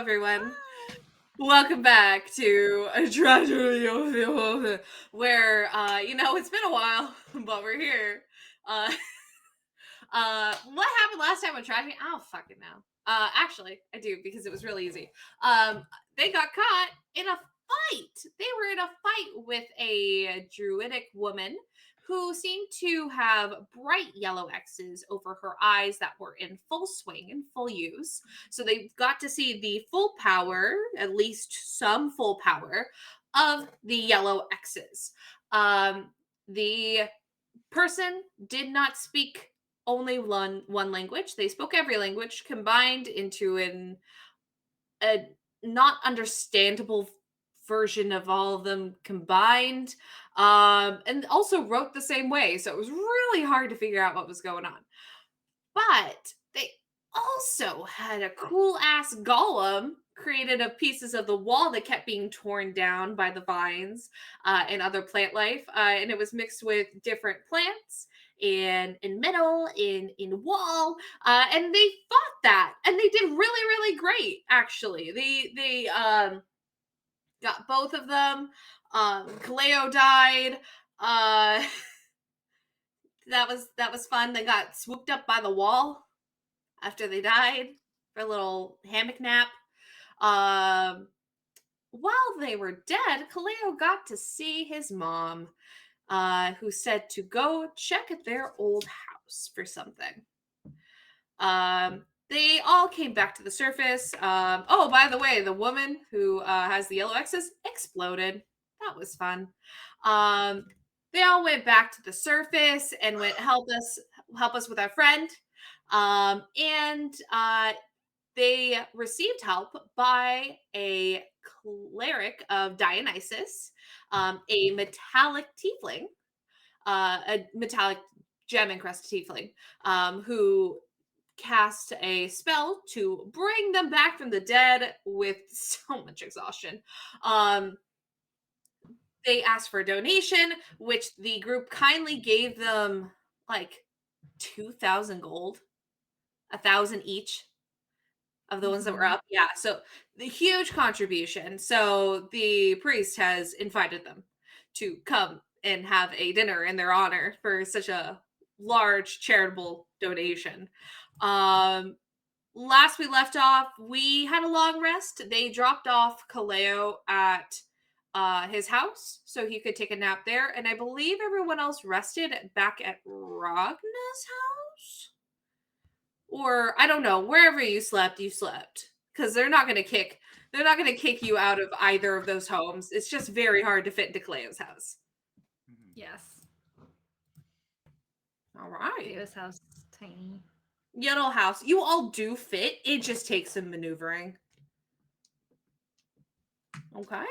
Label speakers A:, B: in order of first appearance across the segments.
A: everyone. Welcome back to a tragedy where, it's been a while, but we're here. What happened last time with tragedy? I don't fucking know. Actually, I do because it was really easy. They got caught in a fight. They were in a fight with a druidic woman who seemed to have bright yellow X's over her eyes that were in full swing and full use. So they got to see the full power, at least some full power, of the yellow X's. The person did not speak only one language. They spoke every language combined into a not understandable version of all of them combined, and also wrote the same way, so it was really hard to figure out what was going on. But they also had a cool ass golem created of pieces of the wall that kept being torn down by the vines and other plant life, and it was mixed with different plants and in metal in wall, and they fought that, and they did really great. Actually, they got both of them. Caleo died. That was fun. They got swooped up by the wall after they died for a little hammock nap. While they were dead, Caleo got to see his mom, who said to go check at their old house for something. They all came back to the surface. Oh, by the way, the woman who has the yellow X's exploded. That was fun. They all went back to the surface and went help us with our friend. And they received help by a cleric of Dionysus, a metallic tiefling, a metallic gem encrusted tiefling, who cast a spell to bring them back from the dead with so much exhaustion. They asked for a donation, which the group kindly gave them like 2,000 gold, 1,000 each of the ones that were up. Yeah, so the huge contribution. So the priest has invited them to come and have a dinner in their honor for such a large charitable donation. Last we left off, we had a long rest. They dropped off Caleo at his house so he could take a nap there, and I believe everyone else rested back at Ragna's house, or I don't know, wherever you slept because they're not going to kick you out of either of those homes. It's just very hard to fit into Caleo's house.
B: Yes.
A: All right.
B: Caleo's house is tiny.
A: Little house. You all do fit. It just takes some maneuvering. Okay.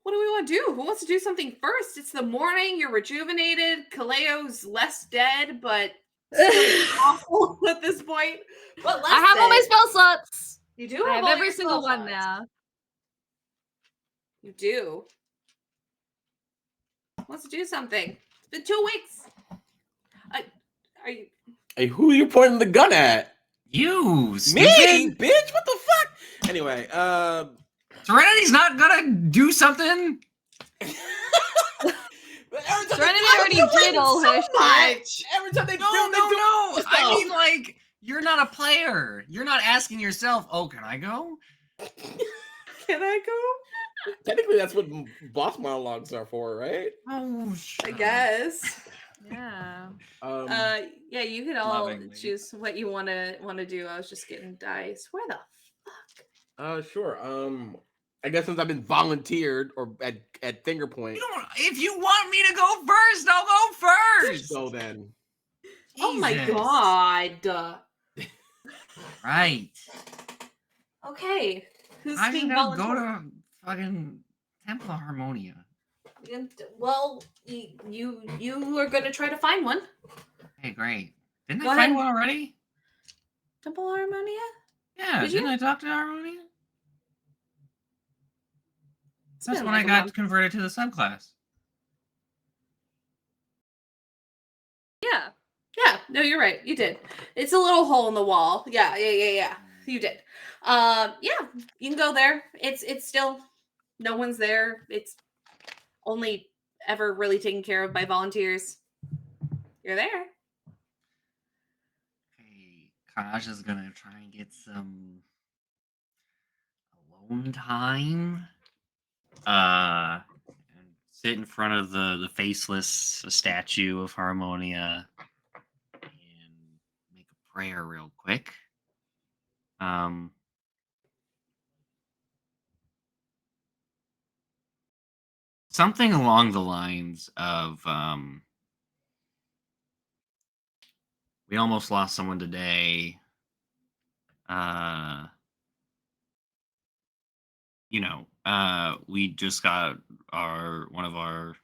A: What do we want to do? Who wants to do something first? It's the morning. You're rejuvenated. Kaleo's less dead, but still awful at this point. But
B: I have all my spell slots.
A: You do
B: I
A: have
B: have
A: all
B: every
A: your
B: single
A: spell
B: one
A: slots.
B: now.
A: You do. Wants to do something. It's been 2 weeks. Are you?
C: Hey, who are you pointing the gun at?
D: You, stupid.
C: Me, bitch. What the fuck? Anyway,
D: Serenity's not gonna do something.
B: Serenity already did all her shit.
C: Every time they
D: No. I mean, like, you're not a player. You're not asking yourself, "Oh, can I go?"
A: Can I go?
C: Technically, that's what boss monologues are for, right?
D: Oh,
A: I guess.
B: Yeah.
A: Yeah, you could all
D: Lovingly.
A: choose what you want to do. I was just getting dice. Where the fuck?
C: Sure. I guess since I've been volunteered or at finger point.
D: If you want me to go first, I'll go first.
C: So then.
A: Oh my
D: Jesus.
A: god.
D: Right.
A: Okay. Who's
D: I
A: being
D: think I'll go
A: volunteered?
D: to fucking Temple of Harmonia.
A: Well, you are going to try to find one.
D: Hey, great. Didn't
A: Go
D: I find
A: ahead.
D: one already?
A: Temple Harmonia?
D: Yeah,
A: Did you?
D: didn't I talk to Harmonia? That's
A: been
D: when
A: like
D: I
A: a
D: got
A: month.
D: converted to the subclass.
A: Yeah, no, you're right. You did. It's a little hole in the wall. Yeah. You did. Yeah, you can go there. It's still no one's there. It's only ever really taken care of by volunteers. You're there.
D: Hey, Kaj is gonna try and get some alone time. And sit in front of the faceless statue of Harmonia and make a prayer real quick. Something along the lines of we almost lost someone today. We just got one of our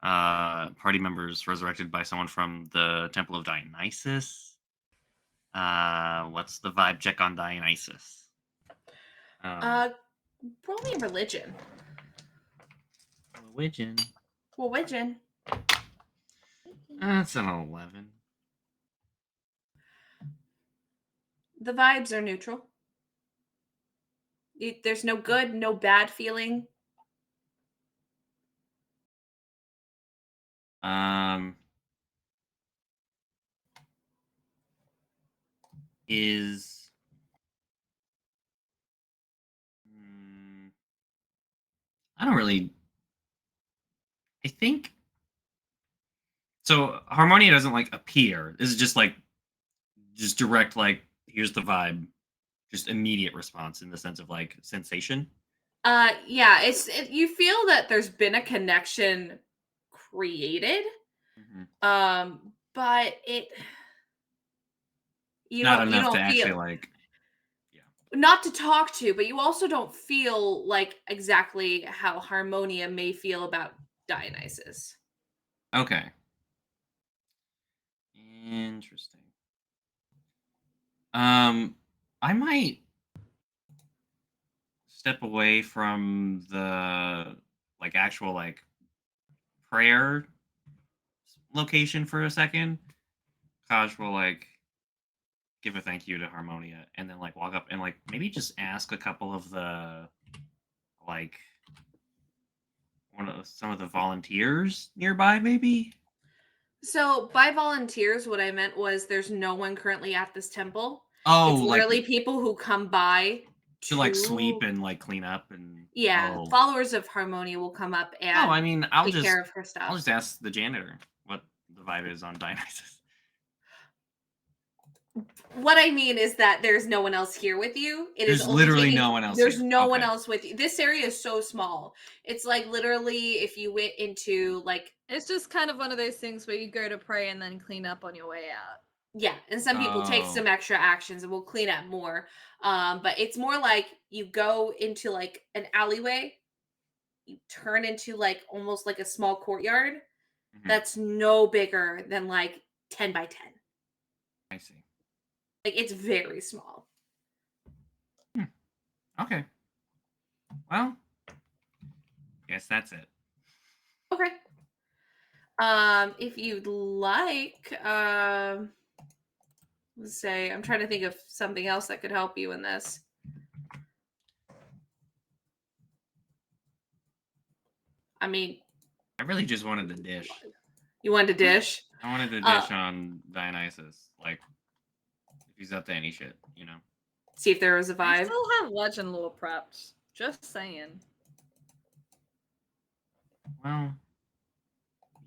D: party members resurrected by someone from the Temple of Dionysus. What's the vibe check on Dionysus?
A: Roll me religion.
D: Religion.
A: Religion.
D: That's an 11.
A: The vibes are neutral. There's no good, no bad feeling.
D: Is I don't really. I think so. Harmonia doesn't like appear. This is just like just direct. Like here's the vibe, just immediate response in the sense of like sensation.
A: Yeah, you feel that there's been a connection created. But you
D: not
A: don't
D: enough to
A: feel
D: actually like
A: not to talk to, but you also don't feel like exactly how Harmonia may feel about Dionysus.
D: Okay. Interesting. I might step away from the like actual like prayer location for a second. Kaj will like give a thank you to Harmonia and then like walk up and like maybe just ask a couple of the like some of the volunteers nearby maybe.
A: So by volunteers, what I meant was there's no one currently at this temple.
D: Oh,
A: It's
D: like
A: literally people who come by
D: to like sweep and like clean up and
A: followers of Harmonia will come up and
D: I mean I'll
A: take
D: just
A: care of her stuff.
D: I'll just ask the janitor what the vibe is on Dionysus.
A: What I mean is that there's no one else here with you.
D: There's literally no one else.
A: There's
D: here.
A: no one else with you. This area is so small. It's like literally if you went into like
B: it's just kind of one of those things where you go to pray and then clean up on your way out.
A: Yeah, and some people take some extra actions and will clean up more. But it's more like you go into like an alleyway, you turn into like almost like a small courtyard that's no bigger than like 10 by 10.
D: I see.
A: Like it's very small.
D: Okay. Well, guess that's it.
A: Okay. If you'd like, let's say I'm trying to think of something else that could help you in this. I mean,
D: I really just wanted to dish.
A: You wanted to dish?
D: I wanted to dish on Dionysus. Like, if he's up to any shit, you know?
A: See if there was a vibe.
B: I still have legend lore prepped. Just saying.
D: Well,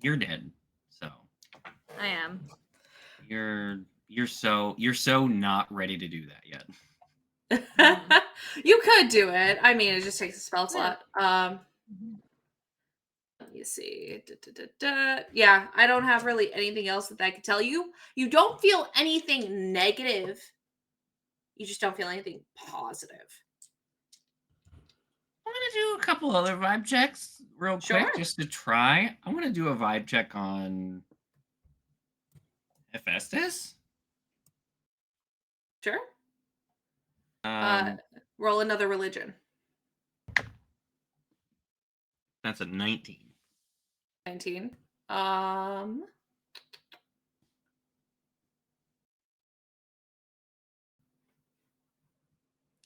D: you're dead, so.
B: I am.
D: You're so not ready to do that yet.
A: You could do it. I mean, it just takes a spell slot. Let me see. Yeah, I don't have really anything else that I could tell you. You don't feel anything negative. You just don't feel anything positive.
D: I want to do a couple other vibe checks real quick just to try. I want to do a vibe check on Hephaestus.
A: Sure. Roll another religion.
D: That's a 19.
A: 19.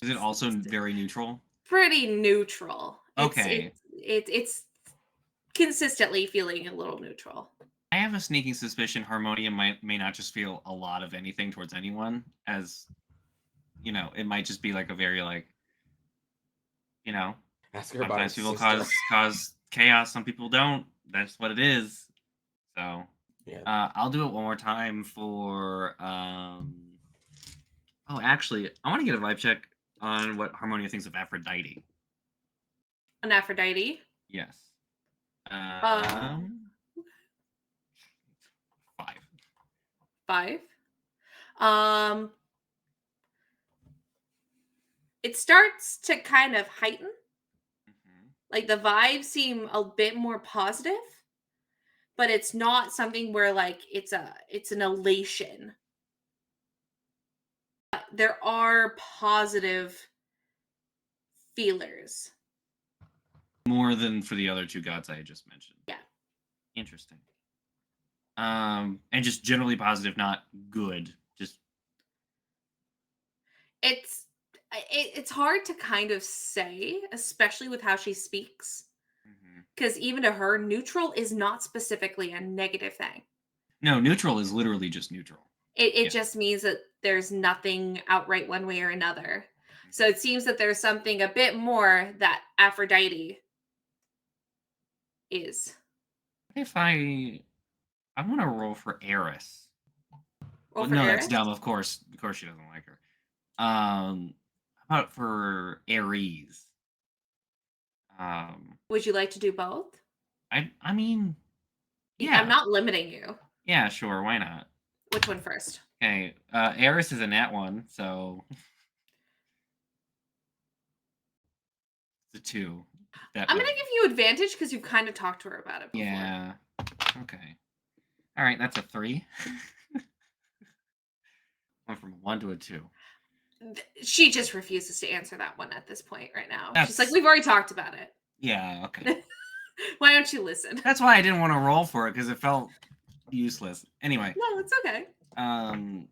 D: Is it also very neutral?
A: Pretty neutral.
D: Okay.
A: It's consistently feeling a little neutral.
D: I have a sneaking suspicion Harmonia may not just feel a lot of anything towards anyone, as it might just be like a very
C: Ask her about
D: sometimes
C: her
D: people
C: sister.
D: cause chaos, some people don't. That's what it is. So
C: Yeah.
D: I'll do it one more time for oh, actually, I want to get a vibe check on what Harmonia thinks of Aphrodite.
A: An Aphrodite.
D: Yes.
A: Um,
D: 5.
A: 5. It starts to kind of heighten.
D: Mm-hmm.
A: Like the vibes seem a bit more positive, but it's not something where like it's an elation. There are positive feelers.
D: More than for the other two gods I just mentioned.
A: Yeah.
D: Interesting. And just generally positive, not good. Just
A: it's hard to kind of say, especially with how she speaks,
D: mhm.
A: because even to her, neutral is not specifically a negative thing.
D: No, neutral is literally just neutral.
A: It
D: Yeah.
A: just means that there's nothing outright one way or another. So it seems that there's something a bit more that Aphrodite is.
D: If I want to roll for Eris.
A: Roll
D: Well,
A: for
D: no,
A: Eris?
D: that's dumb. Of course she doesn't like her. How about for Ares?
A: Would you like to do both?
D: I mean, yeah.
A: I'm not limiting you.
D: Yeah, sure. Why not?
A: Which one first?
D: Okay. Eris is a nat 1, so it's a 2.
A: I'm gonna give you advantage because you've kind of talked to her about it before.
D: Yeah. Okay. All right, that's a 3. Went from a 1 to a 2.
A: She just refuses to answer that one at this point right now. She's like,
D: That's-
A: we've already talked about it.
D: Yeah, okay.
A: Why don't you listen?
D: That's why I didn't want to roll for it, because it felt useless. Anyway.
A: No, it's okay.
D: And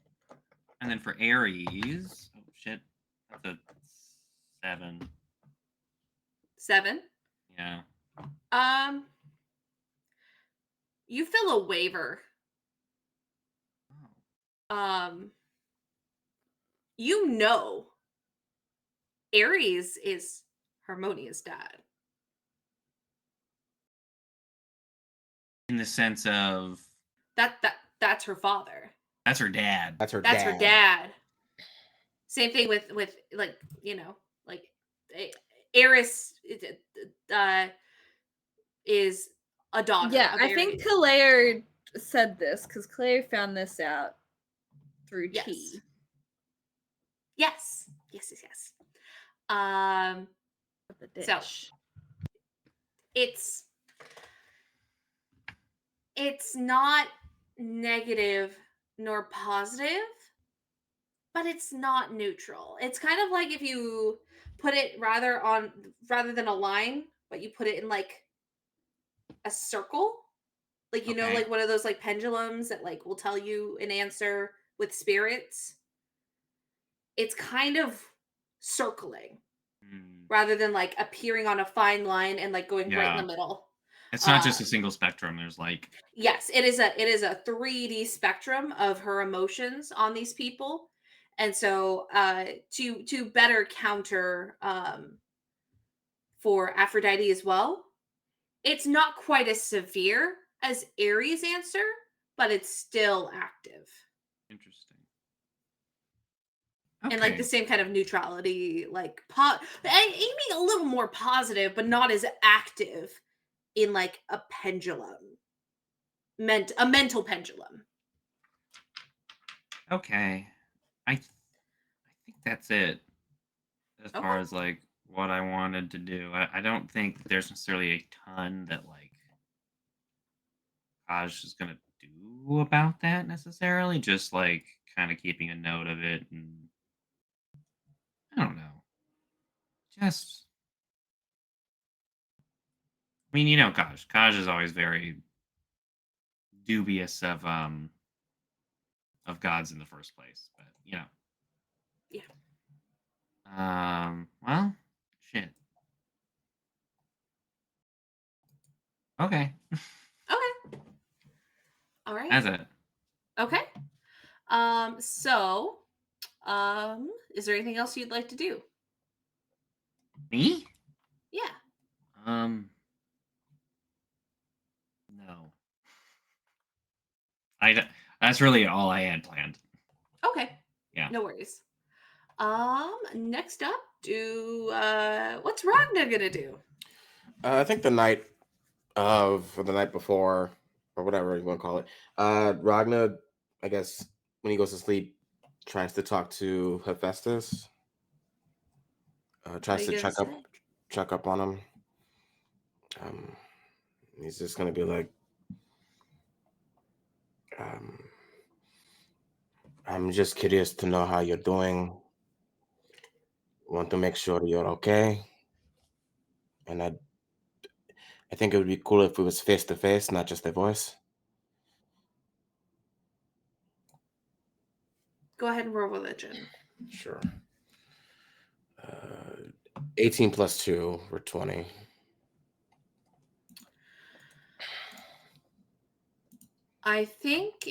D: then for Ares, oh shit, that's a 7.
A: 7.
D: Yeah.
A: You feel a waiver. You know Ares is Harmonia's dad.
D: In the sense of
A: That's her father.
D: that's her dad.
C: That's her
A: That's
C: dad.
A: her dad. Same thing with like Eris is a daughter.
B: Yeah,
A: of
B: I
A: Ares.
B: think Caleo said this because Caleo found this out through
A: Yes.
B: tea.
A: Yes.
B: The
A: So
B: dish.
A: it's not negative nor positive, but it's not neutral. It's kind of like if you put it rather than a line, but you put it in like a circle. Like
D: Okay.
A: like one of those like pendulums that like will tell you an answer with spirits. It's kind of circling rather than like appearing on a fine line and like going right in
D: Yeah.
A: the middle.
D: It's not just a single spectrum. There's like
A: Yes, it is a 3D spectrum of her emotions on these people. And so to better counter for Aphrodite as well, it's not quite as severe as Ares' answer, but it's still active.
D: interesting. Okay.
A: And like the same kind of neutrality, like aiming a little more positive, but not as active in like a pendulum. A mental pendulum.
D: Okay. I think that's it as far as like what I wanted to do. I don't think there's necessarily a ton that like Kaj is gonna do about that necessarily. Just like kind of keeping a note of it, and I don't know. Just I mean, Kaj. Kaj is always very dubious of gods in the first place, but
A: Yeah.
D: Well, shit. Okay.
A: Okay. All right.
D: That's it.
A: Okay. So, is there anything else you'd like to do?
D: Me?
A: Yeah.
D: No. That's really all I had planned.
A: Okay.
D: Yeah.
A: No worries. Next up, what's Ragna gonna do?
C: I think the night or the night before, or whatever you want to call it, Ragna, I guess, when he goes to sleep, tries to talk to Hephaestus.
A: What
C: Tries
A: are
C: to
A: you gonna say?
C: check up on him. He's just gonna be like, I'm just curious to know how you're doing. Want to make sure you're okay. And I think it would be cool if it was face to face, not just a voice.
A: Go ahead and roll religion.
C: Sure. 18 plus 2 for 20.
A: I think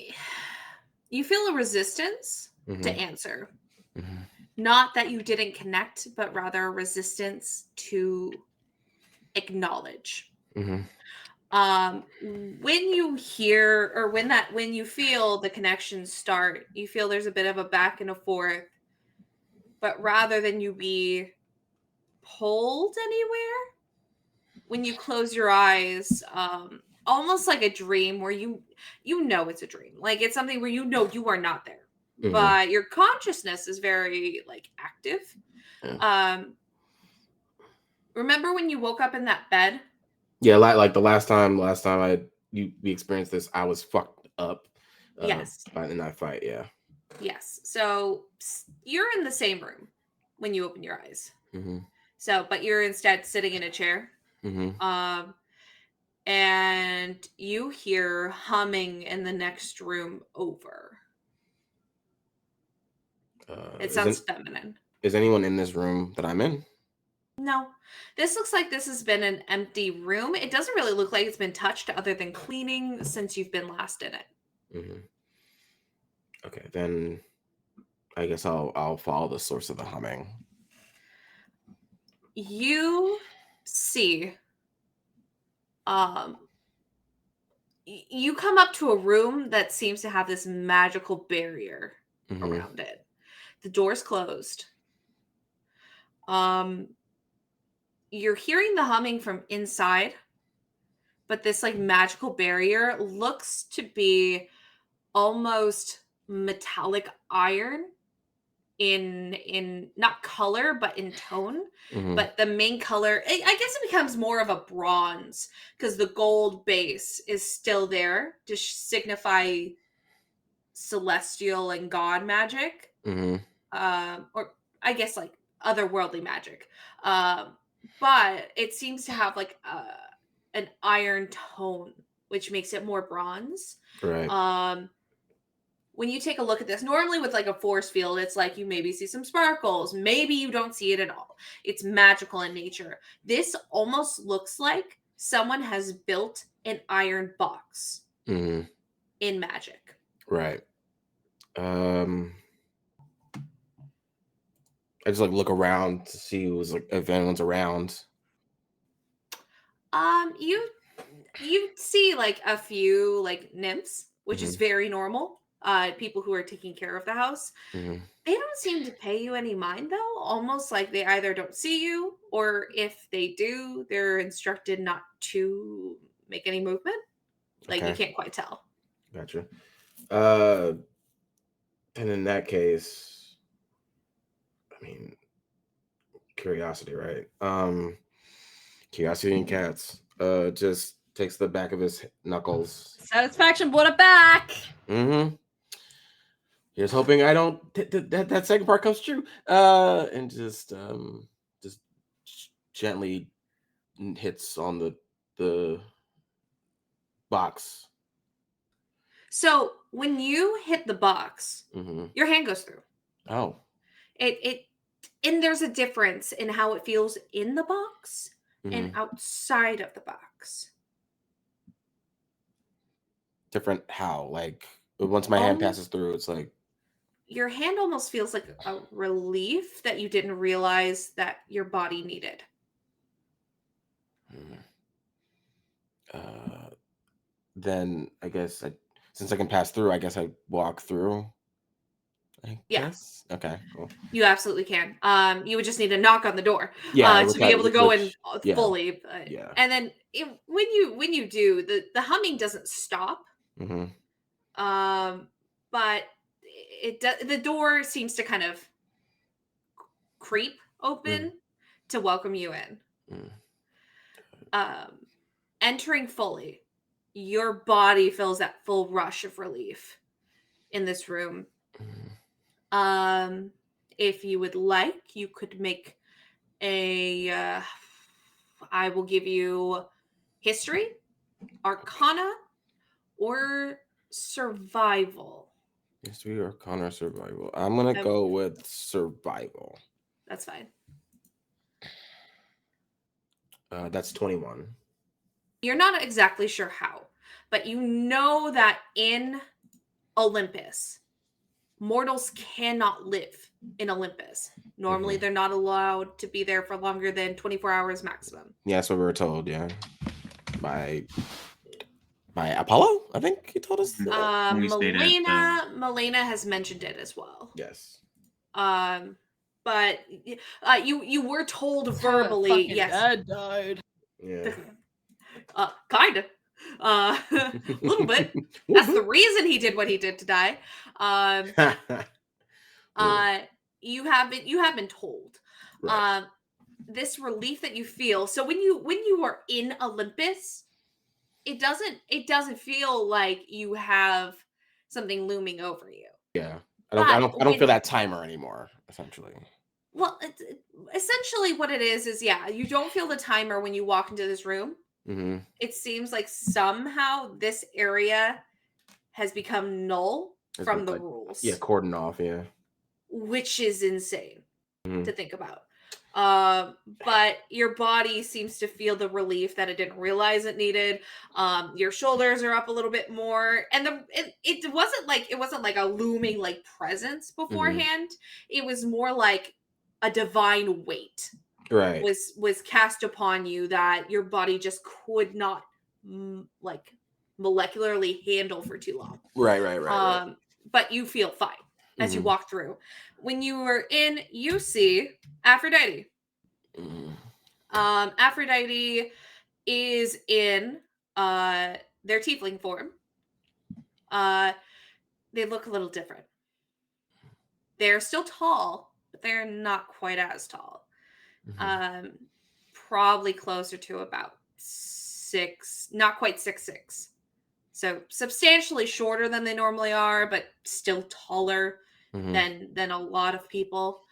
A: you feel a resistance to
C: Mhm.
A: answer.
C: Mhm.
A: Not that you didn't connect, but rather a resistance to acknowledge.
C: Mhm.
A: When you hear or when you feel the connections start, you feel there's a bit of a back and a forth, but rather than you be pulled anywhere, when you close your eyes, almost like a dream where you know it's a dream, like it's something where you know you are not there,
C: Mhm.
A: but your consciousness is very like active.
C: Yeah.
A: Remember when you woke up in that bed?
C: Yeah, like the last time we experienced this, I was fucked up.
A: Yes.
C: In that fight, yeah.
A: Yes. So you're in the same room when you open your eyes.
C: Mhm.
A: So, but you're instead sitting in a chair.
C: Mhm.
A: And you hear humming in the next room over. It sounds feminine.
C: Is anyone in this room that I'm in?
A: No, this looks like this has been an empty room. It doesn't really look like it's been touched other than cleaning since you've been last in it.
C: Mhm. Okay, then I guess I'll follow the source of the humming.
A: You see, you come up to a room that seems to have this magical barrier
C: Mhm.
A: around it. The door's closed. You're hearing the humming from inside, but this like magical barrier looks to be almost metallic iron in not color but in tone.
C: Mhm.
A: But the main color, I guess it becomes more of a bronze because the gold base is still there to signify celestial and god magic,
C: Mhm.
A: or I guess like otherworldly magic. But it seems to have like an iron tone, which makes it more bronze.
C: Right.
A: When you take a look at this, normally with like a force field, it's like you maybe see some sparkles, maybe you don't see it at all. It's magical in nature. This almost looks like someone has built an iron box
C: Mhm.
A: in magic.
C: Right. I just like look around to see who's like if anyone's around.
A: You see like a few like nymphs, which is
C: Mhm.
A: very normal. People who are taking care of the house.
C: Mhm.
A: They don't seem to pay you any mind though, almost like they either don't see you or if they do, they're instructed not to make any movement. Like you
C: Okay.
A: can't quite tell.
C: Gotcha. Uh, and in that case, I mean, curiosity, right? Curiosity and cats. Just takes the back of his knuckles.
B: Satisfaction brought it back.
C: Mm-hmm. Here's hoping I don't that second part comes true. And just gently hits on the box.
A: So when you hit the box,
C: Mm-hmm.
A: your hand goes through.
C: Oh.
A: It And there's a difference in how it feels in the box and
C: Mhm.
A: outside of the box.
C: Different how? Like once my hand passes through, it's like
A: Your hand almost feels like a relief that you didn't realize that your body needed.
C: hmm. Then I guess since I can pass through, I guess I walk through. I
A: Yeah.
C: guess. Okay, cool.
A: You absolutely can. You would just need to knock on the door
C: Yeah,
A: to be able to go in
C: yeah,
A: fully.
C: yeah.
A: And then when you do, the humming doesn't stop.
C: hmm
A: But the door seems to kind of creep open to welcome you in.
C: Mm.
A: Um, Entering fully, your body feels that full rush of relief in this room.
C: Mm.
A: If you would like, you could make a. I will give you history, arcana, or survival.
C: History or Connor survival. I'm gonna go with survival.
A: That's fine.
C: That's 21.
A: You're not exactly sure how, but you know that in Olympus, mortals cannot live in Olympus. Normally, they're not allowed to be there for longer than 24 hours maximum.
C: Yeah, that's what we were told. Yeah, by Apollo, I think he told us that.
D: We stated
A: Milena has mentioned it as well.
C: Yes.
A: But you were told
B: That's how my
A: verbally,
B: fucking
A: yes.
B: dad died.
C: Yeah.
A: Kinda. A little bit. That's the reason he did what he did to die. You have been told.
C: Right.
A: This relief that you feel. So when you are in Olympus, it doesn't feel like you have something looming over you.
C: Yeah. I don't feel that timer anymore, essentially.
A: Well, essentially what it is yeah, you don't feel the timer when you walk into this room.
C: Mm-hmm.
A: It seems like somehow this area has become null from the rules.
C: Yeah, cordon off, yeah.
A: Which is insane
C: Mhm.
A: to think about. But your body seems to feel the relief that it didn't realize it needed. Your shoulders are up a little bit more, and it wasn't like a looming like presence beforehand. It was more like a divine weight
C: Right.
A: was cast upon you that your body just could not like molecularly handle for too long.
C: Right.
A: But you feel fine as you walk through. When you were in, you see Aphrodite. Aphrodite is in their tiefling form. They look a little different. They're still tall, but they're not quite as tall. Probably closer to about 6, not quite 6'6". So substantially shorter than they normally are, but still taller than a lot of people.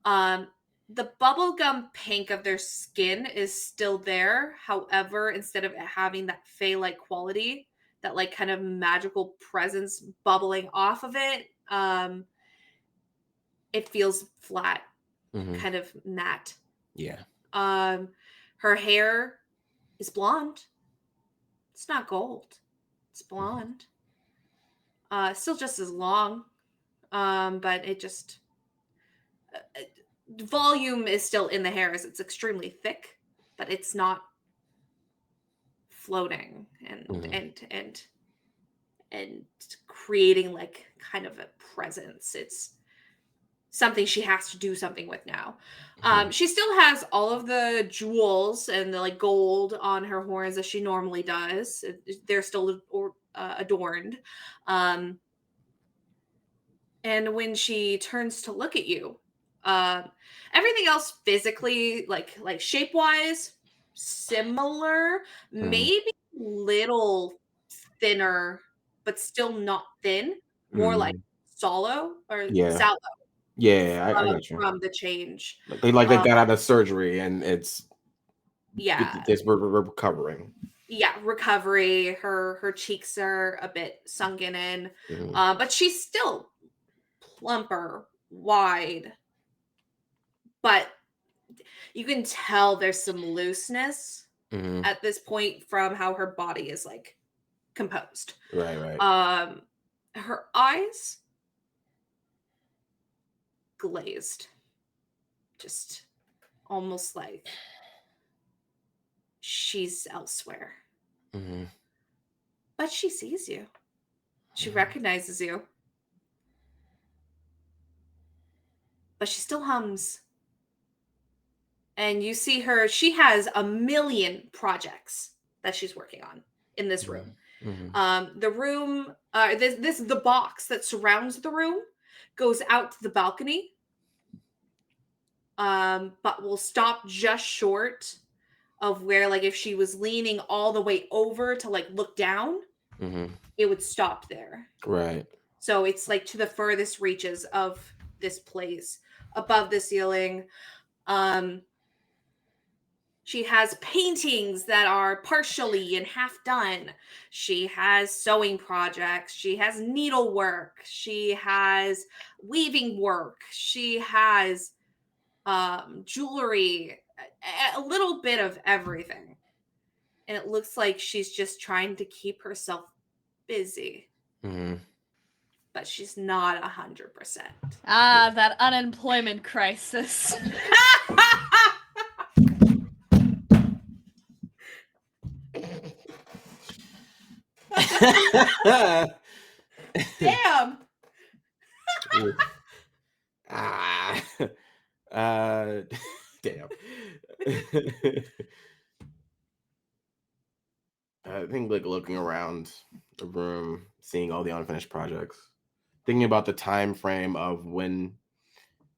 A: The bubblegum pink of their skin is still there. However, instead of having that fey-like quality, that like kind of magical presence bubbling off of it, it feels flat, kind of matte.
C: Yeah.
A: Her hair is blonde. It's not gold. It's blonde. Still just as long. But it just volume is still in the hair as it's extremely thick, but it's not floating and creating like kind of a presence. It's something she has to do something with now. She still has all of the jewels and the like gold on her horns as she normally does. They're still adorned. And when she turns to look at you, everything else physically, like shape wise, similar, maybe little thinner, but still not thin. More like sallow or sallow.
C: Yeah, I got you.
A: From the change.
C: They got out of surgery and it's we're recovering.
A: Yeah, recovery. Her cheeks are a bit sunken in, but she's still plumper, wide, but you can tell there's some looseness
C: Mm-hmm.
A: at this point from how her body is like composed.
C: Right.
A: Her eyes glazed, just almost like she's elsewhere.
C: Mm-hmm.
A: But she sees you. She
C: Mhm.
A: recognizes you. But she still hums. And you see her, she has a million projects that she's working on in this room.
C: Mm-hmm.
A: The room, the box that surrounds the room goes out to the balcony, but will stop just short of where, like, if she was leaning all the way over to like look down,
C: Mm-hmm.
A: it would stop there.
C: Right.
A: So it's like to the furthest reaches of this place, above the ceiling. She has paintings that are partially and half done. She has sewing projects. She has needlework. She has weaving work. She has jewelry, a little bit of everything. And it looks like she's just trying to keep herself busy,
C: Mm-hmm.
A: but she's not 100%.
B: Ah, that unemployment crisis.
A: Damn.
C: Ah. Damn. I think like looking around the room, seeing all the unfinished projects, thinking about the time frame of when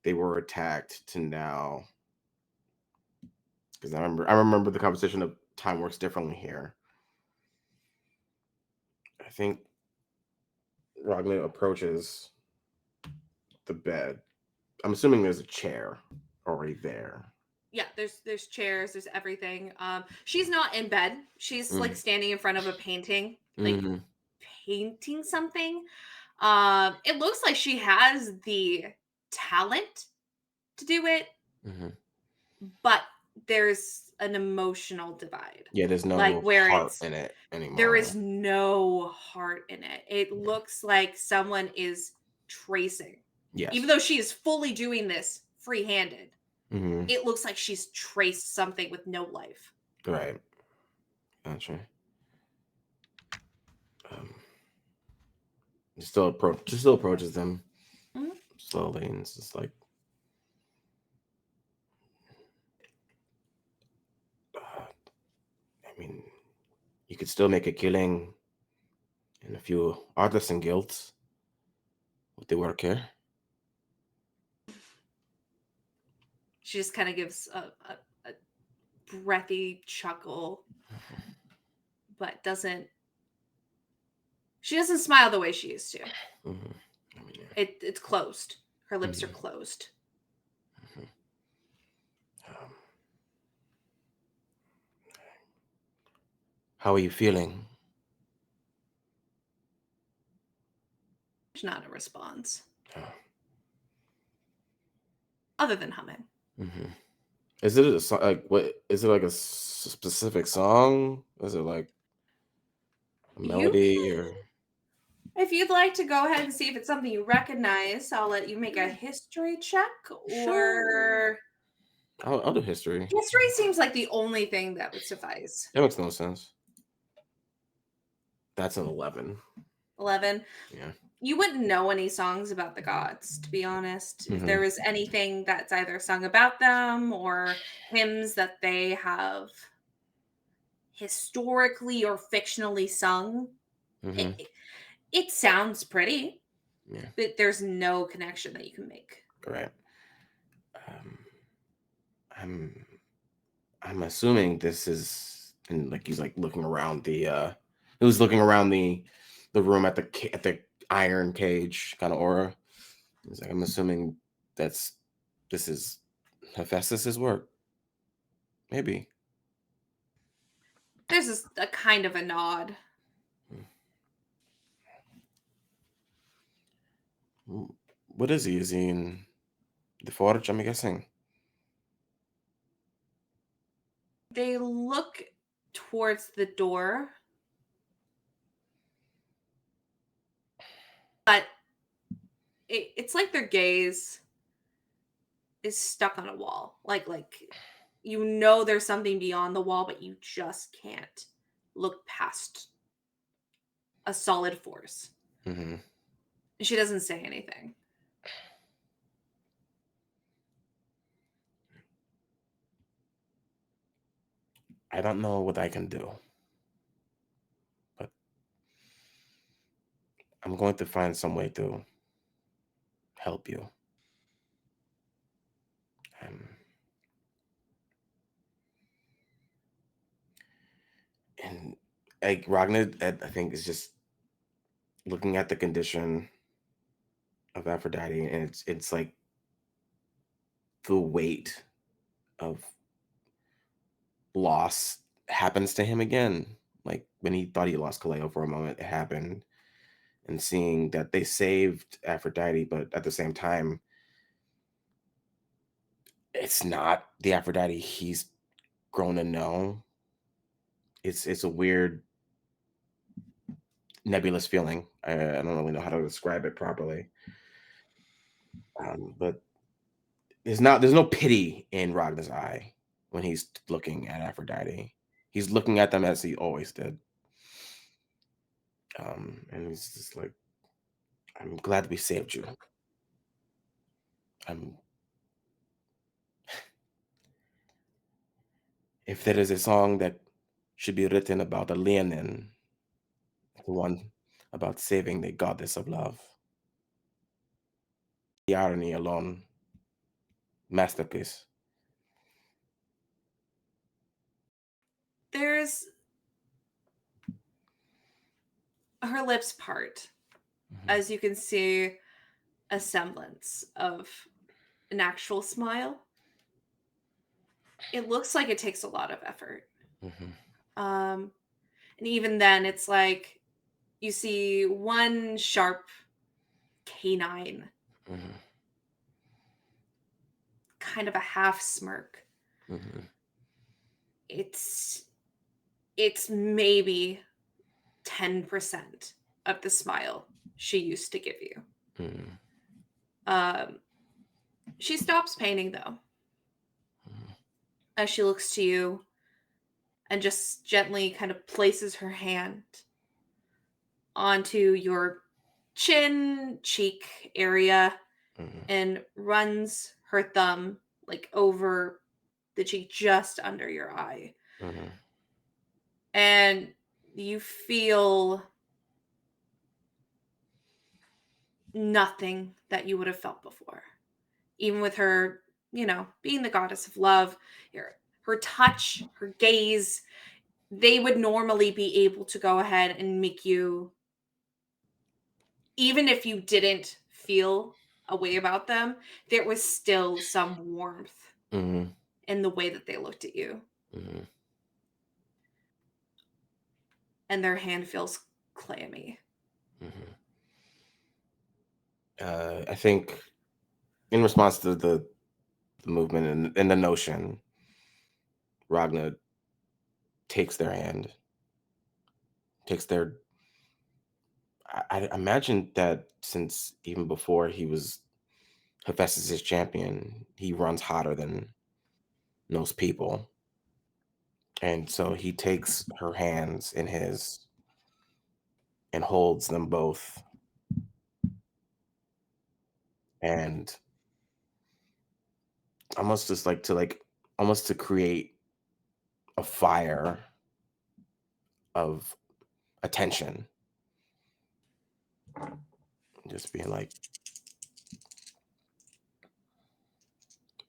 C: they were attacked to now, because I remember the conversation of time works differently here. I think Ragna approaches the bed. I'm assuming there's a chair already there.
A: Yeah, there's chairs, there's everything. She's not in bed. She's like standing in front of a painting, like
C: Mm-hmm.
A: painting something. It looks like she has the talent to do it,
C: Mm-hmm.
A: but there's an emotional divide.
C: Yeah, there's no
A: Like where
C: heart in it anymore.
A: there is no heart in it. It looks like someone is tracing.
C: Yes.
A: Even though she is fully doing this free-handed,
C: Mm-hmm.
A: it looks like she's traced something with no life.
C: Right. Gotcha. Still approaches them
A: Mhm.
C: slowly, and it's just like, I mean, you could still make a killing in a few artisan guilds with the work here.
A: She just kind of gives a breathy chuckle, but she doesn't smile the way she used to.
C: Mm-hmm. I mean,
A: It's closed. Her lips are closed.
C: How are you feeling?
A: There's not a response.
C: Oh.
A: Other than humming.
C: Mm-hmm. Is it a song? Like, what is it? Like a specific song? Is it like a melody or?
A: If you'd like to go ahead and see if it's something you recognize, I'll let you make a history check. Or
C: I'll do history.
A: history seems like the only thing that would suffice.
C: That makes no sense. That's an 11.
A: 11.
C: Yeah.
A: You wouldn't know any songs about the gods, to be honest. If
C: Mhm.
A: there was anything that's either sung about them or hymns that they have historically or fictionally sung,
C: Mhm.
A: it sounds pretty,
C: Yeah.
A: but there's no connection that you can make.
C: Right. I'm assuming this is, and like he's like looking around the he was looking around the room at the iron cage kind of aura. He's like, I'm assuming this is Hephaestus's work. Maybe.
A: There's a kind of a nod.
C: What is he? Is he in the forge, I'm guessing?
A: They look towards the door, but it's like their gaze is stuck on a wall. Like you know there's something beyond the wall, but you just can't look past a solid force.
C: Mm-hmm.
A: She doesn't say anything.
C: I don't know what I can do, but I'm going to find some way to help you. And like Ragna, I think, is just looking at the condition of Aphrodite, and it's like the weight of loss happens to him again. Like when he thought he lost Caleo for a moment, it happened. And seeing that they saved Aphrodite, but at the same time, it's not the Aphrodite he's grown to know. It's a weird, nebulous feeling. I don't really know how to describe it properly. But there's no pity in Ragna's eye when he's looking at Aphrodite. He's looking at them as he always did. And he's just like, I'm glad we saved you. If there is a song that should be written about a Leonin, the one about saving the goddess of love. The irony alone, masterpiece.
A: There's her lips part, as you can see a semblance of an actual smile. It looks like it takes a lot of effort. And even then, it's like you see one sharp canine, kind of a half smirk. It's maybe 10% of the smile she used to give you. She stops painting though, as she looks to you and just gently kind of places her hand onto your chin cheek area and runs her thumb like over the cheek just under your eye. And you feel nothing that you would have felt before. Even with her, being the goddess of love, her touch, her gaze, they would normally be able to go ahead and make you, even if you didn't feel a way about them, there was still some warmth in the way that they looked at you. And their hand feels clammy.
C: I think in response to the movement and the notion, Ragna takes their hand, I imagine that since even before he was Hephaestus' champion, he runs hotter than most people. And so he takes her hands in his and holds them both. And almost just almost to create a fire of attention. Just being like,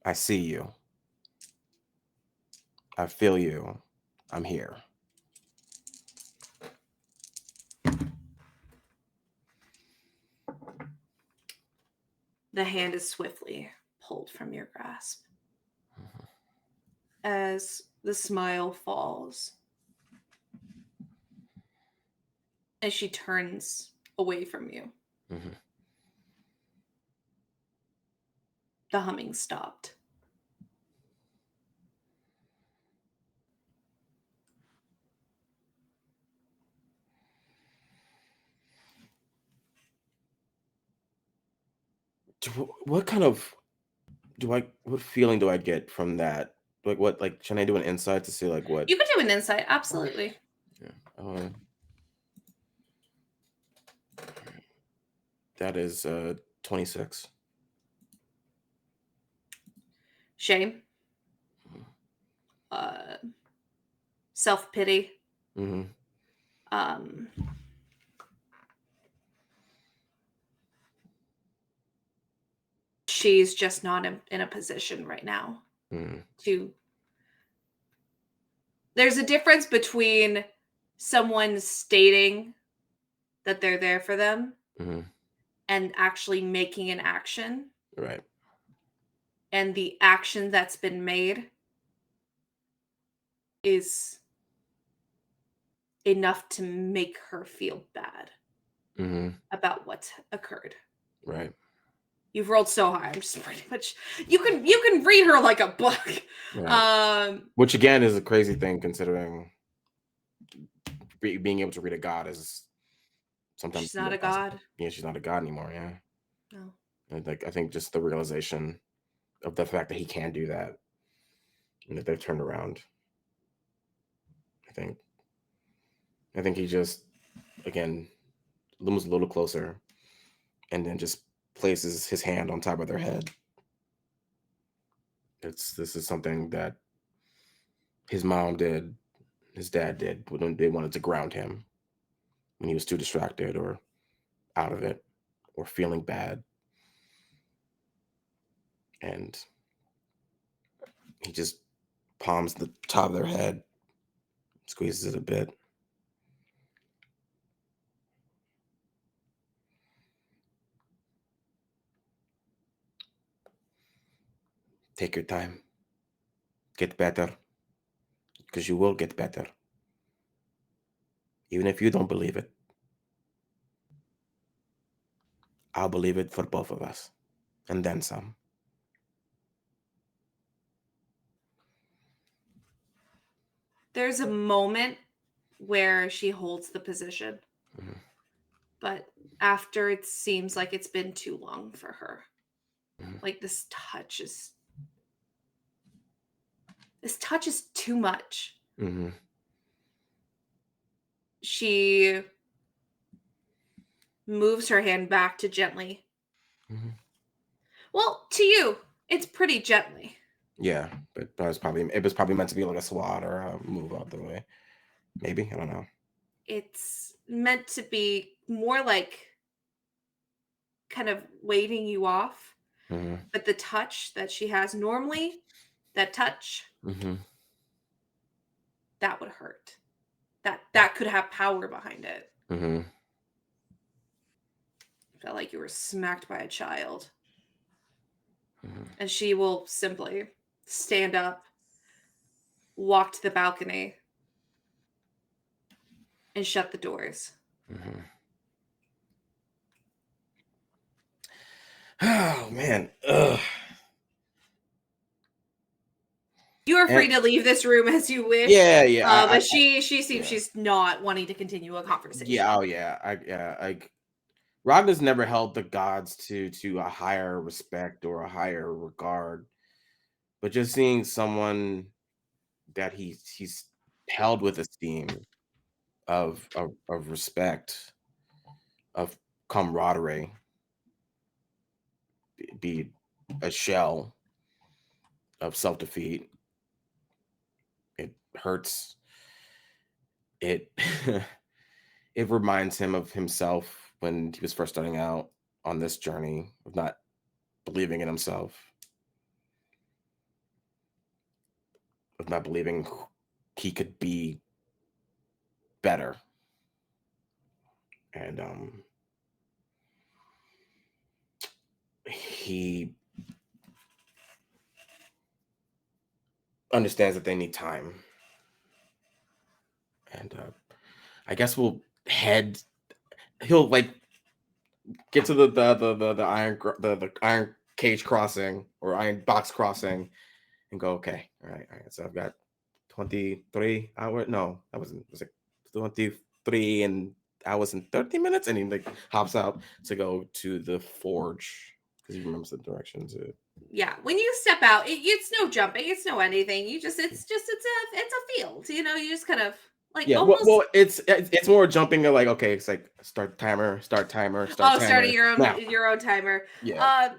C: I see you. I feel you. I'm here.
A: The hand is swiftly pulled from your grasp. As the smile falls, as she turns away from you, the humming stopped.
C: what kind of what feeling do I get from that? Like what should I do an insight to see like what?
A: You could do an insight, absolutely.
C: Yeah. That is 26.
A: Shame. Self-pity.
C: Mm-hmm.
A: She's just not in a position right now to. There's a difference between someone stating that they're there for them and actually making an action.
C: Right.
A: And the action that's been made is enough to make her feel bad about what's occurred.
C: Right.
A: You've rolled so high. I'm just pretty much you can read her like a book.
C: Right. Which again is a crazy thing considering being able to read a god is sometimes
A: she's not a god.
C: Yeah, she's not a god anymore. Yeah.
A: No.
C: And I think just the realization of the fact that he can do that and that they've turned around. I think he just again looms a little closer and then just places his hand on top of their head. This is something that his mom did, his dad did when they wanted to ground him when he was too distracted or out of it or feeling bad. And he just palms the top of their head, squeezes it a bit. Take your time. Get better. Because you will get better. Even if you don't believe it. I'll believe it for both of us. And then some.
A: There's a moment where she holds the position. But after it seems like it's been too long for her. Like this touch is too much. She moves her hand back to gently. Well, to you, it's pretty gently.
C: Yeah, but it was probably meant to be like a swat or a move out the way. Maybe, I don't know.
A: It's meant to be more like kind of waving you off. But the touch that she has normally, that touch, that would hurt. That could have power behind it. Felt like you were smacked by a child. And she will simply stand up, walk to the balcony, and shut the doors.
C: Oh, man. Ugh.
A: You are free to leave this room as you wish.
C: Yeah.
A: But she seems she's not wanting to continue a conversation.
C: Yeah, oh yeah. Ragna's never held the gods to a higher respect or a higher regard. But just seeing someone that he's held with esteem of respect, of camaraderie, be a shell of self-defeat. It hurts. It it reminds him of himself when he was first starting out on this journey of not believing in himself, of not believing he could be better. And he understands that they need time. And I guess he'll like get to the iron cage crossing or iron box crossing and go, okay, all right. So I've got 23 hours. No, that wasn't. It was like 23 and hours and 30 minutes, and he like hops out to go to the forge because he remembers the directions.
A: Yeah, when you step out, it's no jumping, it's no anything. It's a field. You know, you just kind of like
C: Yeah,
A: almost.
C: well, it's more jumping. Like, okay, it's like start timer.
A: Starting
C: Now.
A: your own timer.
C: Yeah.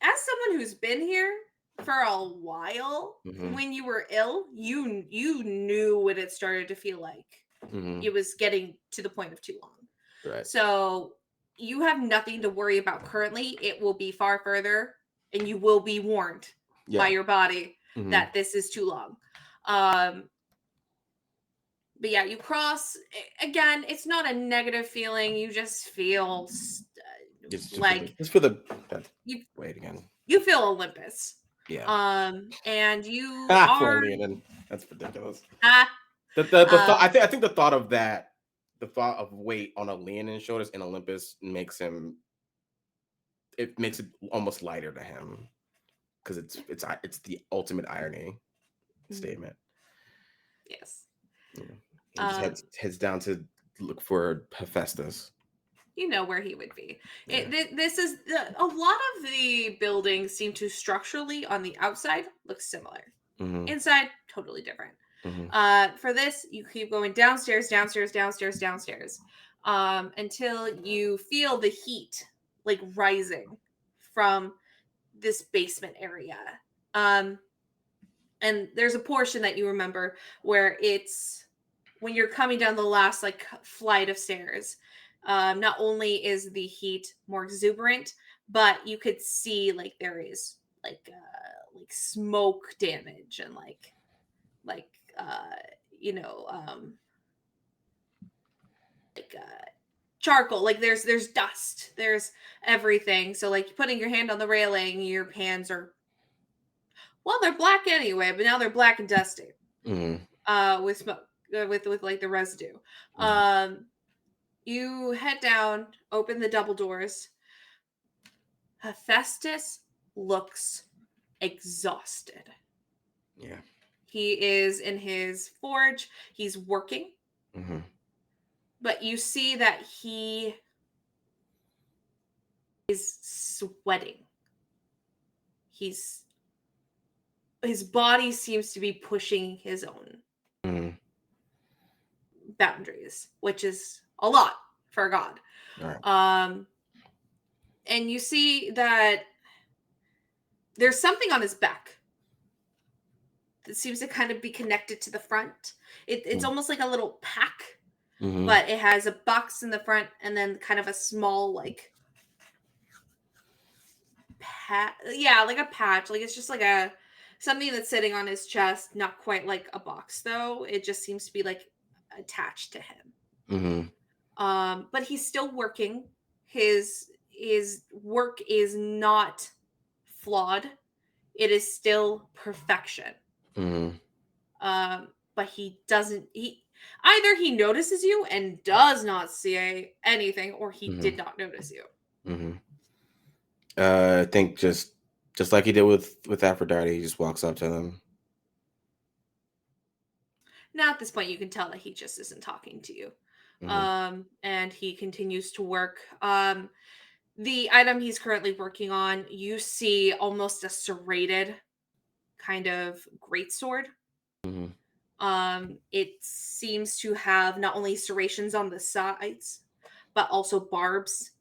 A: As someone who's been here for a while,
C: Mhm.
A: when you were ill, you knew what it started to feel like.
C: Mhm.
A: It was getting to the point of too long.
C: Right.
A: So you have nothing to worry about currently. It will be far further, and you will be warned by your body that this is too long. But yeah, you cross again. It's not a negative feeling. You just feel like
C: just for the
A: you
C: wait again.
A: You feel Olympus.
C: Yeah.
A: And you
C: For
A: are.
C: Leonin. That's ridiculous.
A: Ah,
C: The thought, I think the thought of that, the thought of weight on a Leonin's shoulders in Olympus makes it almost lighter to him, because it's the ultimate irony statement.
A: yes.
C: Yeah. He just heads down to look for Hephaestus.
A: You know where he would be.
C: Yeah.
A: This is a lot of the buildings seem to structurally on the outside look similar.
C: Mhm.
A: Inside, totally different.
C: Mhm.
A: For this, you keep going downstairs, until you feel the heat like rising from this basement area. And there's a portion that you remember where it's when you're coming down the last like flight of stairs. Not only is the heat more exuberant, but you could see like there is like smoke damage and you know charcoal. Like there's dust, there's everything. So like putting your hand on the railing, your hands are, well, they're black anyway, but now they're black and dusty. With smoke, with like the residue. You head down, open the double doors. Hephaestus looks exhausted.
C: Yeah.
A: He is in his forge. He's working.
C: Mhm.
A: But you see that he is sweating. His body seems to be pushing his own boundaries, which is a lot for a god.
C: Right.
A: And you see that there's something on his back that seems to kind of be connected to the front. It's almost like a little pack, but it has a box in the front and then kind of a small like like a patch. Like it's just like a something that's sitting on his chest, not quite like a box though. It just seems to be like attached to him. But he's still working. His work is not flawed. It is still perfection. But he doesn't. Either he notices you and does not see anything, or he did not notice you.
C: I think just like he did with Aphrodite, he just walks up to them.
A: Now at this point, you can tell that he just isn't talking to you. And he continues to work. The item he's currently working on, you see almost a serrated kind of greatsword. It seems to have not only serrations on the sides, but also barbs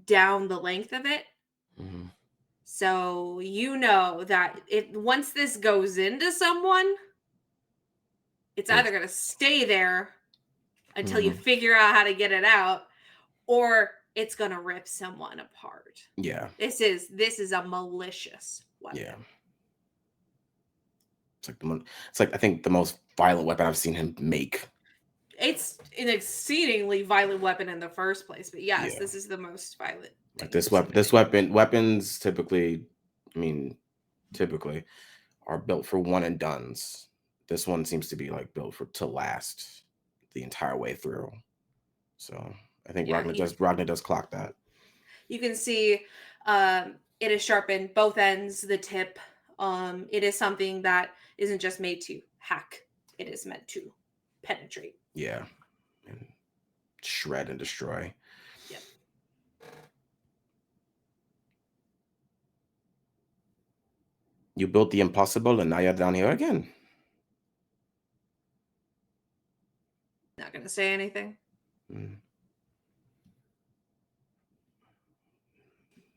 A: down the length of it. So you know that once this goes into someone, it's either going to stay there until you figure out how to get it out, or it's going to rip someone apart.
C: Yeah.
A: This is a malicious weapon.
C: Yeah. It's like I think the most violent weapon I've seen him make.
A: It's an exceedingly violent weapon in the first place, but yes, this is the most violent.
C: Like weapons typically, typically are built for one and dones. This one seems to be like built to last the entire way through. So I think Ragna does clock that.
A: You can see it is sharpened both ends, the tip. It is something that isn't just made to hack. It is meant to penetrate.
C: Yeah. And shred and destroy.
A: Yep.
C: You built the impossible, and now you're down here again.
A: Not gonna say anything.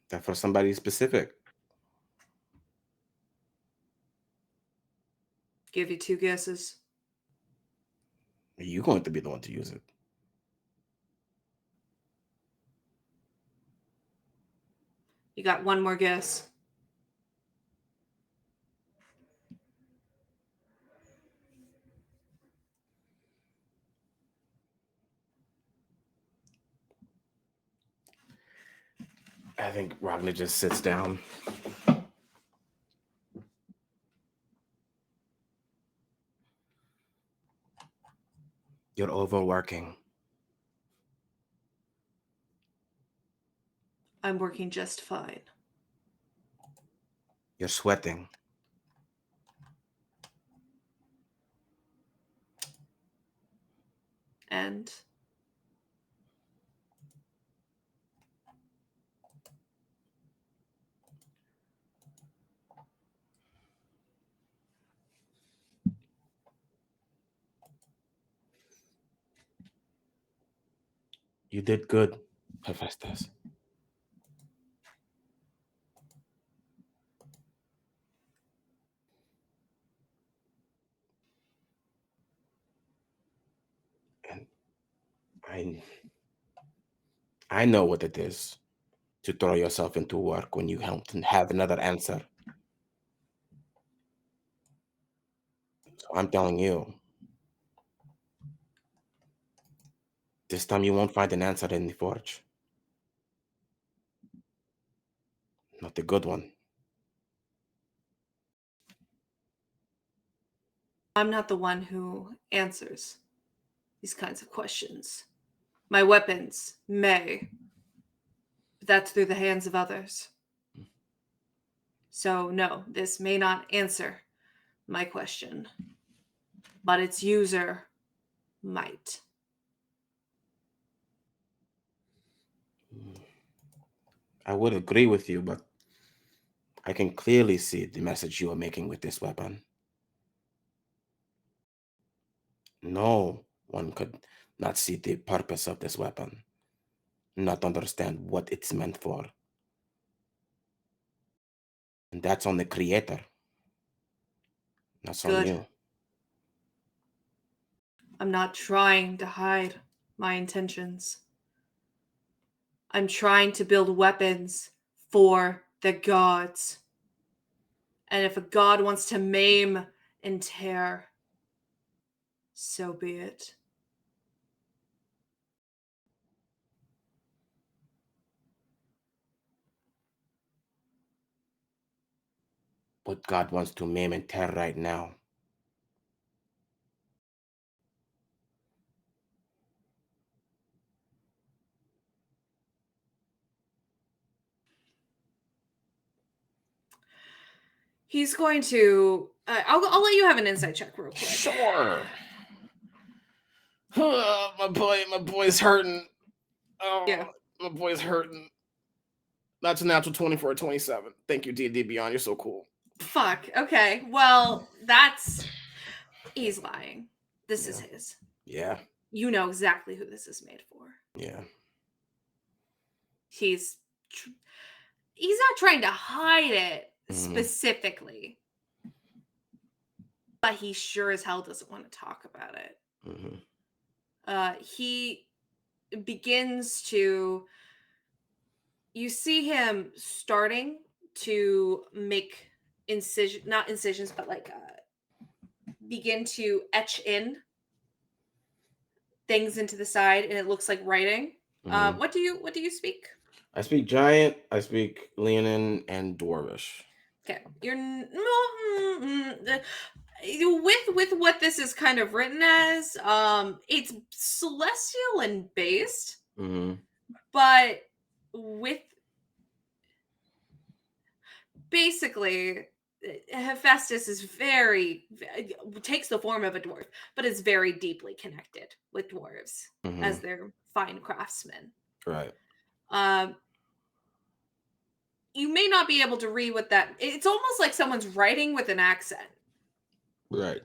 C: That for somebody specific.
A: Give you 2 guesses.
C: You're going to be the one to use it.
A: You got 1 more guess.
C: I think Ragna just sits down. You're overworking.
A: I'm working just fine.
C: You're sweating.
A: And
C: You did good, Hephaestus. And I know what it is to throw yourself into work when you don't have another answer. So I'm telling you, this time you won't find an answer in the forge. Not the good one.
A: I'm not the one who answers these kinds of questions. My weapons may, but that's through the hands of others. So no, this may not answer my question, but its user might.
C: I would agree with you, but I can clearly see the message you are making with this weapon. No one could not see the purpose of this weapon, not understand what it's meant for. And that's on the creator. That's on
A: Good.
C: you.
A: I'm not trying to hide my intentions. I'm trying to build weapons for the gods. And if a god wants to maim and tear, so be it.
C: What God wants to maim and tear right now.
A: He's going to. I'll let you have an insight check real quick.
C: Sure. My boy's hurting. Oh,
A: Yeah.
C: my boy's hurting. That's a natural 24 or 27. Thank you, D&D Beyond. You're so cool.
A: Fuck. Okay. Well, he's lying. This is his.
C: Yeah.
A: You know exactly who this is made for.
C: Yeah.
A: He's not trying to hide it
C: Mhm.
A: specifically, but he sure as hell doesn't want to talk about it.
C: Mm-hmm.
A: He begins to. You see him starting to make not incisions, but like begin to etch in things into the side, and it looks like writing.
C: Mhm.
A: What do you speak?
C: I speak Giant, I speak Leonin, and Dwarvish.
A: Okay, with what this is kind of written as, it's celestial and based,
C: Mm-hmm.
A: but with basically Hephaestus is takes the form of a dwarf, but is very deeply connected with dwarves as their fine craftsmen.
C: Right.
A: you may not be able to read what that. It's almost like someone's writing with an accent.
C: Right.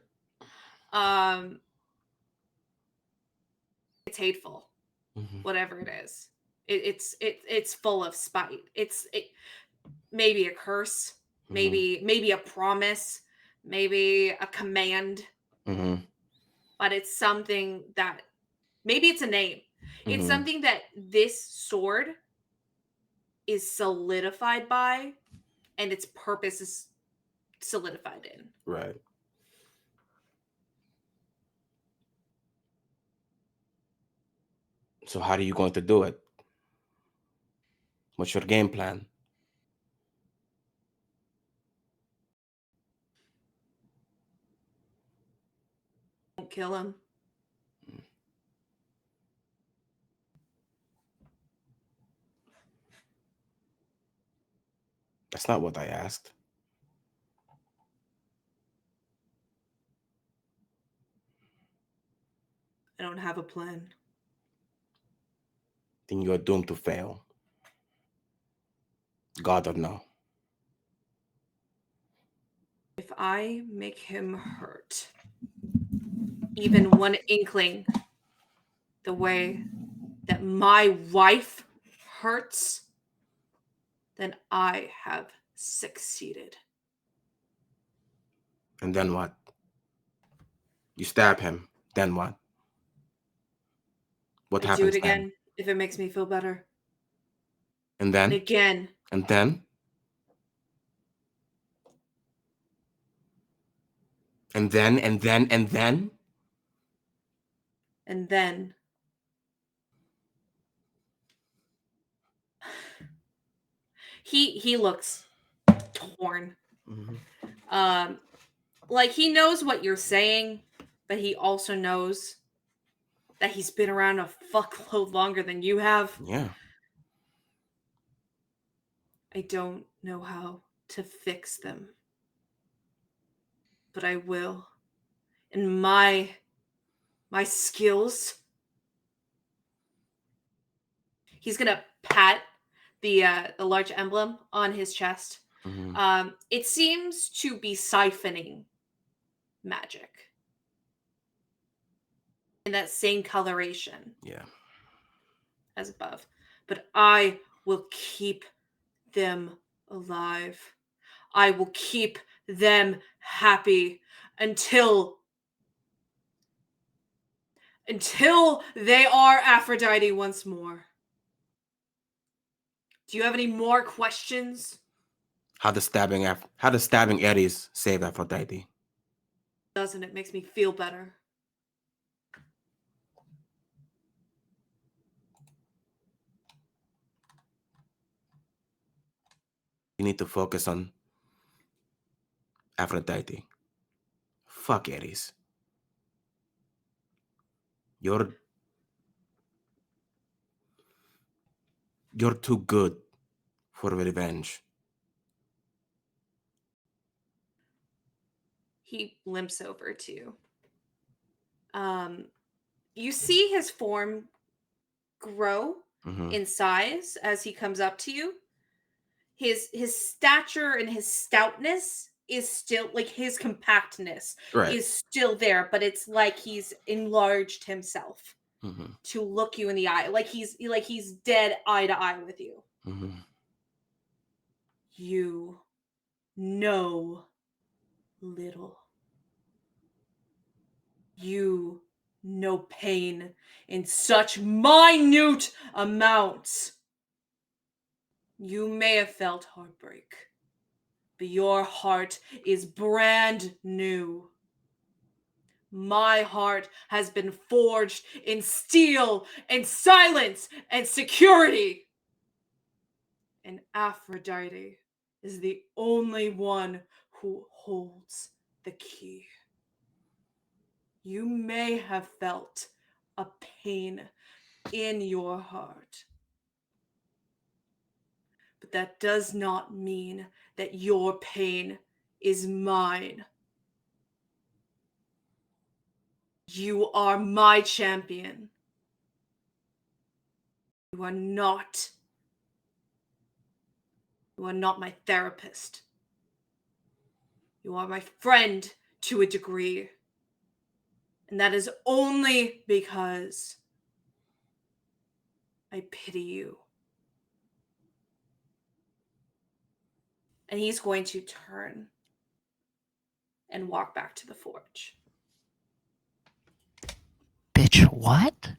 A: It's hateful,
C: Mhm.
A: whatever it is. It's full of spite. Maybe a curse, maybe a promise, maybe a command,
C: Mhm.
A: but it's something that maybe it's a name. It's
C: Mhm.
A: something that this sword is solidified by, and its purpose is solidified in.
C: Right. So how are you going to do it? What's your game plan?
A: Don't kill him.
C: That's not what I asked.
A: I don't have a plan.
C: Then you're doomed to fail. God or no.
A: If I make him hurt, even one inkling, the way that my wife hurts, then I have succeeded.
C: And then what? You stab him. Then what? What
A: I do
C: happens
A: it again
C: then?
A: if it makes me feel better.
C: And
A: And
C: then?
A: again.
C: And then? And then? And then? And then?
A: And then he looks torn.
C: Mhm.
A: Like he knows what you're saying, but he also knows that he's been around a fuckload longer than you have.
C: Yeah.
A: I don't know how to fix them, but I will. And my skills. He's gonna pat the large emblem on his chest.
C: Mhm.
A: It seems to be siphoning magic in that same coloration
C: Yeah.
A: as above. But I will keep them alive. I will keep them happy until they are Aphrodite once more. Do you have any more questions?
C: How does stabbing Ares save Aphrodite?
A: Doesn't it makes me feel better?
C: You need to focus on Aphrodite. Fuck Ares. You're too good for revenge.
A: He limps over to you. You see his form grow
C: Mhm.
A: in size as he comes up to you. His stature and his stoutness is still, like, his compactness
C: Right.
A: is still there, but it's like he's enlarged himself
C: Mhm.
A: to look you in the eye, like he's dead eye to eye with you.
C: Mhm.
A: You know little. You know pain in such minute amounts. You may have felt heartbreak, but your heart is brand new. My heart has been forged in steel and silence and security. And Aphrodite is the only one who holds the key. You may have felt a pain in your heart, but that does not mean that your pain is mine. You are my champion. You are not You are not my therapist. You are my friend to a degree. And that is only because I pity you. And he's going to turn and walk back to the forge.
E: Bitch, what?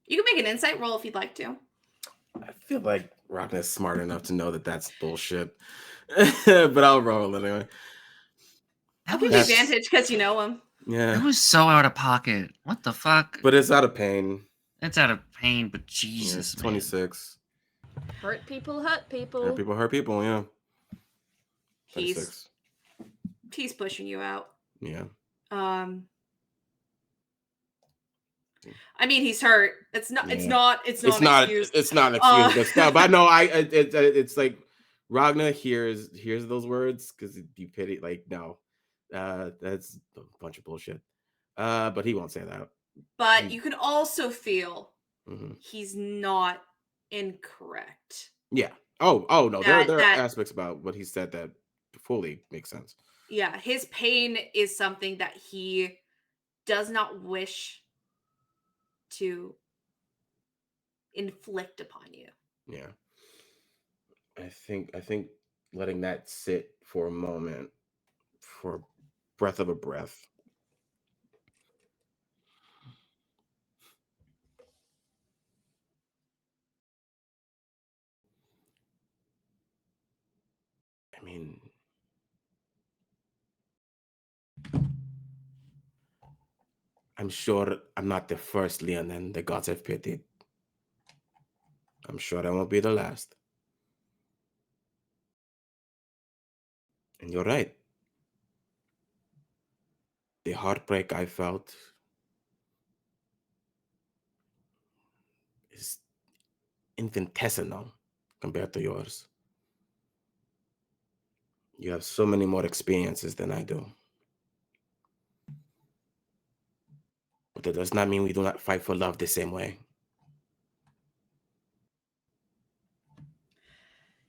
A: You can make an insight roll if you'd like to.
C: I feel like Ragna is smart enough to know that that's bullshit. But I'll roll anyway.
A: I'll give you advantage because you know him.
C: Yeah.
D: That was so out of pocket. What the fuck?
C: But it's out of pain.
D: It's out of pain, but
C: Yeah,
D: Jesus,
C: it's 26.
B: Hurt people, hurt people.
C: Hurt people, yeah.
A: He's pushing you out.
C: Yeah.
A: I mean, he's hurt. It's not an excuse.
C: It's not an excuse, but stuff. I know. It's like Ragna hears those words because you pity. Like, no, that's a bunch of bullshit. But he won't say that.
A: But you can also feel
C: Mhm.
A: he's not incorrect.
C: Yeah. Oh no. There are aspects about what he said that fully makes sense.
A: Yeah, his pain is something that he does not wish to inflict upon you.
C: Yeah. I think letting that sit for a moment, for breath of a breath. I mean, I'm sure I'm not the first Leonin the gods have pitied. I'm sure I won't be the last. And you're right. The heartbreak I felt is infinitesimal compared to yours. You have so many more experiences than I do. But that does not mean we do not fight for love the same way.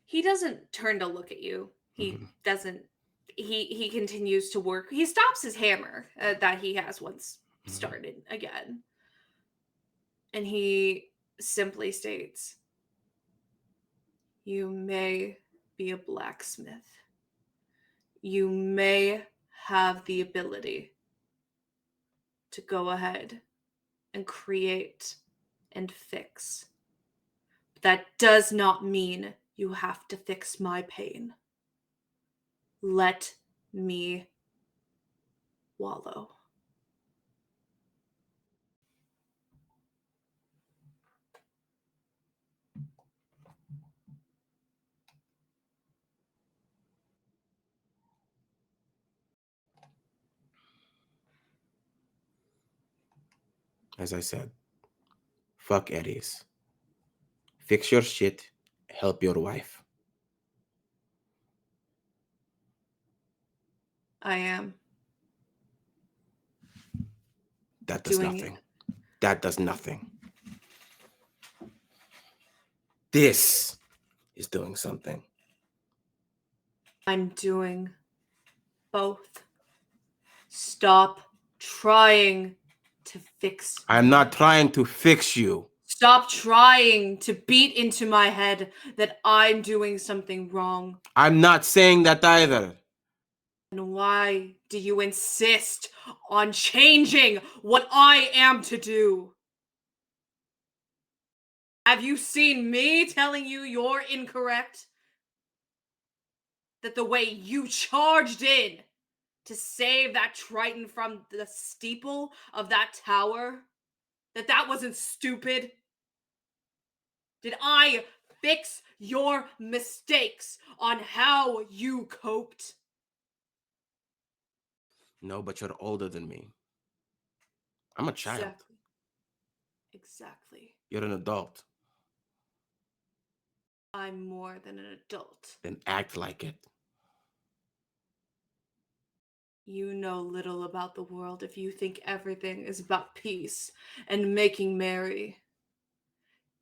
A: He doesn't turn to look at you. He doesn't. He continues to work. He stops his hammer that he has once started again. And he simply states, "You may be a blacksmith. You may have the ability to go ahead and create and fix. But that does not mean you have to fix my pain. Let me wallow."
C: As I said, fuck Eddies. Fix your shit. Help your wife.
A: I am.
C: That does
A: Doing
C: nothing. That does nothing. This is doing something.
A: I'm doing both. Stop trying to fix
C: I'm not trying to fix you.
A: Stop trying to beat into my head that I'm doing something wrong.
C: I'm not saying that either.
A: And why do you insist on changing what I am to do? Have you seen me telling you you're incorrect? That the way you charged in to save that Triton from the steeple of that tower, that wasn't stupid? Did I fix your mistakes on how you coped?
C: No, but you're older than me. I'm a child.
A: Exactly.
C: You're an adult.
A: I'm more than an adult.
C: Then act like it.
A: You know little about the world if you think everything is about peace and making merry.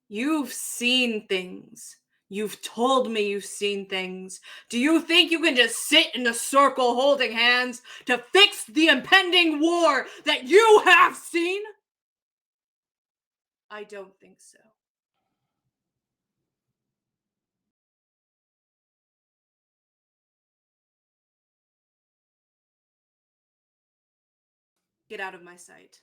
A: You've seen things You've told me you've seen things. Do you think you can just sit in a circle holding hands to fix the impending war that you have seen? I don't think so. Get out of my sight.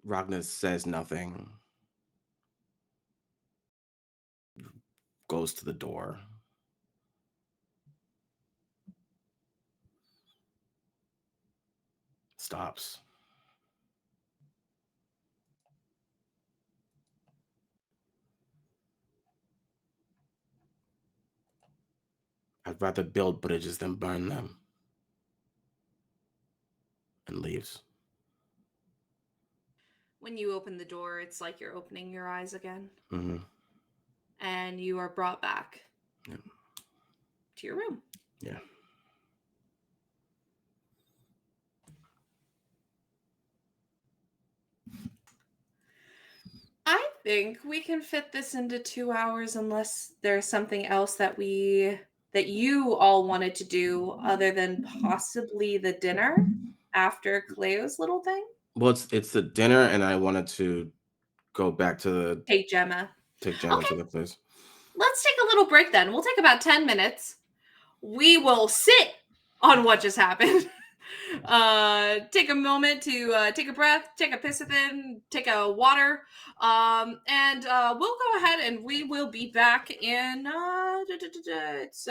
C: Ragna says nothing. Goes to the door. Stops. I'd rather build bridges than burn them. And leaves.
A: When you open the door, it's like you're opening your eyes again.
C: Mm-hmm.
A: And you are brought back
C: Yeah.
A: to your room.
C: Yeah.
A: I think we can fit this into 2 hours unless there's something else that you all wanted to do other than possibly the dinner after Cleo's little thing.
C: Well, it's the dinner, and I wanted to go back to
A: Take Gemma
C: to
A: Okay.
C: the place.
A: Let's take a little break then. We'll take about 10 minutes. We will sit on what just happened. Take a moment to take a breath, take a pissathin, take a water, and we'll go ahead and we will be back in it's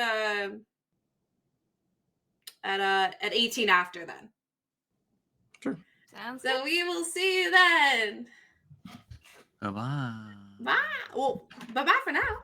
A: at 18 after then.
C: Sure.
B: Sounds
A: So
B: good.
A: we will see you then.
D: Bye-bye.
A: Bye. Well, bye-bye for now.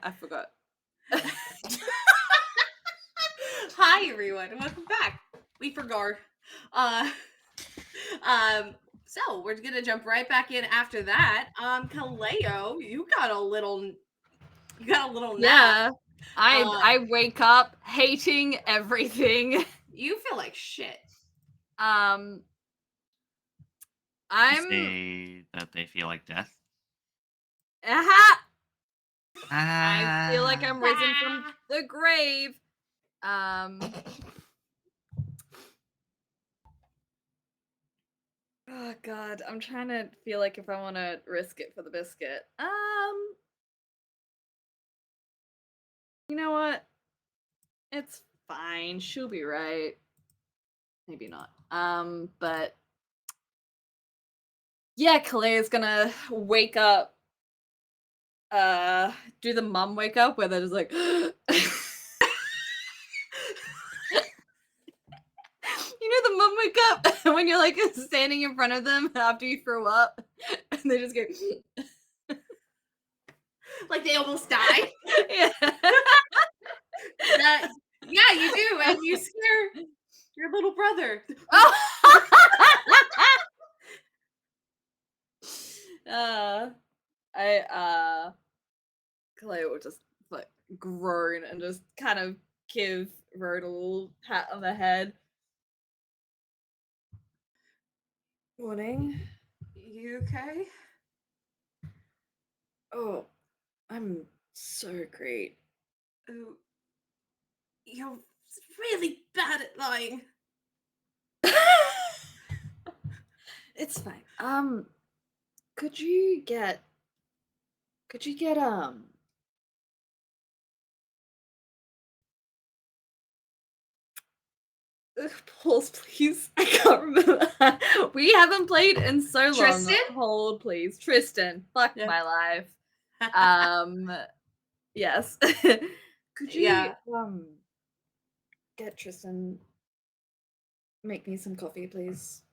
B: I forgot.
A: Hi everyone, and welcome back. We forgot. So we're gonna jump right back in after that. Kaleo, you got a little nap.
B: Yeah. I wake up hating everything.
A: You feel like shit.
B: I'm
D: Say that they feel like death.
B: aha! I feel like I'm risen from
A: Ah.
B: the grave. Oh god, I'm trying to feel like if I want to risk it for the biscuit. You know what? It's fine. She'll be right. Maybe not. But yeah, Kalea's gonna wake up. Do the mum wake up where they're just like You know the mum wake up when you're like standing in front of them after you throw up and they just go
A: Like they almost die.
B: yeah.
A: Yeah, you do, and you scare your little brother.
B: Caleo will just like groan and just kind of give Road a little pat on the head. Morning.
A: You okay?
B: Oh, I'm so great.
A: Oh, you're really bad at lying.
B: It's fine. Could you get pause, please. I can't remember. We haven't played in so long.
A: Tristan?
B: Hold, please. Tristan. Fuck
A: Yeah.
B: my life. Yes. Could you
A: Yeah.
B: get Tristan make me some coffee, please?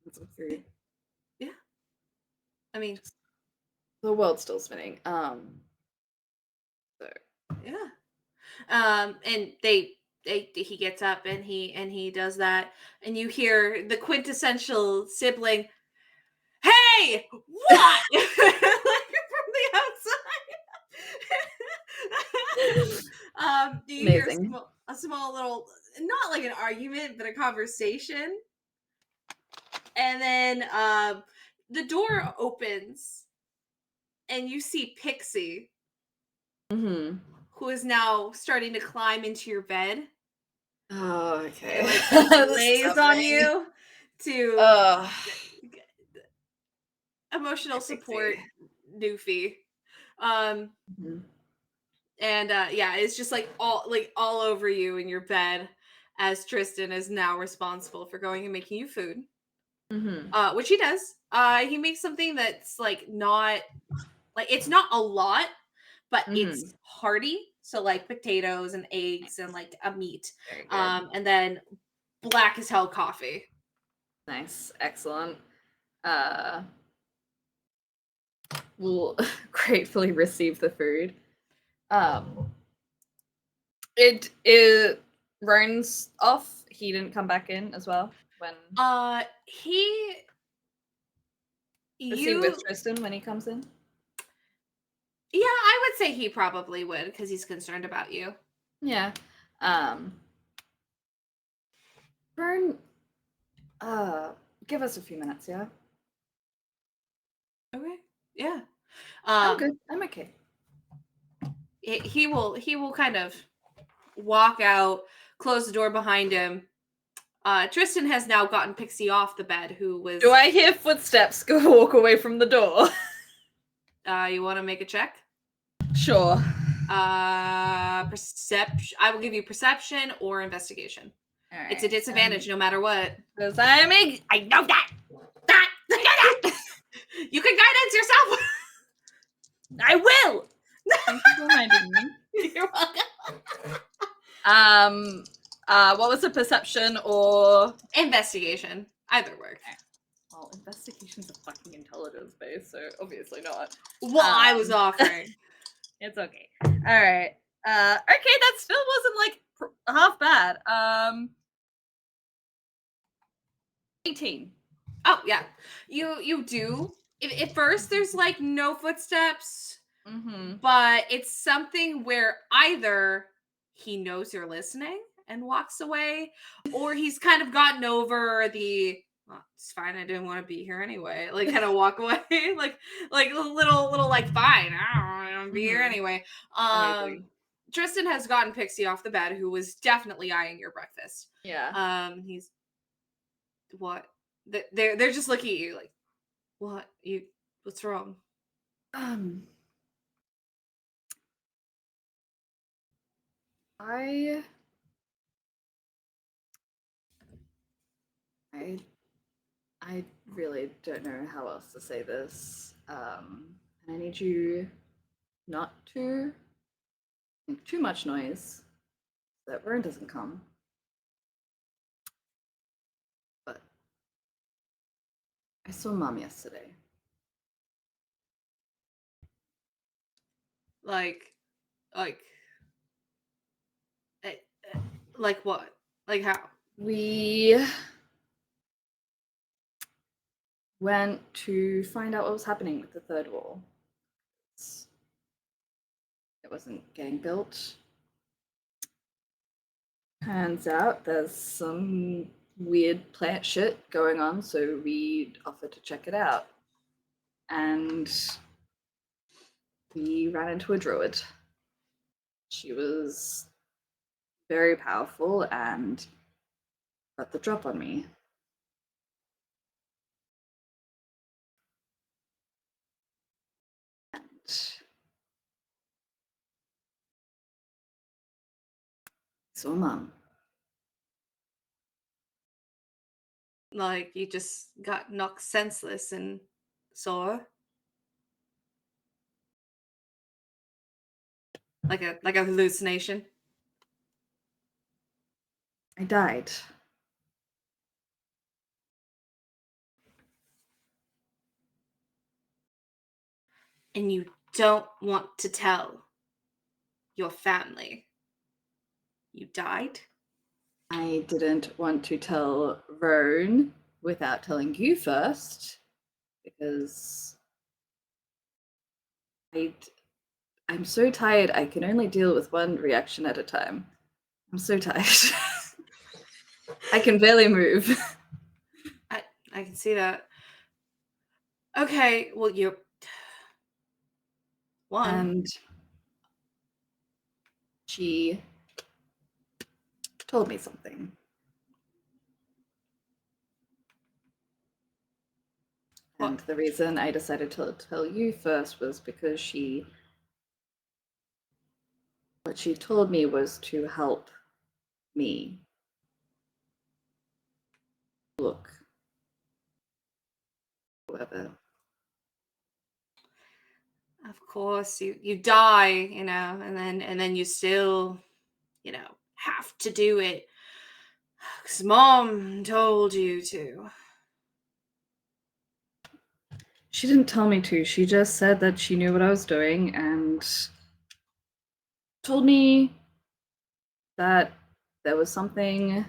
B: And some food.
A: Yeah. I mean,
B: The world's still spinning. So
A: yeah. And he gets up and he does that, and you hear the quintessential sibling, "Hey, what?" Like from the outside. Do you hear
B: amazing.
A: a small little, not like an argument, but a conversation, and then the door opens, and you see Pixie,
B: Mm-hmm.
A: who is now starting to climb into your bed.
B: Oh, okay.
A: Like, lays on you to emotional support Doofy.
B: Mhm.
A: And yeah, it's just like all over you in your bed, as Tristan is now responsible for going and making you food.
B: Mm-hmm.
A: Which he does. He makes something that's like not like, it's not a lot, but it's hearty. So like potatoes and eggs and like a meat.
B: Very good.
A: And then black as hell coffee.
B: Nice. Excellent. We'll gratefully receive the food. It Roan's off. He didn't come back in as well when is he with Tristan when he comes in?
A: Yeah, I would say he probably would, because he's concerned about you.
B: Yeah. Roan, give us a few minutes, yeah?
A: Okay. Yeah.
B: I'm good. I'm okay.
A: He will kind of walk out, close the door behind him. Tristan has now gotten Pixie off the bed, who was...
B: Do I hear footsteps walk away from the door?
A: You want to make a check?
B: Sure.
A: Perception. I will give you perception or investigation.
B: All right.
A: It's a disadvantage no matter what.
B: Because I know that.
A: You can guidance yourself.
B: I will. Thank you for reminding me.
A: You're welcome.
B: What was the perception or
A: Investigation? Either works.
B: well, investigation's a fucking intelligence base, so obviously not.
A: Well, I was offering.
B: It's okay. All right. Okay, that still wasn't like half bad. 18.
A: Oh yeah, you do. At first, there's like no footsteps,
B: Mm-hmm.
A: but it's something where either he knows you're listening and walks away, or he's kind of gotten over the "Well, it's fine, I didn't want to be here anyway," like kind of walk away, like a little like fine, I don't want to be here
B: Mhm.
A: anyway.
B: Amazing.
A: Tristan has gotten Pixie off the bed, who was definitely eyeing your breakfast.
B: Yeah.
A: He's what? They're just looking at you like, what? What's wrong?
B: Um. I I I really don't know how else to say this. And I need you not to make too much noise so that Vern doesn't come. But I saw Mom yesterday.
A: Like, like, eh, like what? Like how?
B: We went to find out what was happening with the third wall. It wasn't getting built. Turns out there's some weird plant shit going on, so we offered to check it out. And we ran into a druid. She was very powerful and got the drop on me. And so Mom.
A: Like you just got knocked senseless and saw her? Like a hallucination?
B: I died.
A: And you don't want to tell your family you died?
B: I didn't want to tell Vern without telling you first because I'm so tired. I can only deal with one reaction at a time. I'm so tired. I can barely move.
A: I can see that. Okay, well you one.
B: And she told me something.
A: What?
B: And the reason I decided to tell you first was because what she told me was to help me. Look. Whoever.
A: Of course, you die, and then you still, have to do it. 'Cause Mom told you to.
B: She didn't tell me to. She just said that she knew what I was doing and told me that there was something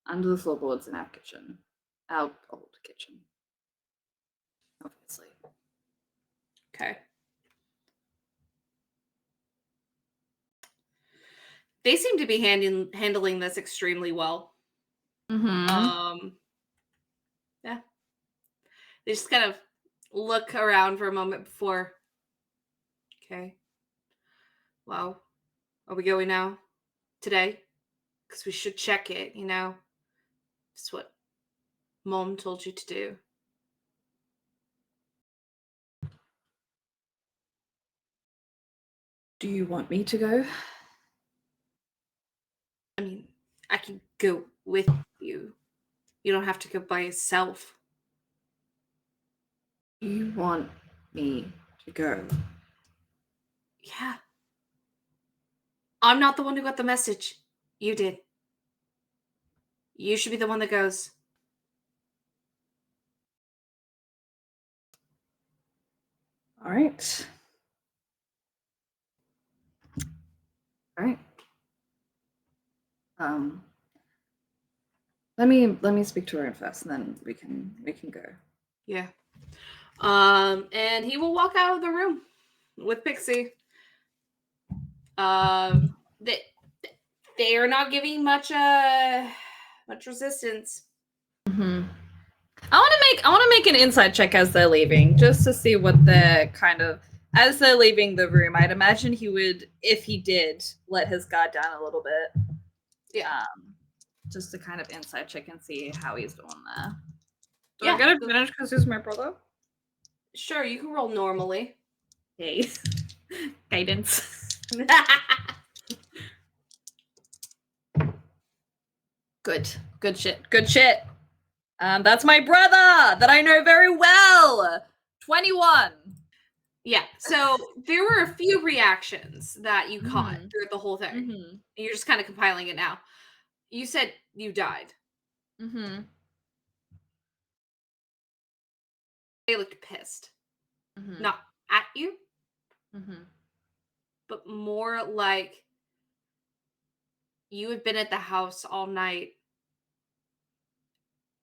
B: under the floorboards in our kitchen. Our old kitchen. Obviously.
A: Okay. They seem to be handling this extremely well.
B: Mm-hmm.
A: Yeah. They just kind of look around for a moment before. Okay. Well, are we going now? Today? Because we should check it, It's what Mom told you to do.
B: Do you want me to go?
A: I mean, I can go with you. You don't have to go by yourself.
B: You want me to go?
A: Yeah. I'm not the one who got the message. You did. You should be the one that goes.
B: All right. All right. Let me speak to her first, and then we can go.
A: Yeah. And he will walk out of the room with Pixie. They are not giving much resistance.
B: Mm-hmm. I want to make an inside check as they're leaving, just to see what they're kind of as they're leaving the room. I'd imagine he would, if he did, let his guard down a little bit.
A: Yeah.
B: Just to kind of inside check and see how he's doing there. Do
A: Yeah.
B: I get advantage because he's my brother?
A: Sure, you can roll normally.
B: Hey. Guidance. Good shit. That's my brother that I know very well. 21.
A: Yeah, so there were a few reactions that you caught through the whole thing.
B: Mm-hmm.
A: You're just kind of compiling it now. You said you died.
B: Mm-hmm.
A: They looked pissed.
B: Mm-hmm.
A: Not at you,
B: Mm-hmm.
A: but more like you had been at the house all night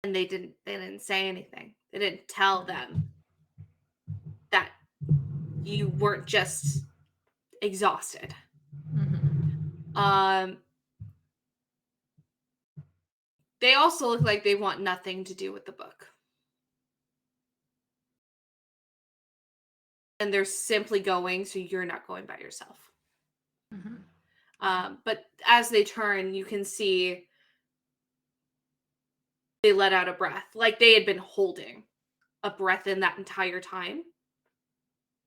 A: and they didn't say anything. They didn't tell them that you weren't just exhausted.
B: Mm-hmm.
A: They also look like they want nothing to do with the book. And they're simply going, so you're not going by yourself.
B: Mm-hmm.
A: But as they turn, you can see they let out a breath, like they had been holding a breath in that entire time.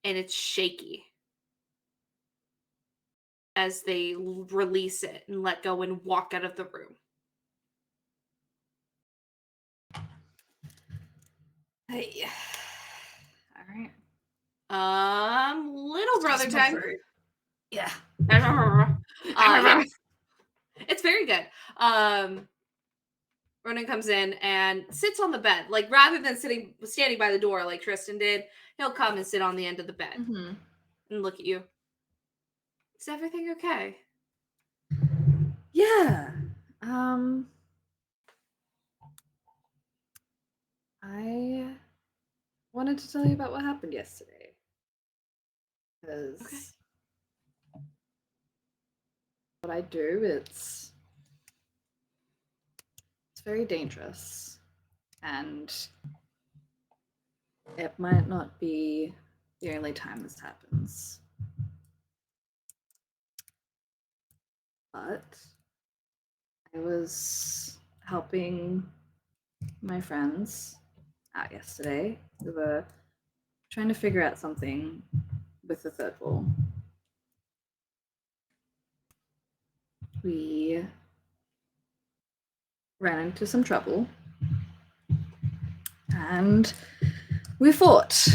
A: And it's shaky as they release it and let go and walk out of the room.
B: Hey. All right.
A: Little brother time.
B: Yeah.
A: Yeah. It's very good. Ronan comes in and sits on the bed. Like, rather than standing by the door like Tristan did, he'll come and sit on the end of the bed
B: Mm-hmm.
A: and look at you. Is everything okay?
B: Yeah. I wanted to tell you about what happened yesterday. Because what I do, it's very dangerous. And it might not be the only time this happens. But I was helping my friends out yesterday. We were trying to figure out something with the third wall. We ran into some trouble and we fought.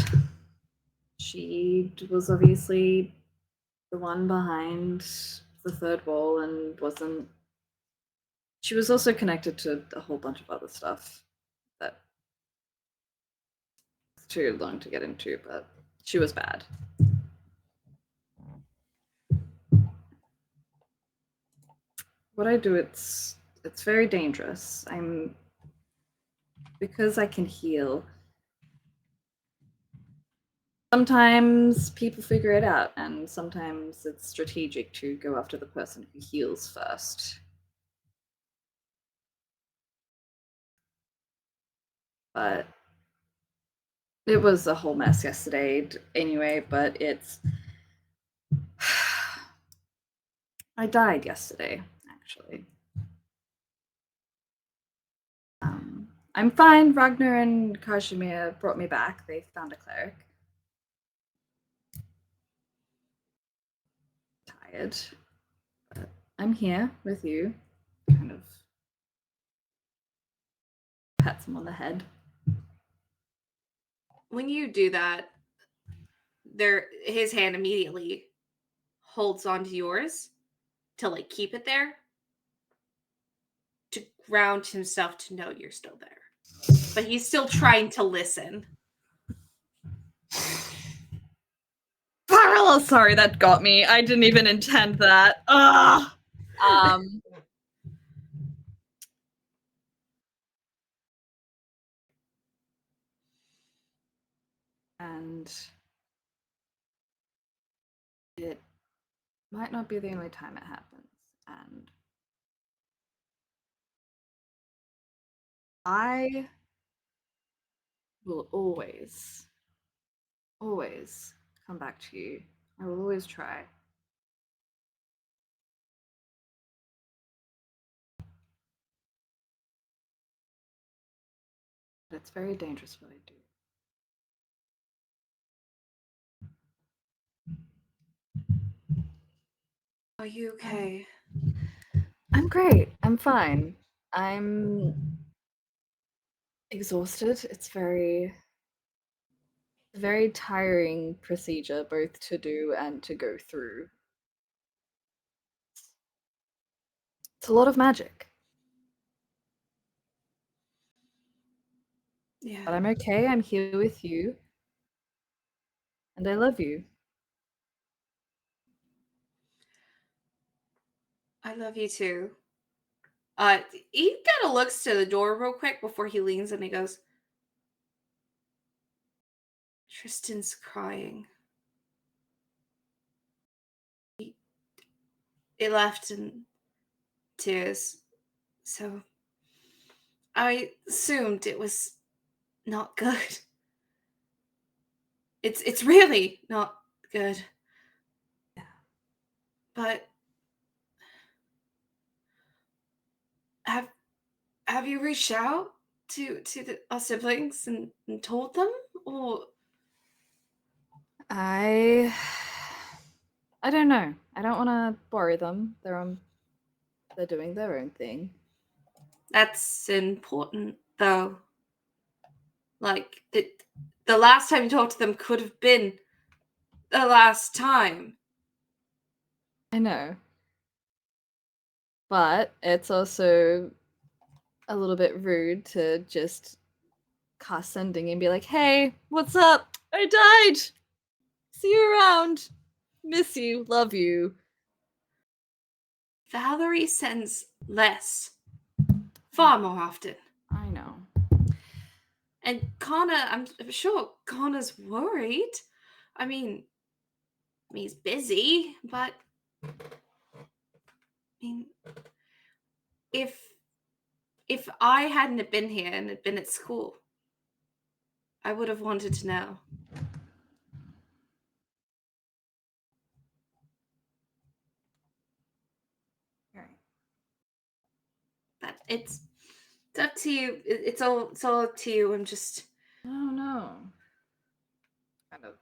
B: She was obviously the one behind the third wall and wasn't. She was also connected to a whole bunch of other stuff that is too long to get into, but she was bad. What I do, it's very dangerous. Because I can heal. Sometimes people figure it out, and sometimes it's strategic to go after the person who heals first. But it was a whole mess yesterday anyway, but it's... I died yesterday, actually. I'm fine. Ragna and Kazimir brought me back. They found a cleric. Tired. But I'm here with you. Kind of pats him on the head.
A: When you do that, his hand immediately holds onto yours to like keep it there, to ground himself to know you're still there. But he's still trying to listen.
B: Barrel Oh, sorry, that got me. I didn't even intend that. Ugh. And it might not be the only time it happens. And I will always come back to you. I will always try. But it's very dangerous what I do.
A: Are you okay?
B: I'm great. I'm fine. I'm exhausted. It's very tiring procedure both to do and to go through. It's a lot of magic.
A: Yeah.
B: But I'm okay. I'm here with you. And I love you.
A: I love you too. He kind of looks to the door real quick before he leans and he goes, Tristan's crying. It left in tears. So I assumed it was not good. It's really not good.
B: Yeah.
A: But have you reached out to our siblings and told them? Or
B: I don't know. I don't want to worry them. They're doing their own thing.
A: that's important though. Like the last time you talked to them could have been the last time.
B: I know. But it's also a little bit rude to just cast sending and be like, hey, what's up? I died. See you around. Miss you. Love you.
A: Valerie sends less. Far more often.
B: I know.
A: And Connor, I'm sure Connor's worried. I mean, he's busy, but I mean, if I hadn't have been here and had been at school, I would have wanted to know.
B: Right.
A: But it's up to you. It's all up to you. I'm just
B: No. Kind of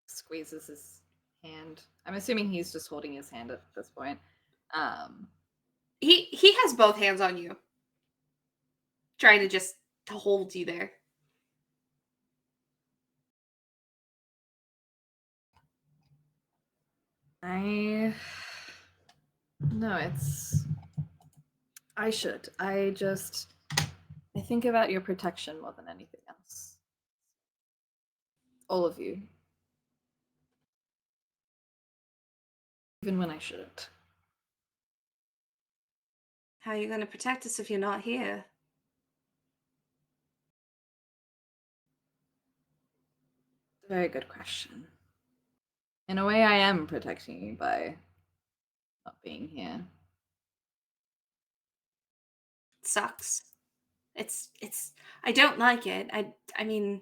B: squeezes his hand. I'm assuming he's just holding his hand at this point.
A: he has both hands on you, trying to just to hold you there.
B: No, it's. I should. I think about your protection more than anything else. All of you. Even when I shouldn't.
A: How are you going to protect us if you're not here?
B: Very good question. In a way, I am protecting you by not being here.
A: It sucks. It's I don't like it. I mean,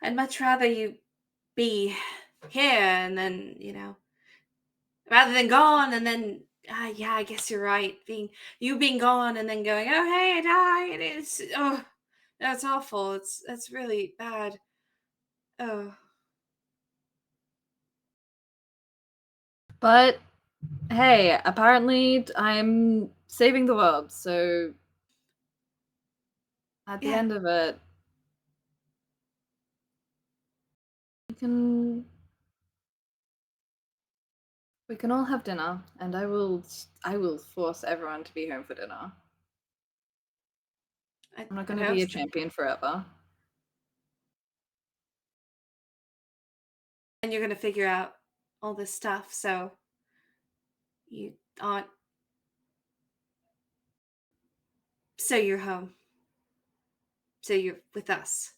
A: I'd much rather you be here and then, rather than gone and then yeah, I guess you're right. Being gone and then going, oh hey, I died. That's awful. That's really bad. Oh.
B: But hey, apparently I'm saving the world, so at the end of it, we can all have dinner, and I will force everyone to be home for dinner. I'm not going to be a champion forever.
A: And you're going to figure out all this stuff. So you aren't. So you're home. So you're with us.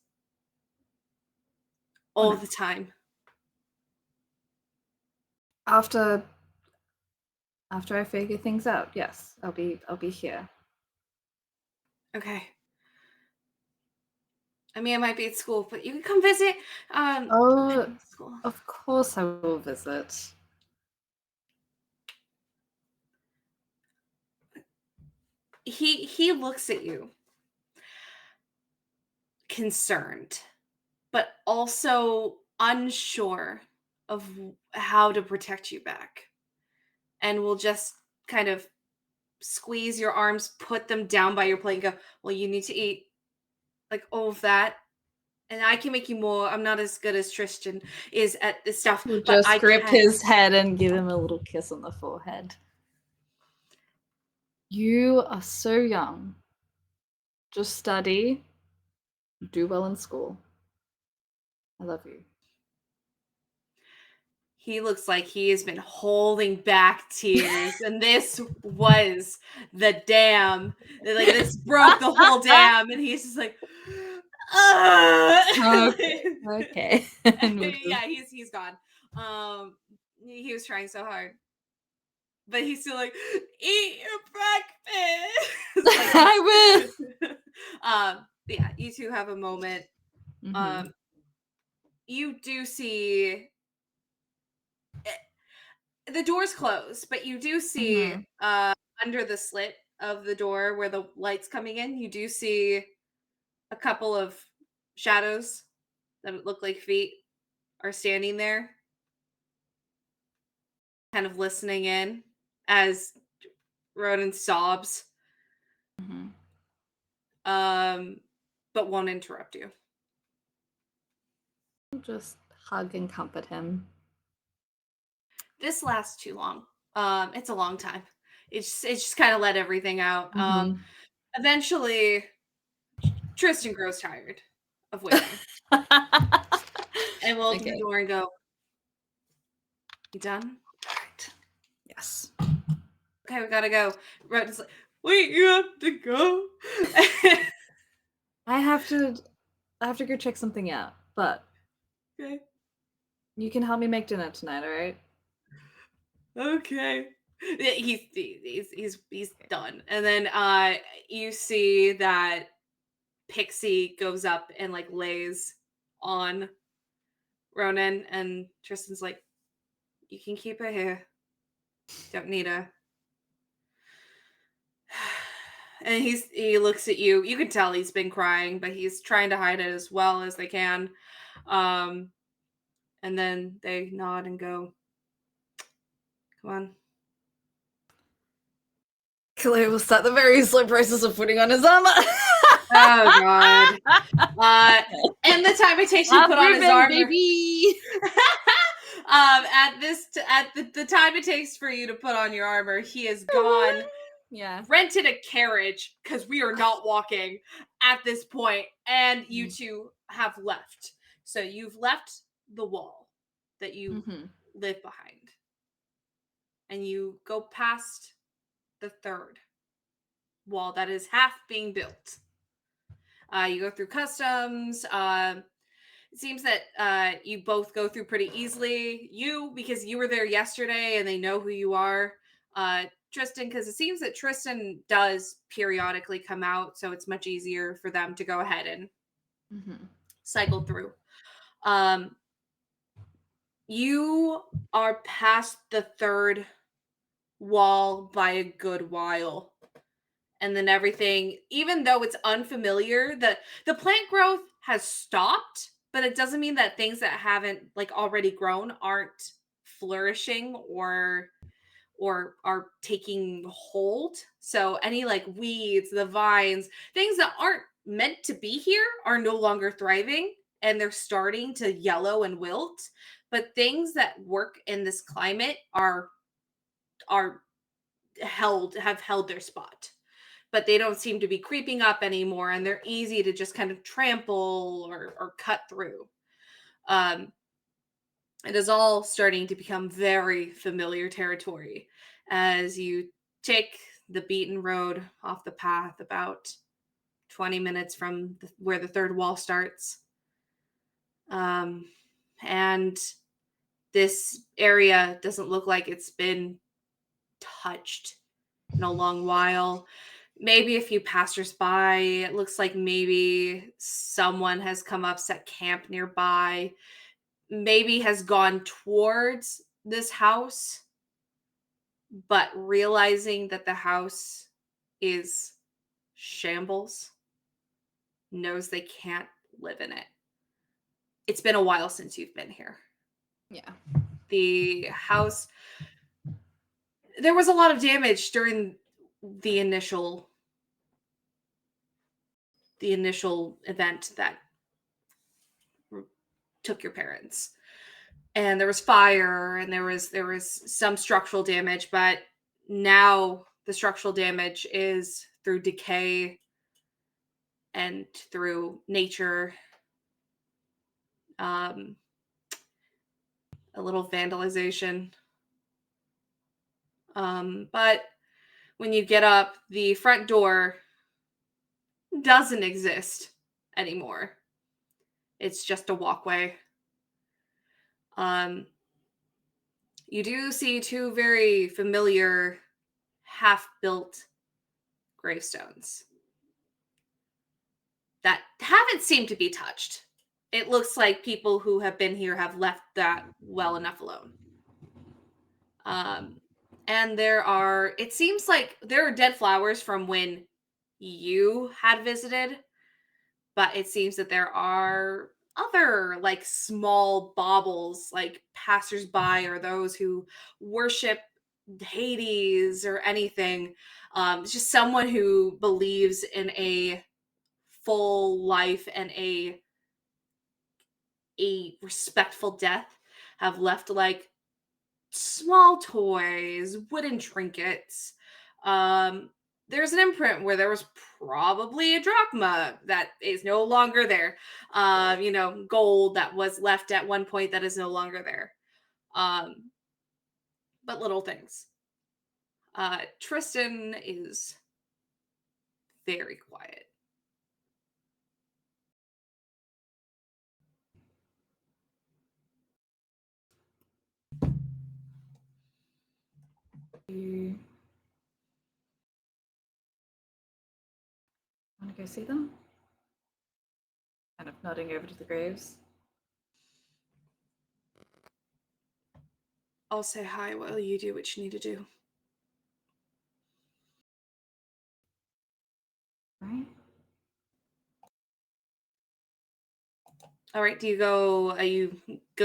A: All the time.
B: After I figure things out, yes, I'll be here.
A: Okay. I mean, I might be at school, but you can come visit. School.
B: Of course I will visit.
A: He looks at you, concerned, but also unsure of how to protect you back, and will just kind of squeeze your arms, put them down by your plate, and go, "Well, you need to eat like all of that." And I can make you more. I'm not as good as Tristan is at this stuff.
B: We'll
A: but
B: just
A: I
B: grip
A: can.
B: his head and give him a little kiss on the forehead. You are so young. Just study. Do well in school. I love you.
A: He looks like he has been holding back tears, and this was the dam. Like, this broke the whole dam, and he's just like,
B: Okay.
A: Yeah, he's gone. He was trying so hard, but he's still like, eat your breakfast. Like,
B: I
A: will. Yeah, you two have a moment.
B: will.
A: You do see the door's closed, but you do see under the slit of the door where the light's coming in, you do see a couple of shadows that look like feet are standing there, kind of listening in as Ronan sobs, but won't interrupt you.
B: Just hug and comfort him.
A: This lasts too long. It's a long time. It's just kind of let everything out. Eventually, Tristan grows tired of waiting. And we'll open the door and go, "You done?"
B: All right. Yes.
A: Okay, we gotta go. Roden's like, "Wait, you have to go?"
B: I have to go check something out, but
A: Okay.
B: you can help me make dinner tonight, all right?
A: Okay. Yeah, he's done. And then you see that Pixie goes up and like lays on Ronan, and Tristan's like, "You can keep her here. Don't need her." And he looks at you. You can tell he's been crying, but he's trying to hide it as well as they can. And then they nod and go, "Come on."
B: Caleo will start the very slow process of putting on his armor.
A: Oh god. And the time it takes to put on his armor,
B: baby.
A: at the time it takes for you to put on your armor, he is gone.
B: Yeah.
A: Rented a carriage because we are not walking at this point, and you two have left. So you've left the wall that you live behind, and you go past the third wall that is half being built. You go through customs. It seems that you both go through pretty easily. You, because you were there yesterday and they know who you are. Tristan, because it seems that Tristan does periodically come out, so it's much easier for them to go ahead and cycle through. You are past the third wall by a good while. And then everything, even though it's unfamiliar, the plant growth has stopped, but it doesn't mean that things that haven't like already grown aren't flourishing or are taking hold. So any like weeds, the vines, things that aren't meant to be here are no longer thriving, and they're starting to yellow and wilt. But things that work in this climate have held their spot. But they don't seem to be creeping up anymore, and they're easy to just kind of trample or cut through. It is all starting to become very familiar territory as you take the beaten road off the path about 20 minutes from where the third wall starts. And this area doesn't look like it's been touched in a long while. Maybe a few passersby. It looks like maybe someone has come up, set camp nearby, maybe has gone towards this house, but realizing that the house is shambles, knows they can't live in it. It's been a while since you've been here.
B: Yeah.
A: The house, there was a lot of damage during the initial event that took your parents. And there was fire and there was some structural damage, but now the structural damage is through decay and through nature. A little vandalization. But when you get up, the front door doesn't exist anymore. It's just a walkway. You do see two very familiar half-built gravestones that haven't seemed to be touched. It looks like people who have been here have left that well enough alone. And it seems like there are dead flowers from when you had visited, but it seems that there are other like small baubles, like passersby or those who worship Hades or anything. It's just someone who believes in a full life and a respectful death have left like small toys, wooden trinkets. There's an imprint where there was probably a drachma that is no longer there. Gold that was left at one point that is no longer there. But little things. Tristan is very quiet.
B: You want to go see them? Kind of nodding over to the graves.
A: I'll say hi while you do what you need to do.
B: Right.
A: All right, you go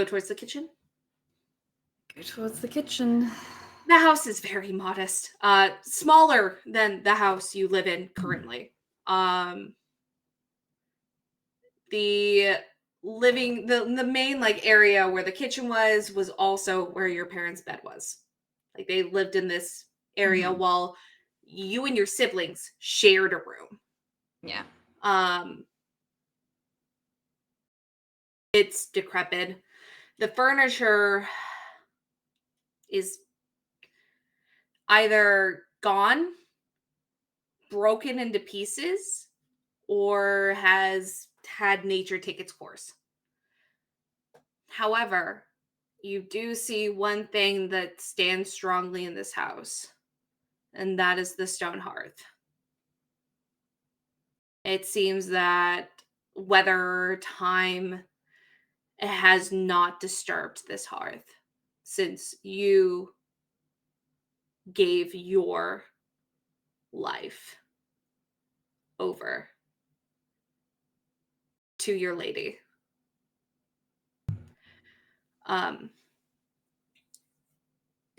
A: towards the kitchen?
B: Go towards the kitchen.
A: The house is very modest. Smaller than the house you live in currently. The main like area where the kitchen was also where your parents' bed was. Like they lived in this area while you and your siblings shared a room.
B: Yeah.
A: It's decrepit. The furniture is either gone, broken into pieces, or has had nature take its course. However, you do see one thing that stands strongly in this house, and that is the stone hearth. It seems that weather, time, it has not disturbed this hearth since you gave your life over to your lady.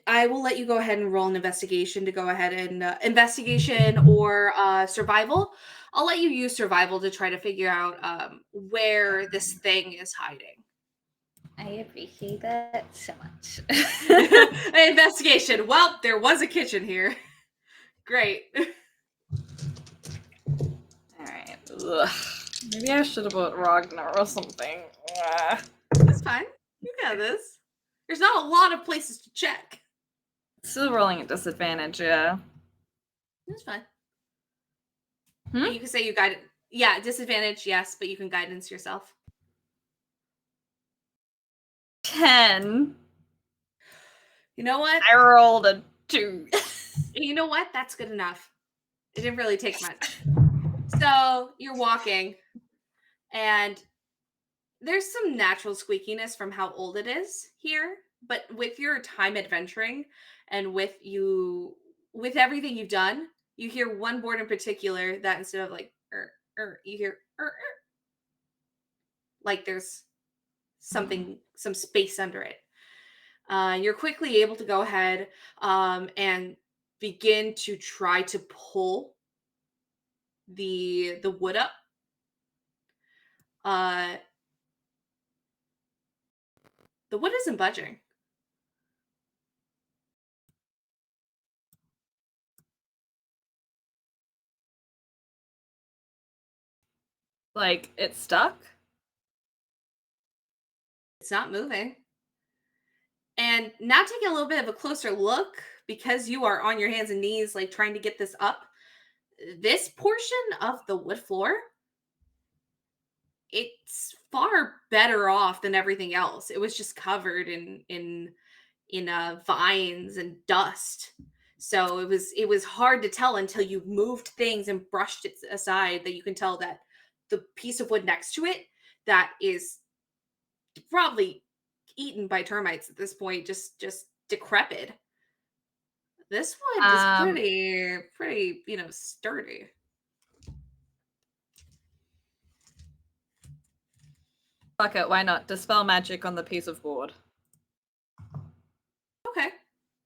A: I will let you go ahead and roll an investigation to go ahead and investigation or survival. I'll let you use survival to try to figure out where this thing is hiding.
B: I appreciate that so much.
A: Investigation. Well, there was a kitchen here. Great.
B: Alright. Maybe I should have bought Ragna or something.
A: That's fine. You got this. There's not a lot of places to check.
B: Still rolling at disadvantage, yeah.
A: That's fine.
B: Hmm?
A: You can say you guide. Yeah, disadvantage, yes, but you can guidance yourself.
B: 10.
A: You know what?
B: I rolled a 2.
A: You know what? That's good enough. It didn't really take much. So you're walking, and there's some natural squeakiness from how old it is here, but with your time adventuring and with everything you've done, you hear one board in particular that instead of like you hear like there's some space under it. You're quickly able to go ahead and begin to try to pull the wood up. The wood isn't budging.
B: Like, it's stuck?
A: It's not moving. And now taking a little bit of a closer look, because you are on your hands and knees, like trying to get this up, this portion of the wood floor, it's far better off than everything else. It was just covered in vines and dust. So it was hard to tell until you moved things and brushed it aside that you can tell that the piece of wood next to it that is probably eaten by termites at this point, just decrepit. This wood is pretty, sturdy.
B: Fuck it, why not? Dispel magic on the piece of board.
A: Okay.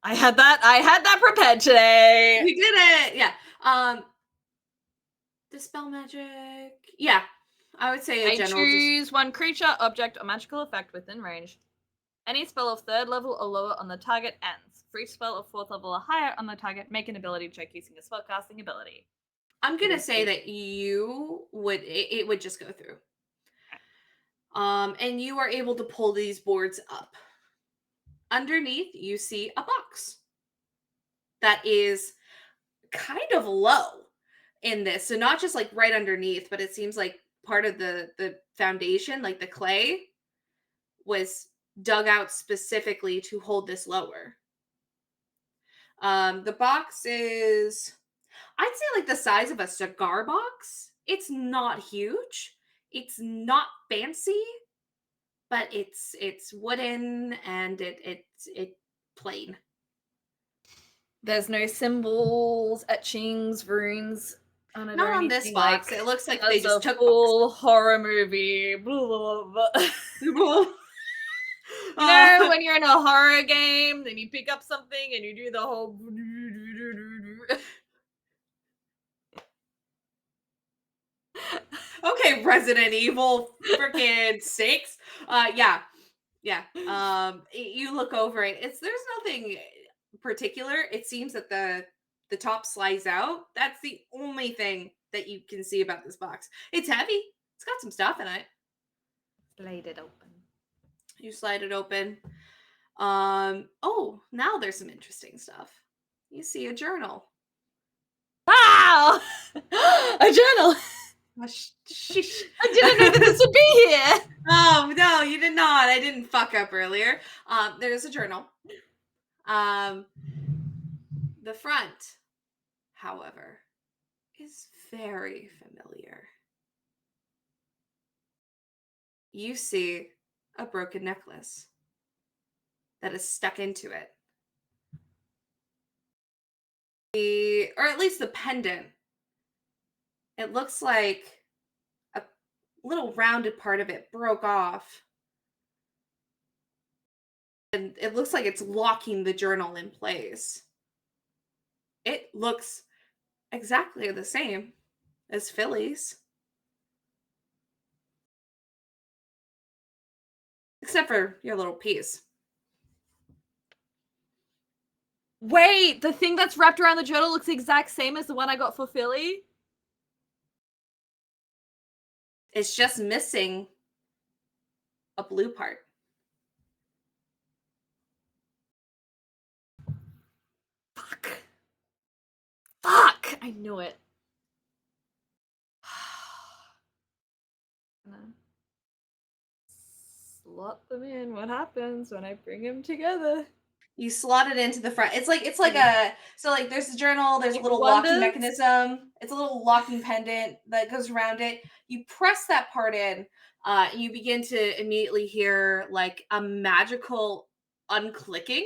B: I had that prepared today.
A: We did it. Yeah. Dispel magic. Yeah. I would say a
B: I
A: general.
B: choose one creature, object, or magical effect within range. Any spell of 3rd level or lower on the target ends. For each spell of 4th level or higher on the target, make an ability check using a spellcasting ability.
A: I'm gonna say that it would just go through. And you are able to pull these boards up. Underneath, you see a box that is kind of low in this. So not just like right underneath, but it seems like part of the foundation, like the clay, was dug out specifically to hold this lower. The box is, I'd say, like the size of a cigar box. It's not huge. It's not fancy, but it's wooden and it's plain.
B: There's no symbols, etchings, runes on it.
A: Not
B: or
A: on this
B: anything,
A: box.
B: Like,
A: It looks like they
B: that's
A: just
B: a
A: took
B: full horror movie. Blah, blah, blah.
A: You
B: know, when you're in a horror game, then you pick up something and you do the whole.
A: Okay, Resident Evil freaking 6. Yeah. You look over it. There's nothing particular. It seems that the top slides out. That's the only thing that you can see about this box. It's heavy. It's got some stuff in it.
B: Slide it open.
A: You slide it open. Oh, now there's some interesting stuff. You see a journal.
B: Wow! A journal!
A: Oh,
B: I didn't know that this would be here!
A: Oh, no, you did not. I didn't fuck up earlier. There's a journal. The front, however, is very familiar. You see a broken necklace that is stuck into it. Or at least the pendant. It looks like a little rounded part of it broke off. And it looks like it's locking the journal in place. It looks exactly the same as Philly's. Except for your little piece.
B: Wait, the thing that's wrapped around the journal looks the exact same as the one I got for Philly?
A: It's just missing a blue part.
B: I knew it. Slot them in. What happens when I bring them together?
A: You slot it into the front. It's like a there's a journal, there's a
B: It
A: little locking
B: wonders.
A: mechanism. It's a little locking pendant that goes around it. You press that part in, and you begin to immediately hear like a magical unclicking.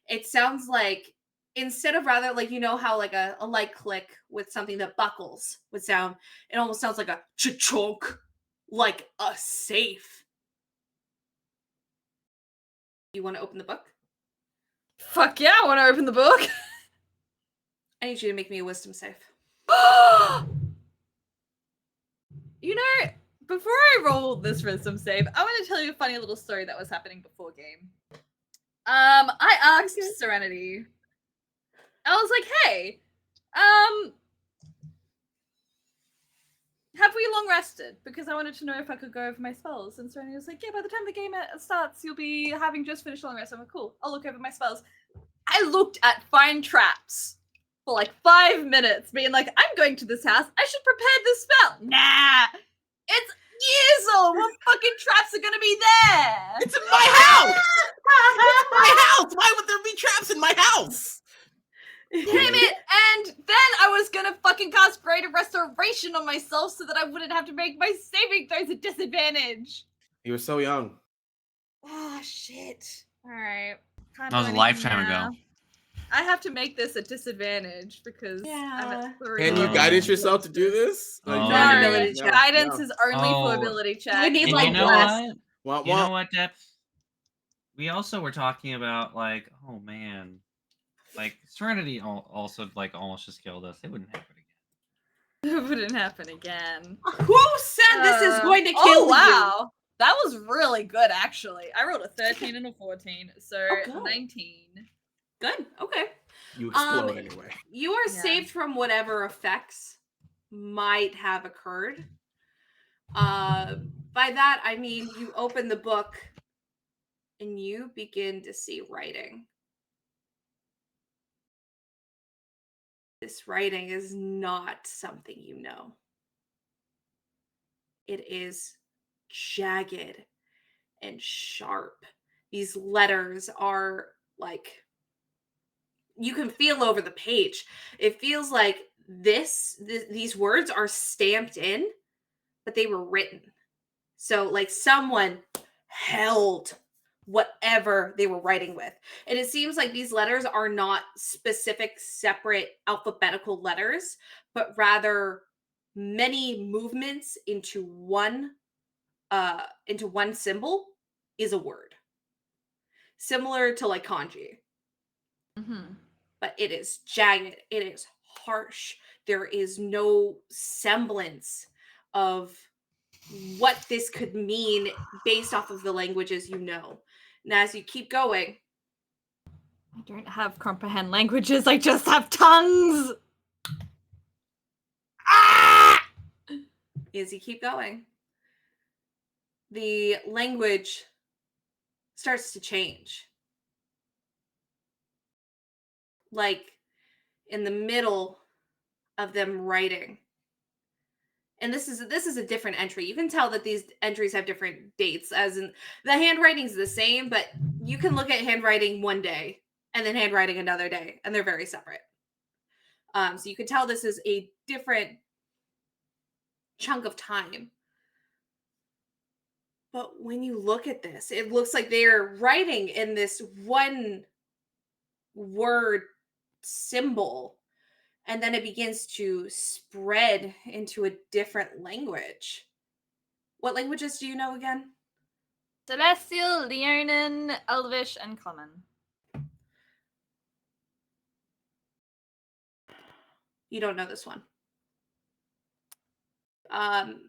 A: It sounds like instead of rather like how like a light click with something that buckles would sound, it almost sounds like a chunk, like a safe. You want to open the book?
B: Fuck yeah, I want to open the book.
A: I need you to make me a wisdom save.
B: You know, before I roll this wisdom save, I want to tell you a funny little story that was happening before game. I asked Serenity. I was like, hey, have we long rested? Because I wanted to know if I could go over my spells. And Serenity was like, yeah, by the time the game starts, you'll be having just finished long rest. I'm like, cool, I'll look over my spells. I looked at Find Traps for like 5 minutes, being like, I'm going to this house, I should prepare this spell. Nah! It's years old! What fucking traps are gonna be there?
C: It's in my house! It's my house! Why would there be traps in my house?
B: Damn it! And then I was gonna fucking cast Greater Restoration on myself so that I wouldn't have to make my saving throws a disadvantage.
C: You were so young.
B: Oh, shit. Alright.
D: That was a lifetime ago.
B: I have to make this a disadvantage because I'm at 3.
C: Can you guidance yourself to do this?
D: Oh.
A: No,
D: No,
A: ability check.
B: Guidance is only for
D: Oh.
B: ability check.
A: You would need
D: And
A: like
D: you know
A: bless.
D: what? You know what, Depth? We also were talking about like, oh man, like Serenity also like almost just killed us. It wouldn't happen again.
B: It wouldn't happen again.
A: Who said this is going to kill you?
B: Wow. That was really good, actually. I rolled a 13 and a 14, so
A: good.
B: 19.
A: Good. Okay.
C: You explode anyway.
A: You are saved from whatever effects might have occurred. By that, I mean you open the book and you begin to see writing. This writing is not something you know. It is jagged and sharp. These letters are like, you can feel over the page. It feels like these words are stamped in, but they were written. So like someone held whatever they were writing with. And it seems like these letters are not specific, separate alphabetical letters, but rather many movements into one symbol is a word. Similar to like kanji.
B: Mm-hmm.
A: But it is jagged. It is harsh. There is no semblance of what this could mean based off of the languages you know. And as you keep going,
B: I don't have comprehend languages, I just have tongues! Ah!
A: as you keep going, the language starts to change. Like in the middle of them writing. And this is a different entry. You can tell that these entries have different dates, as in the handwriting's the same, but you can look at handwriting one day and then handwriting another day, and they're very separate. So you can tell this is a different chunk of time. But when you look at this, it looks like they're writing in this one word symbol. And then it begins to spread into a different language. What languages do you know again?
B: Celestial, Leonin, Elvish, and Common.
A: You don't know this one.
B: Tongues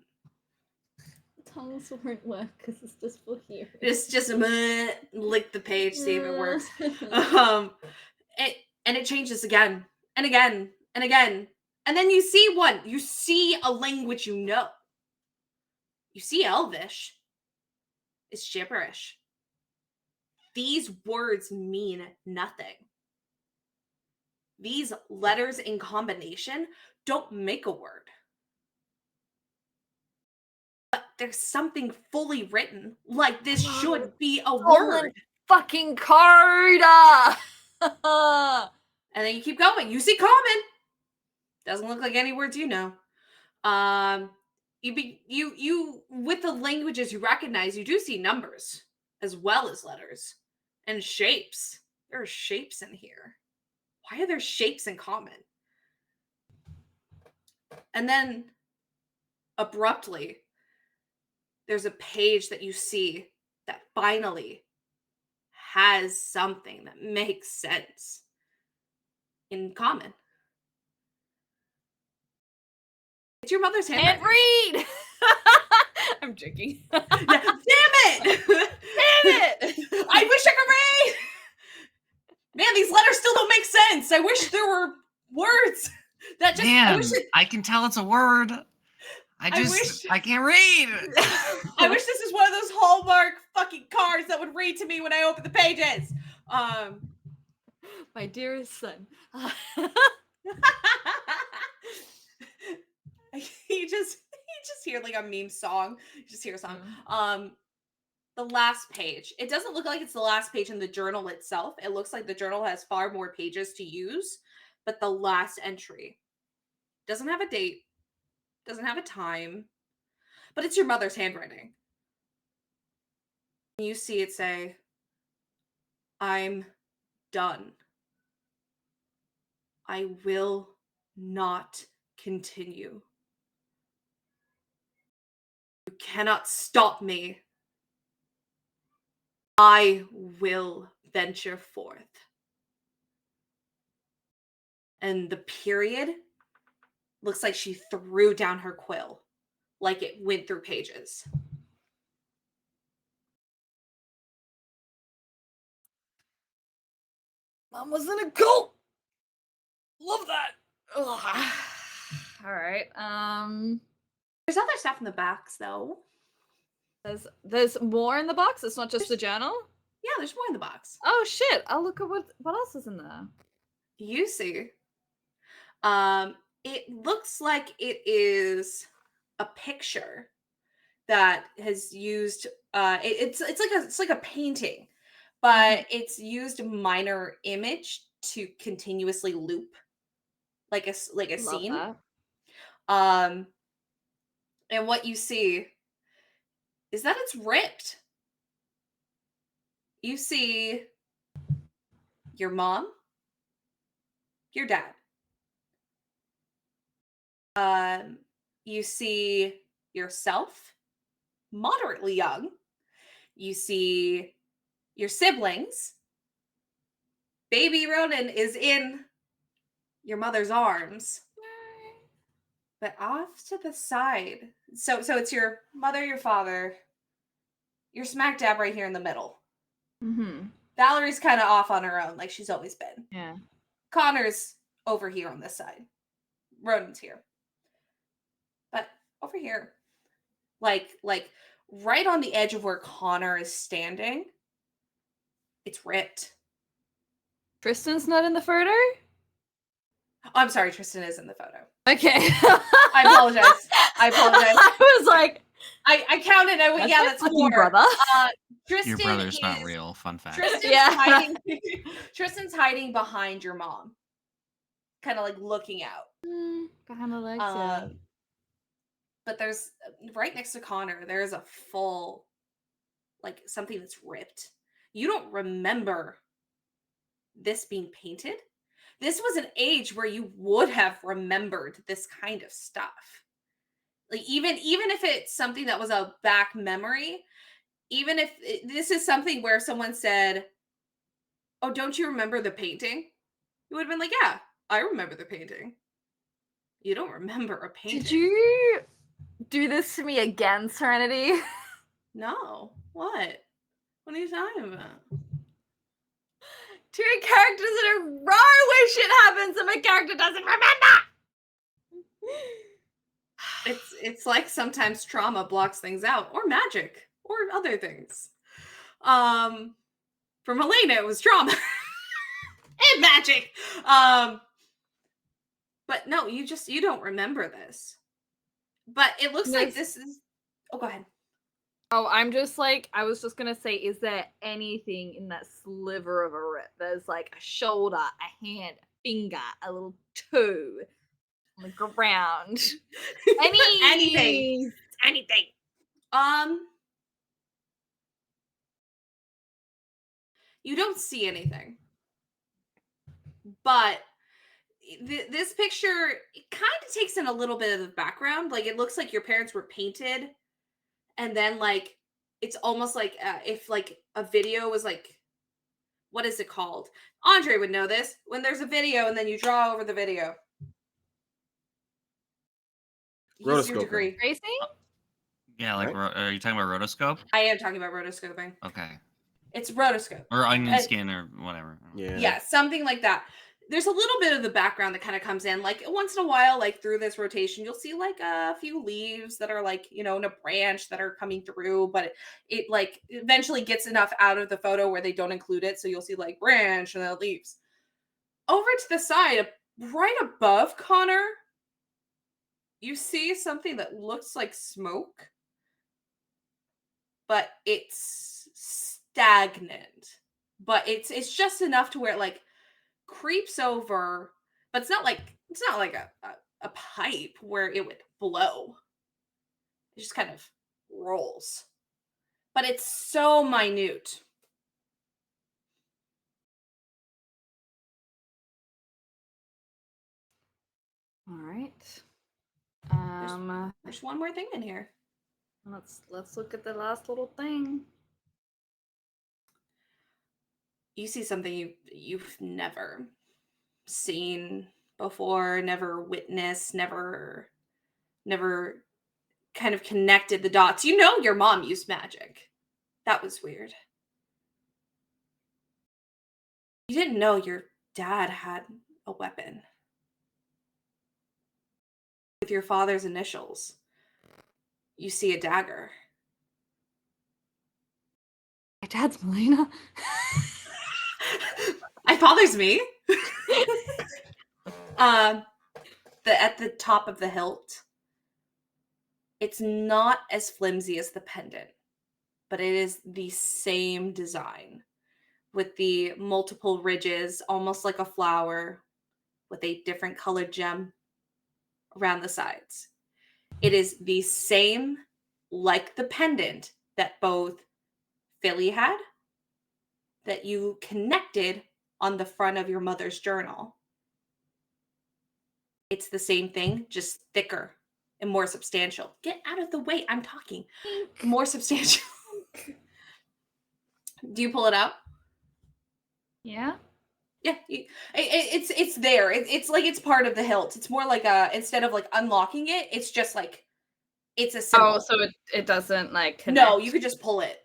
B: won't work because it's just for here.
A: It's just lick the page, see if it works. And it changes again and again and again. And then you see one. You see a language you know. You see Elvish. It's gibberish. These words mean nothing. these letters in combination don't make a word. But there's something fully written, like this should be a word.
B: Fucking card!
A: And then you keep going. You see common. Doesn't look like any words you know. You with the languages you recognize, you do see numbers as well as letters and shapes. There are shapes in here. Why are there shapes in common? And then abruptly, there's a page that you see that finally has something that makes sense in common. It's your mother's handwriting.
B: Can't read! I'm joking.
A: Yeah, damn it!
B: Damn it!
A: I wish I could read! Man, these letters still don't make sense. I wish there were words that just...
D: Man, I can tell it's a word. I can't read.
A: I wish this is one of those Hallmark fucking cards that would read to me when I open the pages.
B: My dearest son.
A: You just hear like a meme song. You just hear a song. The last page. It doesn't look like it's the last page in the journal itself. It looks like the journal has far more pages to use, but the last entry doesn't have a date, doesn't have a time, but it's your mother's handwriting. You see it say, "I'm done. I will not continue. You cannot stop me. I will venture forth." And the period looks like she threw down her quill, like it went through pages.
B: Mom was in a cult! Love that! Ugh. Alright,
A: There's other stuff in the backs, though.
B: There's more in the box? It's not just the journal?
A: Yeah, there's more in the box.
B: Oh shit, I'll look at what else is in there.
A: You see. It looks like it is a picture that has used it's like a painting, but it's used minor image to continuously loop like a
B: Love
A: scene.
B: that.
A: And what you see is that it's ripped. You see your mom, your dad. You see yourself, moderately young. You see your siblings. Baby Ronan is in your mother's arms. But off to the side. So it's your mother, your father. You're smack dab right here in the middle.
B: Mm-hmm.
A: Valerie's kind of off on her own, like she's always been.
B: Yeah.
A: Connor's over here on this side. Ronan's here. But over here, like right on the edge of where Connor is standing, it's ripped.
B: Tristan's not in the photo?
A: Oh, I'm sorry, Tristan is in the photo.
B: Okay.
A: I apologize.
B: I was like,
A: I counted. I went, yeah, that's
B: fucking
A: 4.
B: brother.
A: Tristan
D: Your brother's not real. Fun fact.
A: Tristan's hiding behind your mom, kind of like looking out.
B: Behind the legs. Yeah.
A: But there's right next to Connor, there's a full, like something that's ripped. You don't remember this being painted. This was an age where you would have remembered this kind of stuff. Like even if it's something that was a back memory, even if this is something where someone said, "Oh, don't you remember the painting?" You would have been like, "Yeah, I remember the painting." You don't remember a painting.
B: Did you do this to me again, Serenity?
A: No. What? What are you talking about?
B: 2 characters in a row where shit happens and my character doesn't remember!
A: It's like sometimes trauma blocks things out, or magic, or other things. For Melena, it was trauma and magic. But no, you don't remember this. But it looks like this is. Oh, go ahead.
B: Oh, I'm just like, I was just gonna say, is there anything in that sliver of a rip? There's like a shoulder, a hand, a finger, a little toe on the ground.
A: Anything.
B: Anything.
A: You don't see anything. But this picture, it kind of takes in a little bit of the background. Like, it looks like your parents were painted, and then like it's almost like if like a video was like, what is it called? Andre would know this. When there's a video and then you draw over the video. Use your
C: Rotoscoping.
A: degree.
B: Tracing?
D: Yeah, like
C: Right.
D: are you talking about rotoscope?
A: I am talking about rotoscoping.
D: Okay.
A: It's rotoscope.
D: Or onion
A: And-
D: skin or whatever.
A: Yeah, something like that. There's a little bit of the background that kind of comes in. Like once in a while, like through this rotation, you'll see like a few leaves that are like, in a branch that are coming through, but it like eventually gets enough out of the photo where they don't include it. So you'll see like branch and then leaves. Over to the side, right above Connor, you see something that looks like smoke, but it's stagnant. But it's just enough to where it like creeps over, but it's not like a pipe where it would blow. It just kind of rolls. But it's so minute.
B: All right.
A: There's one more thing in here.
B: Let's look at the last little thing.
A: You see something you've never seen before, never witnessed, never kind of connected the dots. You know your mom used magic. That was weird. You didn't know your dad had a weapon with your father's initials. You see a dagger.
B: My dad's Melina.
A: My father's me. At the top of the hilt, it's not as flimsy as the pendant, but it is the same design with the multiple ridges, almost like a flower, with a different colored gem around the sides. It is the same, like the pendant that both Philly had, that you connected on the front of your mother's journal. It's the same thing, just thicker and more substantial. Get out of the way. I'm talking. More substantial. Do you pull it out?
B: Yeah.
A: Yeah, it's there. It's like it's part of the hilt. It's more like instead of like unlocking it, it's just like it's a symbol.
B: Oh, so it doesn't like connect.
A: No, you could just pull it.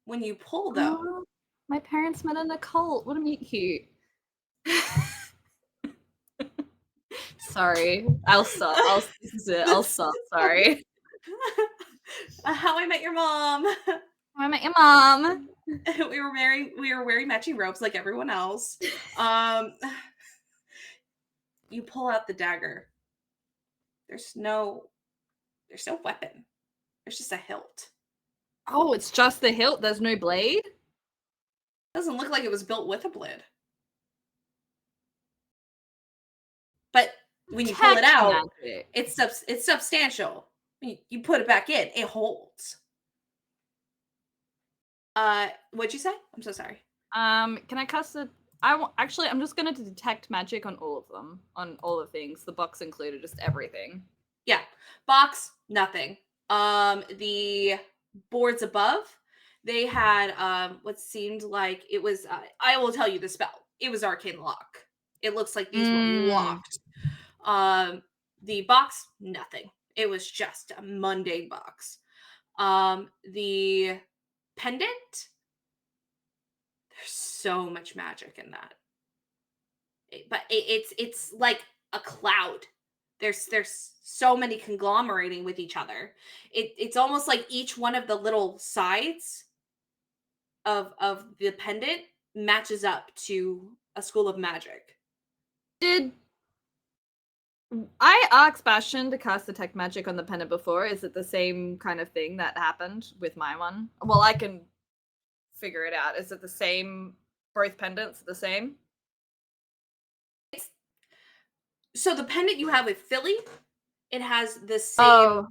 A: When you pull though,
B: Oh, my parents met in a cult. What a meet cute. Sorry, I'll stop. This is it. I'll stop. Sorry.
A: How I Met Your Mom.
B: I met your mom.
A: we were wearing matching robes like everyone else. You pull out the dagger. There's no weapon. There's just a hilt.
B: Oh, it's just the hilt. There's no blade.
A: Doesn't look like it was built with a blade. But when you pull it out, it's substantial. You put it back in, it holds. What'd you say? I'm so sorry.
B: Can I cast it? Actually, I'm just gonna detect magic on all of them, on all the things, the box included, just everything.
A: Yeah, box, nothing. The boards above, they had what seemed like it was. I will tell you the spell. It was arcane lock. It looks like these were locked. The box, nothing. It was just a mundane box. The pendant, there's so much magic in that. But it's like a cloud. There's so many conglomerating with each other. It's almost like each one of the little sides of the pendant matches up to a school of magic.
B: Did I asked Bastion to cast Detect Magic on the pendant before? Is it the same kind of thing that happened with my one? Well, I can figure it out. Is it the same? Both pendants are the same?
A: So the pendant you have with Philly, it has the same.
B: Oh,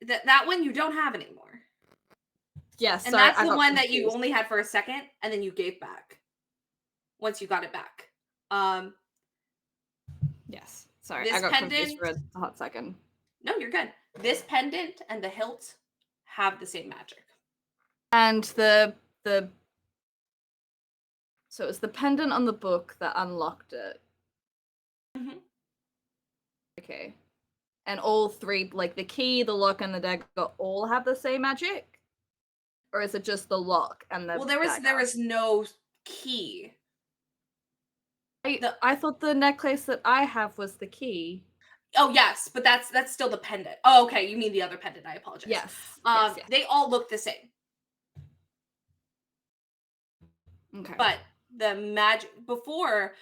A: That one you don't have anymore.
B: yes.
A: And
B: sorry,
A: that's
B: I
A: the
B: got
A: one that you
B: confused.
A: only had for a second, and then you gave back. Once you got it back.
B: Yes. Sorry,
A: This
B: I got confused
A: pendant-
B: for a hot second.
A: No, you're good. This pendant and the hilt have the same magic.
B: And the so it was the pendant on the book that unlocked it.
A: Mhm.
B: Okay. And all three, like the key, the lock, and the dagger, all have the same magic? Or is it just the lock and the
A: Well, there
B: dagger?
A: was no key.
B: I thought the necklace that I have was the key.
A: Oh yes, but that's still the pendant. Oh, okay. You mean the other pendant? I apologize.
B: Yes. Yes.
A: They all look the same,
B: Okay.
A: but the magic before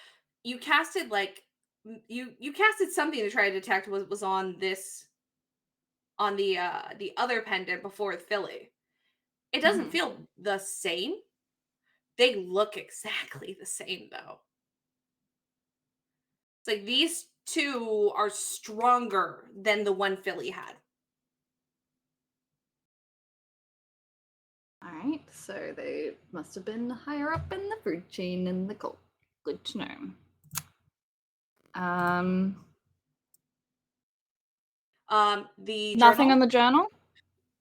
A: you casted like you casted something to try to detect was on this on the other pendant before Philly. It doesn't
B: Mhm.
A: feel the same. They look exactly the same though. It's like these two are stronger than the one Philly had.
B: Alright, so they must have been higher up in the food chain in the cult. Good to know.
A: The
B: Nothing
A: journal,
B: on the journal?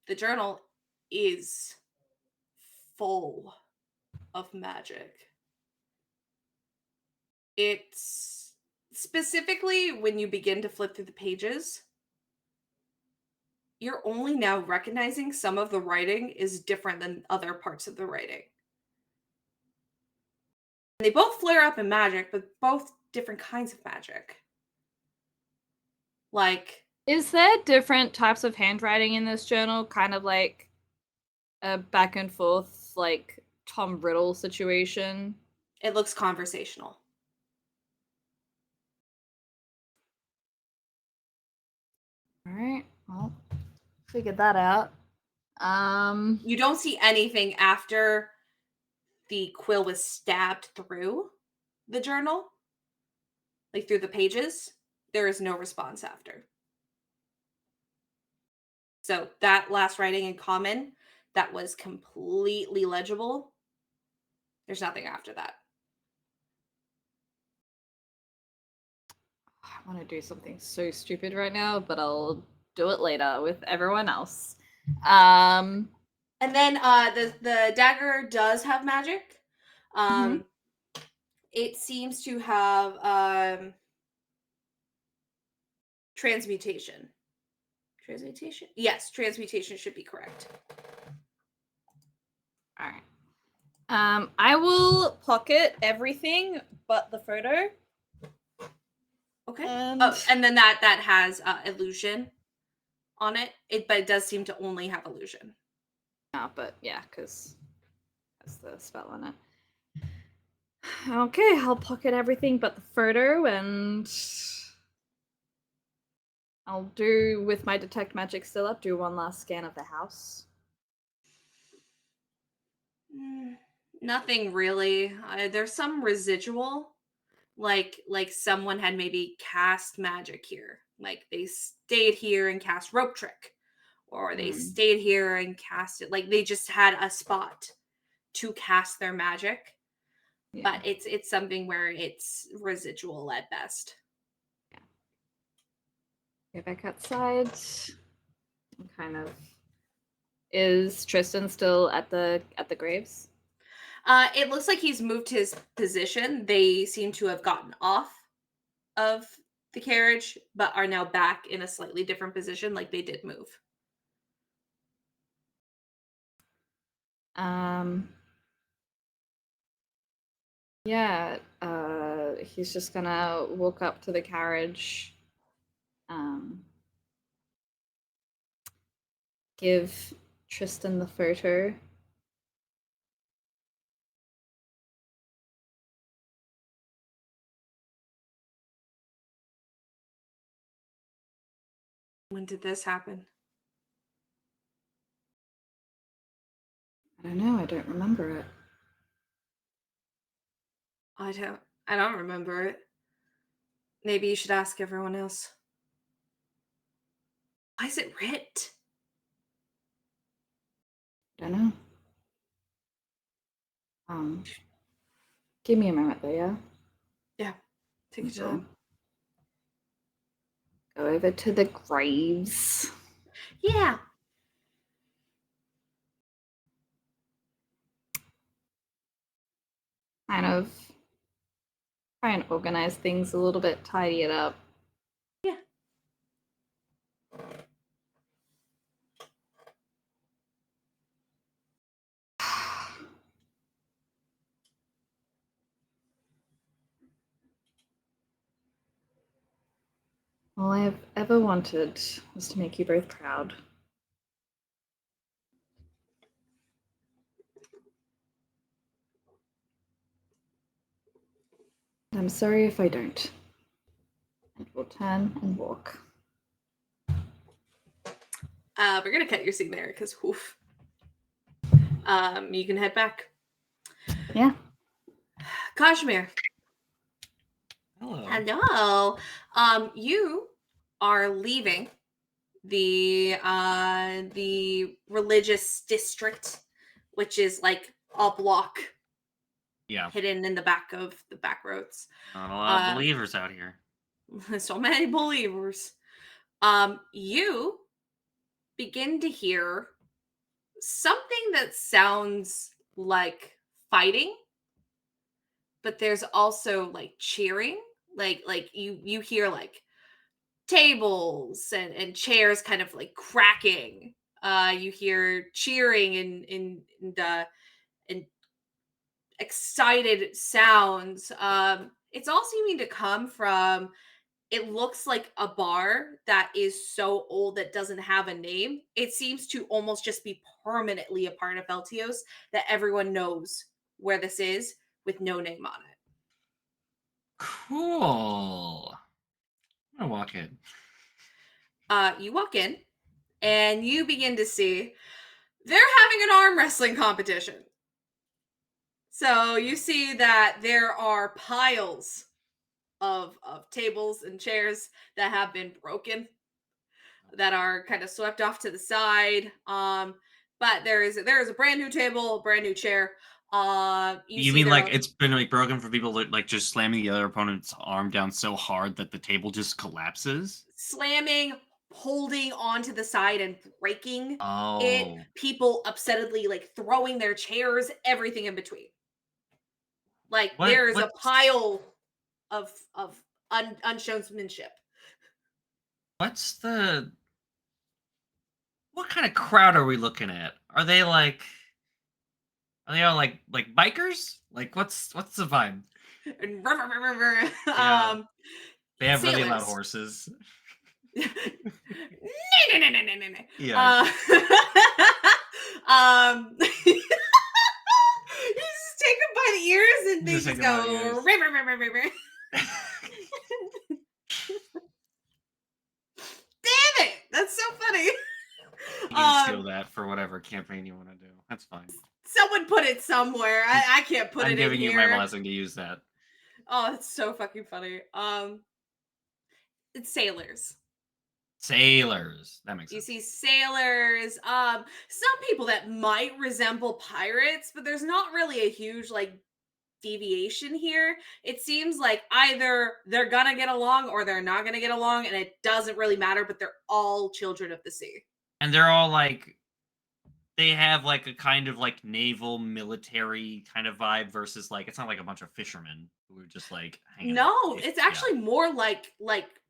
A: the journal is full of magic. It's specifically when you begin to flip through the pages, you're only now recognizing some of the writing is different than other parts of the writing. They both flare up in magic, but both different kinds of magic. Like,
B: Is there different types of handwriting in this journal? Kind of like a back and forth, like Tom Riddle situation?
A: it looks conversational.
B: Alright, well, figured that out.
A: You don't see anything after the quill was stabbed through the journal, like through the pages. There is no response after. So that last writing in common that was completely legible, there's nothing after that.
B: I want to do something so stupid right now, but I'll do it later with everyone else.
A: And then the dagger does have magic. It seems to have transmutation. Transmutation? Yes, transmutation should be correct.
B: All right. I will pocket everything but the photo.
A: Okay.
B: And
A: And then that has illusion on it. But it does seem to only have illusion.
B: but yeah, because that's the spell on it. Okay, I'll pocket everything but the photo, and I'll do with my detect magic still up. Do one last scan of the house.
A: Nothing really. There's some residual, like someone had maybe cast magic here, like they stayed here and cast rope trick, or they stayed here and cast it. Like they just had a spot to cast their magic, but it's something where it's residual at best.
B: Go back outside. Kind of. Is Tristan still at the graves?
A: It looks like he's moved his position. They seem to have gotten off of the carriage, but are now back in a slightly different position, like they did move.
B: Yeah, he's just gonna walk up to the carriage, give Tristan the photo.
A: When did this happen?
B: I don't know. I don't remember it.
A: I don't remember it. Maybe you should ask everyone else. Why is it writ?
B: Don't know. Give me a moment though, yeah?
A: Yeah. Take your
B: Sure.
A: time.
B: Go over to the graves.
A: Yeah.
B: Kind of try and organize things a little bit, tidy it up.
A: Yeah.
B: All I've ever wanted was to make you both proud. I'm sorry if I don't. And we'll turn and walk.
A: We're gonna cut your scene there because woof. You can head back.
B: Yeah.
A: Kazimir.
D: Hello.
A: Hello. You are leaving the religious district, which is like a block
D: Yeah.
A: hidden in the back of the back roads.
D: Not a lot of believers out here.
A: So many believers. You begin to hear something that sounds like fighting, but there's also like cheering. Like you hear like tables and chairs kind of like cracking. You hear cheering and excited sounds. It's all seeming to come from, it looks like a bar that is so old that doesn't have a name. It seems to almost just be permanently a part of Eltios, that everyone knows where this is with no name on it.
D: Cool. I'm gonna walk in.
A: You walk in and you begin to see they're having an arm wrestling competition. So you see that there are piles of tables and chairs that have been broken, that are kind of swept off to the side. But there is a brand new table, a brand new chair.
D: You
A: see
D: mean
A: there
D: like
A: are
D: it's been like broken for people to like just slamming the other opponent's arm down so hard that the table just collapses?
A: slamming, holding onto the side and breaking it.
D: Oh.
A: People upsettedly like throwing their chairs, everything in between. Like
D: What
A: there is a
D: what's
A: pile of unshowsmanship.
D: what's the what kind of crowd are we looking at? Are they all like bikers? Like what's the vibe?
A: And
D: Yeah. They have really loud
A: sailors.
D: horses.
A: No.
D: Yeah.
A: You just take them by the ears and they
D: Just
A: just
D: take 'em by the
A: go
D: ears.
A: Damn it, that's so funny.
D: You can steal that for whatever campaign you want to do. That's fine.
A: Someone put it somewhere. I can't put
D: I'm
A: it in
D: giving you my
A: here.
D: blessing to use that.
A: Oh, it's so fucking funny. It's sailors.
D: Sailors. That makes
A: You
D: sense.
A: see sailors, some people that might resemble pirates, but there's not really a huge like deviation here. It seems like either they're gonna get along or they're not gonna get along, and it doesn't really matter, but they're all children of the sea.
D: And they're all like they have like a kind of like naval military kind of vibe versus like it's not like a bunch of fishermen who are just like hanging out.
A: No, it's actually more like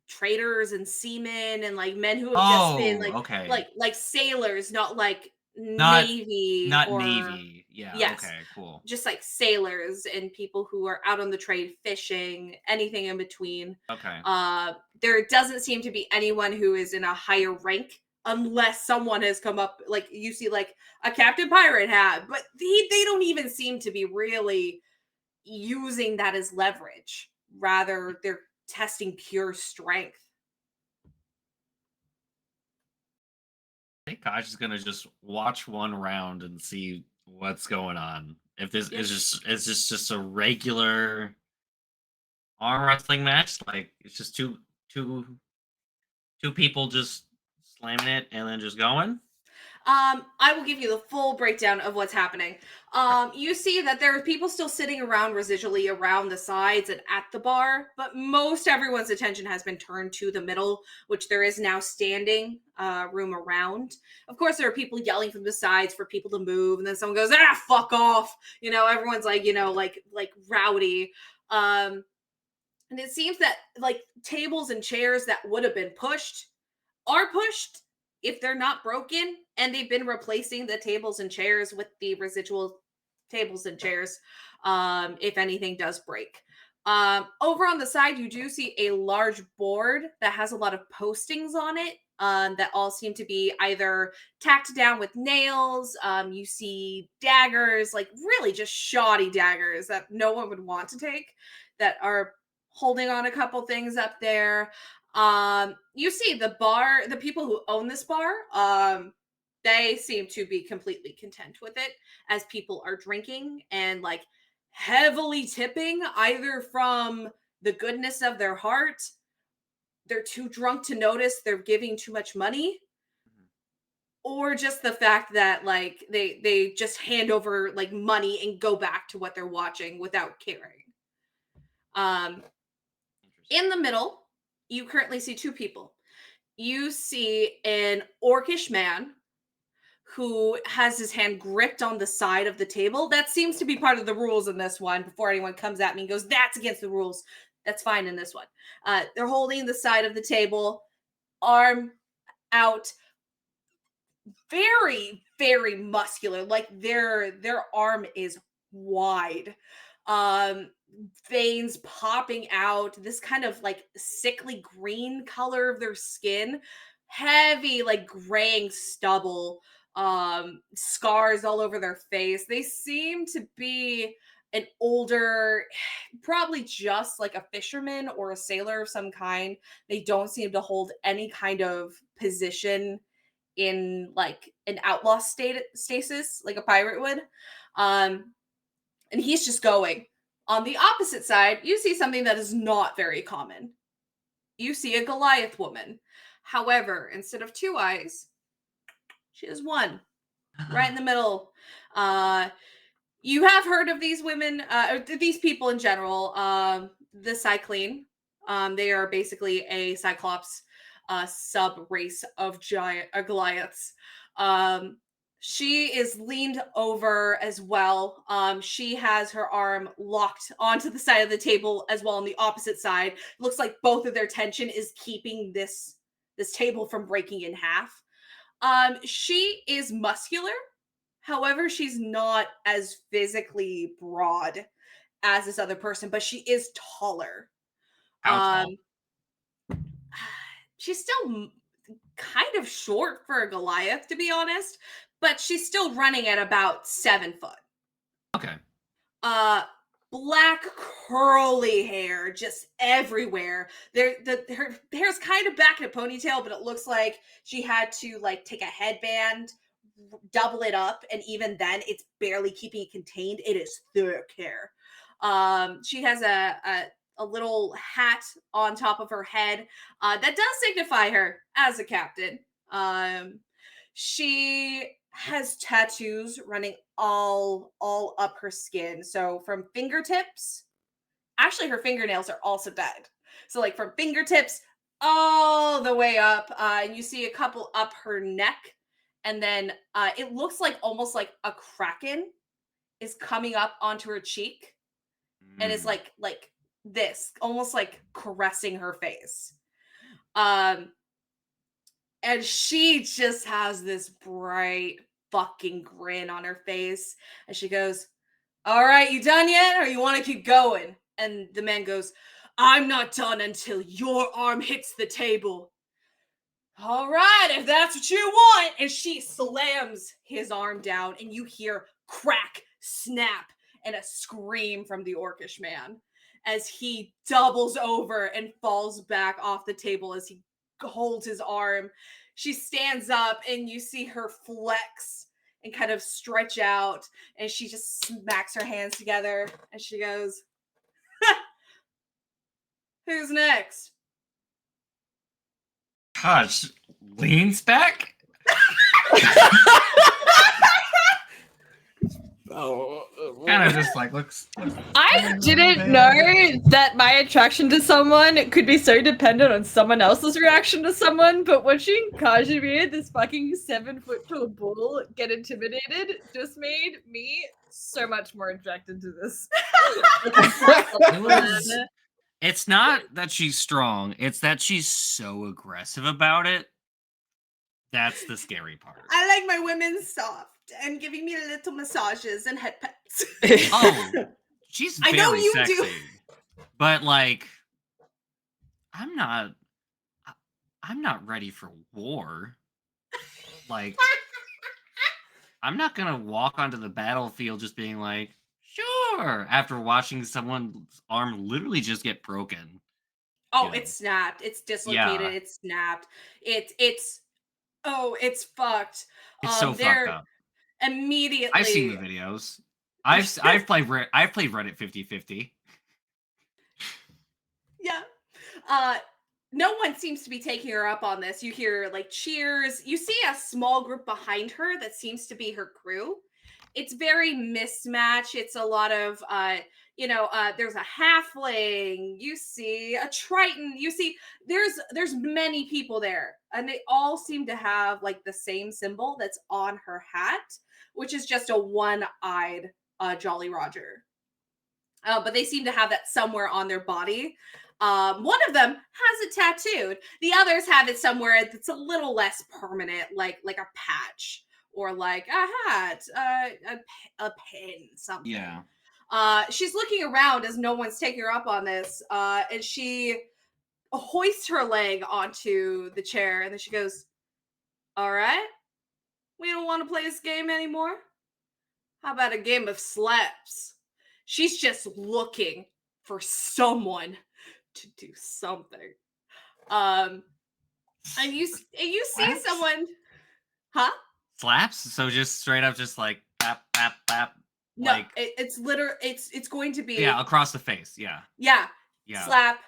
A: traders and seamen and like men who have just been
D: Oh, okay.
A: like sailors, not like
D: Not
A: navy or
D: navy. Yeah,
A: yes,
D: okay, cool.
A: just like sailors and people who are out on the trade, fishing, anything in between.
D: Okay.
A: There doesn't seem to be anyone who is in a higher rank unless someone has come up, like you see like a Captain Pirate hat, but they don't even seem to be really using that as leverage. Rather, they're testing pure strength.
D: think Kosh is gonna just watch one round and see what's going on. If this is just a regular arm wrestling match, like it's just two people just slamming it and then just going.
A: I will give you the full breakdown of what's happening. You see that there are people still sitting around residually around the sides and at the bar, but most everyone's attention has been turned to the middle, which there is now standing room around. Of course, there are people yelling from the sides for people to move, and then someone goes, fuck off. Everyone's like, like rowdy. And it seems that like tables and chairs that would have been pushed are pushed if they're not broken, and they've been replacing the tables and chairs with the residual tables and chairs if anything does break. Over on the side, you do see a large board that has a lot of postings on it that all seem to be either tacked down with nails. You see daggers, like really just shoddy daggers that no one would want to take, that are holding on a couple things up there. You see the people who own this bar, they seem to be completely content with it as people are drinking and like heavily tipping, either from the goodness of their heart, they're too drunk to notice they're giving too much money, or just the fact that like they just hand over like money and go back to what they're watching without caring. In the middle, you currently see two people. You see an orcish man who has his hand gripped on the side of the table. That seems to be part of the rules in this one, before anyone comes at me and goes, that's against the rules. That's fine in this one. They're holding the side of the table, arm out, very, very muscular. Like their arm is wide. Veins popping out, this kind of like sickly green color of their skin, heavy like graying stubble, scars all over their face. They seem to be an older, probably just like a fisherman or a sailor of some kind. They don't seem to hold any kind of position in like an outlaw stasis like a pirate would. And he's just going. On the opposite side, you see something that is not very common. You see a Goliath woman. However, instead of two eyes, she has one. Right in the middle. You have heard of these women, or these people in general. The Cyclene. They are basically a Cyclops sub-race of giant Goliaths. She is leaned over as well. She has her arm locked onto the side of the table as well on the opposite side. Looks like both of their tension is keeping this table from breaking in half. She is muscular. However, she's not as physically broad as this other person, but she is taller.
D: How tall?
A: She's still kind of short for a Goliath, to be honest, but she's still running at about 7 foot.
D: Okay.
A: Black curly hair just everywhere. Her hair's kind of back in a ponytail, but it looks like she had to like take a headband, double it up, and even then it's barely keeping it contained. It is thick hair. She has a little hat on top of her head that does signify her as a captain. She has tattoos running all up her skin. So from fingertips, actually her fingernails are also dyed. So like from fingertips all the way up, and you see a couple up her neck, and then it looks like almost like a kraken is coming up onto her cheek, and it's like this, almost like caressing her face. And she just has this bright fucking grin on her face. And she goes, all right, you done yet? Or you want to keep going? And the man goes, I'm not done until your arm hits the table. All right, if that's what you want. And she slams his arm down, and you hear crack, snap, and a scream from the orcish man as he doubles over and falls back off the table as he holds his arm. She stands up and you see her flex and kind of stretch out, and she just smacks her hands together and she goes, "Who's next?"
D: Gosh, leans back. Kind of just like looks.
E: I didn't know that my attraction to someone could be so dependent on someone else's reaction to someone, but watching Kazimir, this fucking 7-foot tall bull, get intimidated just made me so much more attracted to this.
D: It's not that she's strong, it's that she's so aggressive about it. That's the scary part.
A: I like my women soft and giving me little massages and head pets.
D: Oh, she's
A: I
D: very
A: know you
D: sexy.
A: do.
D: But like, I'm not ready for war. Like, I'm not gonna walk onto the battlefield just being like, sure, after watching someone's arm literally just get broken.
A: Oh,
D: Yeah.
A: it's snapped. It's dislocated.
D: Yeah.
A: It's snapped. It's fucked.
D: It's so fucked
A: they're
D: up.
A: immediately.
D: I've seen the videos. I've played Reddit 50/50.
A: Yeah. No one seems to be taking her up on this. You hear like cheers. You see a small group behind her that seems to be her crew. It's very mismatched. It's a lot of there's a halfling, you see a triton, you see there's many people there, and they all seem to have like the same symbol that's on her hat, which is just a one-eyed Jolly Roger. But they seem to have that somewhere on their body. One of them has it tattooed. The others have it somewhere that's a little less permanent, like a patch or like a hat, a pin, something.
D: Yeah.
A: She's looking around as no one's taking her up on this, and she hoists her leg onto the chair, and then she goes, "All right, we don't want to play this game anymore. How about a game of slaps?" She's just looking for someone to do something. And you see
D: Slaps?
A: someone, huh?
D: Slaps? So just straight up just like bap bap bap.
A: No,
D: Like,
A: it's it's going to be
D: yeah, across the face. Yeah.
A: yeah,
D: Yeah.
A: slap,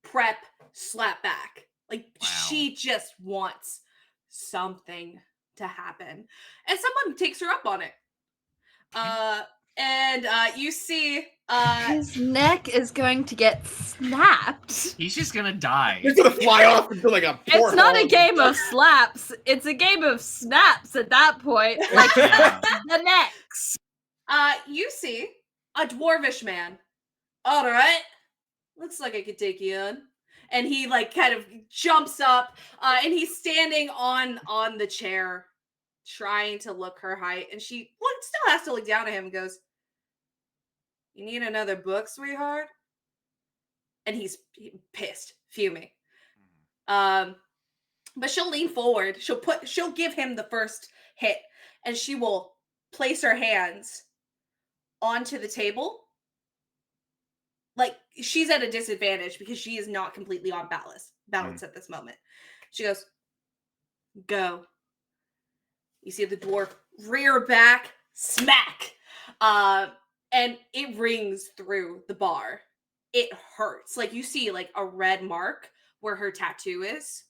A: prep, slap back. Like
D: Wow.
A: she just wants something to happen, and someone takes her up on it. And you see
E: His neck is going to get snapped.
D: He's just gonna die.
F: He's gonna fly off into like a
E: It's not a
F: porthole.
E: game of slaps. It's a game of snaps at that point. Like
D: Yeah.
E: the necks.
A: you see a dwarvish man. All right, looks like I could take you on. And he like kind of jumps up, and he's standing on the chair, trying to look her height, and she still has to look down at him and goes, "You need another book, sweetheart?" And he's pissed, fuming. But she'll lean forward. She'll give him the first hit, and she will place her hands onto the table. Like she's at a disadvantage because she is not completely on balance at this moment. She goes, "Go." You see the dwarf rear back, smack, and it rings through the bar. It hurts. Like you see like a red mark where her tattoo is.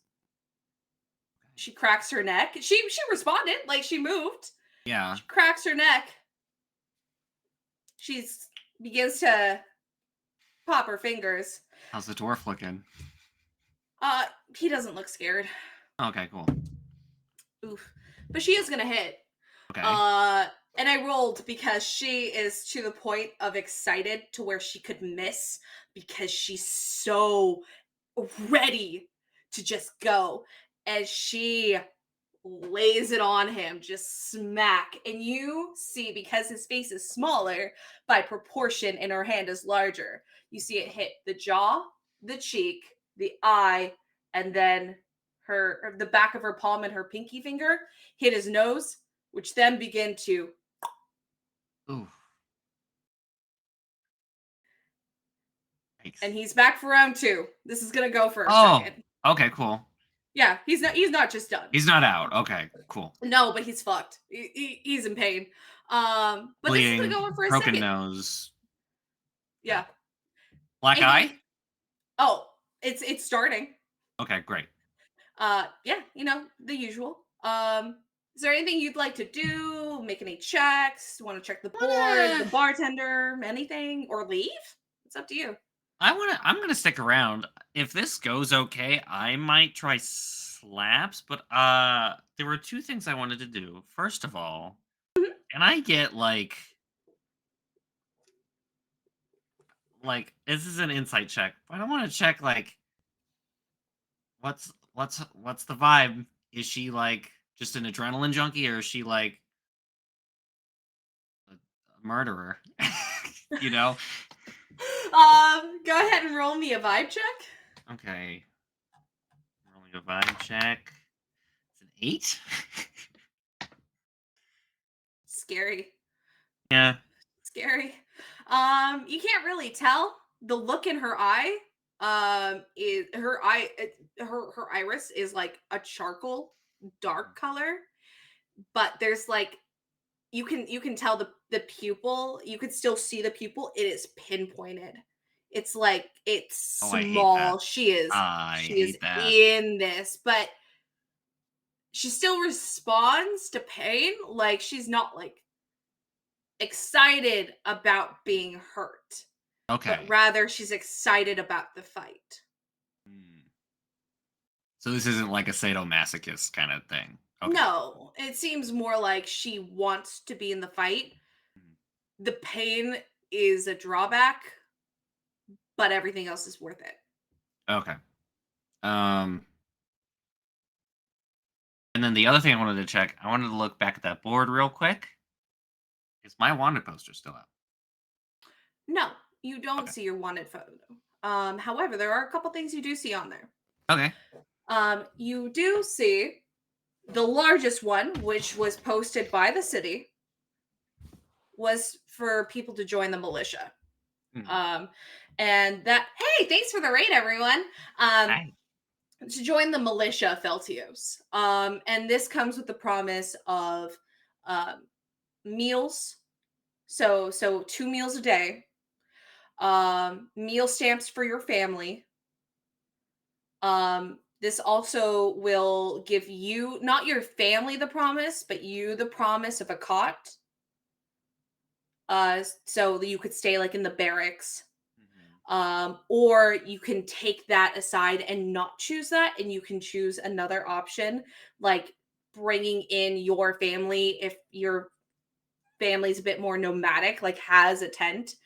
A: She cracks her neck. She responded, like she moved.
D: Yeah.
A: She cracks her neck. She begins to pop her fingers.
D: How's the dwarf looking?
A: He doesn't look scared.
D: Okay, cool.
A: Oof. But she is gonna hit.
D: Okay.
A: And I rolled because she is to the point of excited to where she could miss because she's so ready to just go. And she lays it on him, just smack. And you see, because his face is smaller by proportion and her hand is larger, you see it hit the jaw, the cheek, the eye, and then the back of her palm and her pinky finger hit his nose, which then begin to.
D: Ooh.
A: And he's back for round 2. This is gonna go for a second.
D: Okay, cool.
A: Yeah, he's not just done.
D: He's not out. Okay, cool.
A: No, but he's fucked. He's in pain. But
D: Bleeding,
A: this is gonna go on for a
D: broken
A: second.
D: nose.
A: Yeah.
D: Black
A: And
D: eye?
A: Oh, it's starting.
D: Okay, great.
A: Yeah, the usual. Is there anything you'd like to do? Make any checks? Want to check the board, the bartender, anything, or leave? It's up to you.
D: I'm gonna stick around. If this goes okay, I might try slaps, but there were two things I wanted to do. First of all, can I get like this is an insight check, but I want to check like what's the vibe? Is she like just an adrenaline junkie, or is she like a murderer? You know?
A: Go ahead and roll me a vibe check.
D: Okay. Rolling a vibe check. It's an 8.
A: Scary.
D: Yeah.
A: Scary. You can't really tell. The look in her eye, is her iris is like a charcoal dark color, but there's like you can tell the pupil. You could still see the pupil. It is pinpointed. It's like it's
D: Oh, I hate
A: small.
D: that.
A: She is
D: I
A: she is
D: hate that.
A: in this, but she still responds to pain. Like she's not like excited about being hurt,
D: Okay.
A: but rather she's excited about the fight.
D: So this isn't like a sadomasochist kind of thing. Okay.
A: No, it seems more like she wants to be in the fight. The pain is a drawback, but everything else is worth it.
D: Okay. And then the other thing I wanted to check, I wanted to look back at that board real quick. Is my wanted poster still out?
A: No, you don't
D: Okay.
A: see your wanted photo. However, there are a couple things you do see on there.
D: Okay.
A: You do see the largest one, which was posted by the city, was for people to join the militia. And that, hey, thanks for the raid, everyone.
D: Hi.
A: To join the militia Feltios. And this comes with the promise of meals. So 2 meals a day. Meal stamps for your family. This also will give you, not your family the promise, but you the promise of a cot. So that you could stay like in the barracks. Or you can take that aside and not choose that, and you can choose another option, like bringing in your family if your family's a bit more nomadic, like has a tent,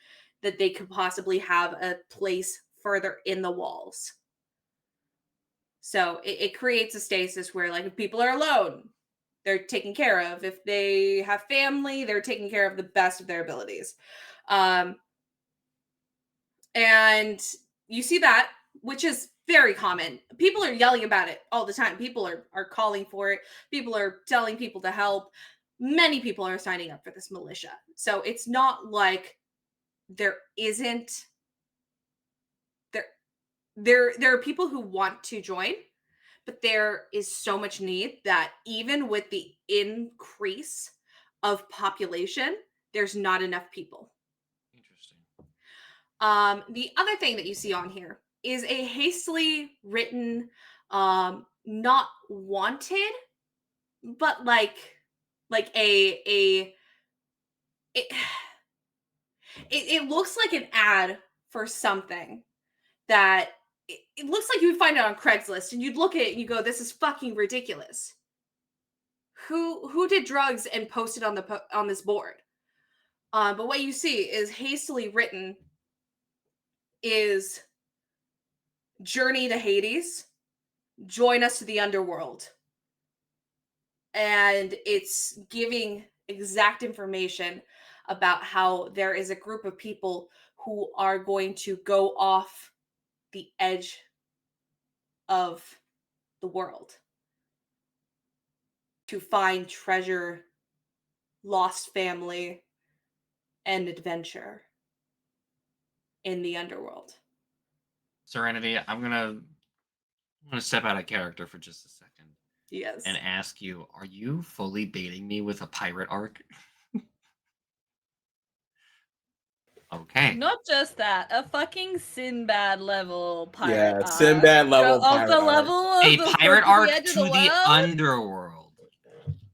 A: that they could possibly have a place further in the walls. So it creates a stasis where, like, if people are alone, they're taken care of. If they have family, they're taken care of the best of their abilities. And you see that, which is very common. People are yelling about it all the time. People are calling for it. People are telling people to help. Many people are signing up for this militia. So it's not like there isn't there are people who want to join, but there is so much need that even with the increase of population, there's not enough people.
D: Interesting.
A: The other thing that you see on here is a hastily written, not wanted, but like it looks like an ad for something that it looks like you would find it on Craigslist, and you'd look at it and you go, "This is fucking ridiculous." Who did drugs and posted on this board? But what you see is hastily written is Journey to Hades, join us to the underworld. And it's giving exact information about how there is a group of people who are going to go off the edge of the world to find treasure, lost family, and adventure in the underworld.
D: Serenity, I'm gonna I'm going to step out of character for just a second
A: Yes.
D: and ask you, are you fully baiting me with a pirate arc? Okay.
E: Not just that, a fucking Sinbad level pirate
F: Yeah,
E: arc.
F: Sinbad level
E: Go off
F: pirate
E: the
F: arc.
E: level of
D: A
E: the
D: pirate
E: hook at
D: arc
E: the edge of
D: to the
E: world?
D: underworld.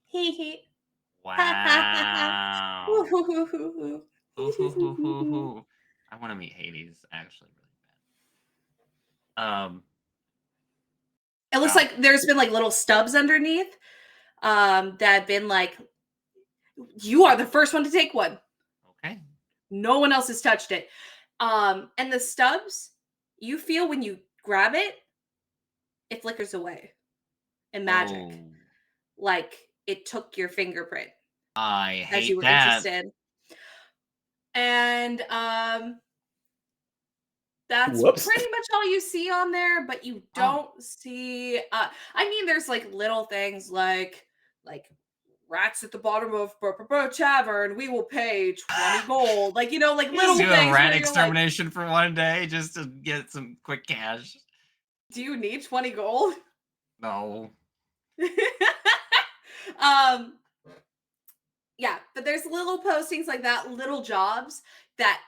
A: Hee hee.
D: Wow.
A: Hoo, hoo, hoo, hoo, hoo.
D: Hoo, hoo, hoo, hoo, hoo. I want to meet Hades, actually, really bad.
A: It looks
D: Wow.
A: like there's been like little stubs underneath that have been like, you are the first one to take one.
D: Okay.
A: No one else has touched it. And the stubs, you feel when you grab it, it flickers away in magic.
D: Oh,
A: Like it took your fingerprint
D: I
A: as you
D: hate
A: were
D: that.
A: interested. And that's
F: Whoops.
A: pretty much all you see on there, but you don't see I mean there's like little things like rats at the bottom of tavern, we will pay 20 gold. Like, you know, like little
D: Do a
A: things
D: rat
A: where you're like,
D: extermination for one day just to get some quick cash.
A: do you need 20 gold?
D: No.
A: Yeah, but there's little postings like that, little jobs that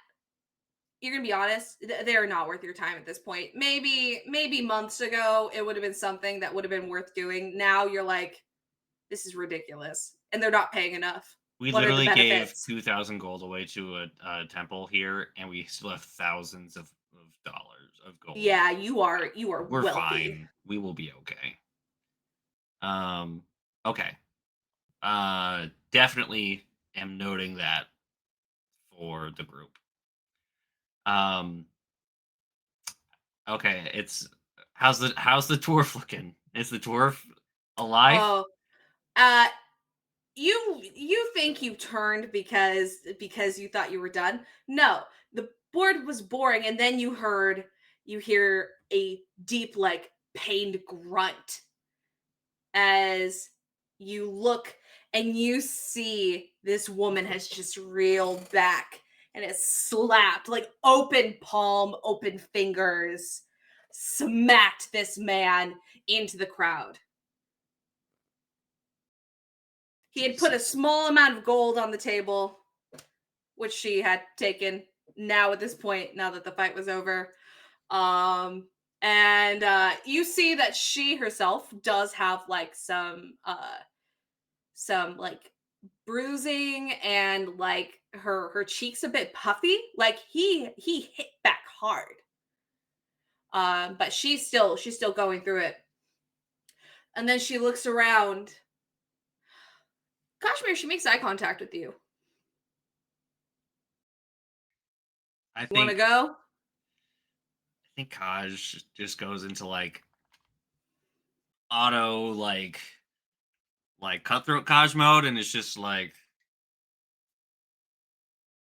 A: you're gonna be honest, they're not worth your time at this point. Maybe months ago it would have been something that would have been worth doing. Now you're like, this is ridiculous, and they're not paying enough.
D: We
A: What are the
D: literally gave
A: benefits?
D: 2,000 gold away to a temple here, and we still have thousands of dollars of gold.
A: Yeah, you are
D: We're
A: wealthy.
D: fine. We will be okay. Okay. Definitely am noting that for the group. Okay, it's how's the dwarf looking? Is the dwarf alive?
A: Oh, you think you turned because you thought you were done? No, the board was boring, and then you hear a deep, like, pained grunt as you look and you see this woman has just reeled back and has slapped, like, open palm, open fingers, smacked this man into the crowd. He had put a small amount of gold on the table, which she had taken now at this point, now that the fight was over. And you see that she herself does have like some like bruising, and like her cheeks a bit puffy. Like he hit back hard. But she's still going through it. And then she looks around. Kazimir, she makes eye contact with you.
D: I
A: You want to
D: think
A: go?
D: I think Kaj just goes into like auto like cutthroat Kaj mode, and it's just like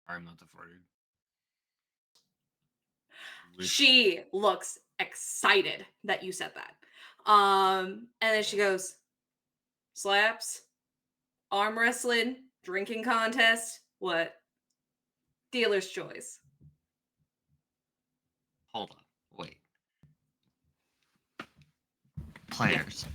D: I'm not afforded.
A: She looks excited that you said that. And then she goes, slaps, arm wrestling, drinking contest, what? Dealer's choice.
D: Hold on, wait. Players,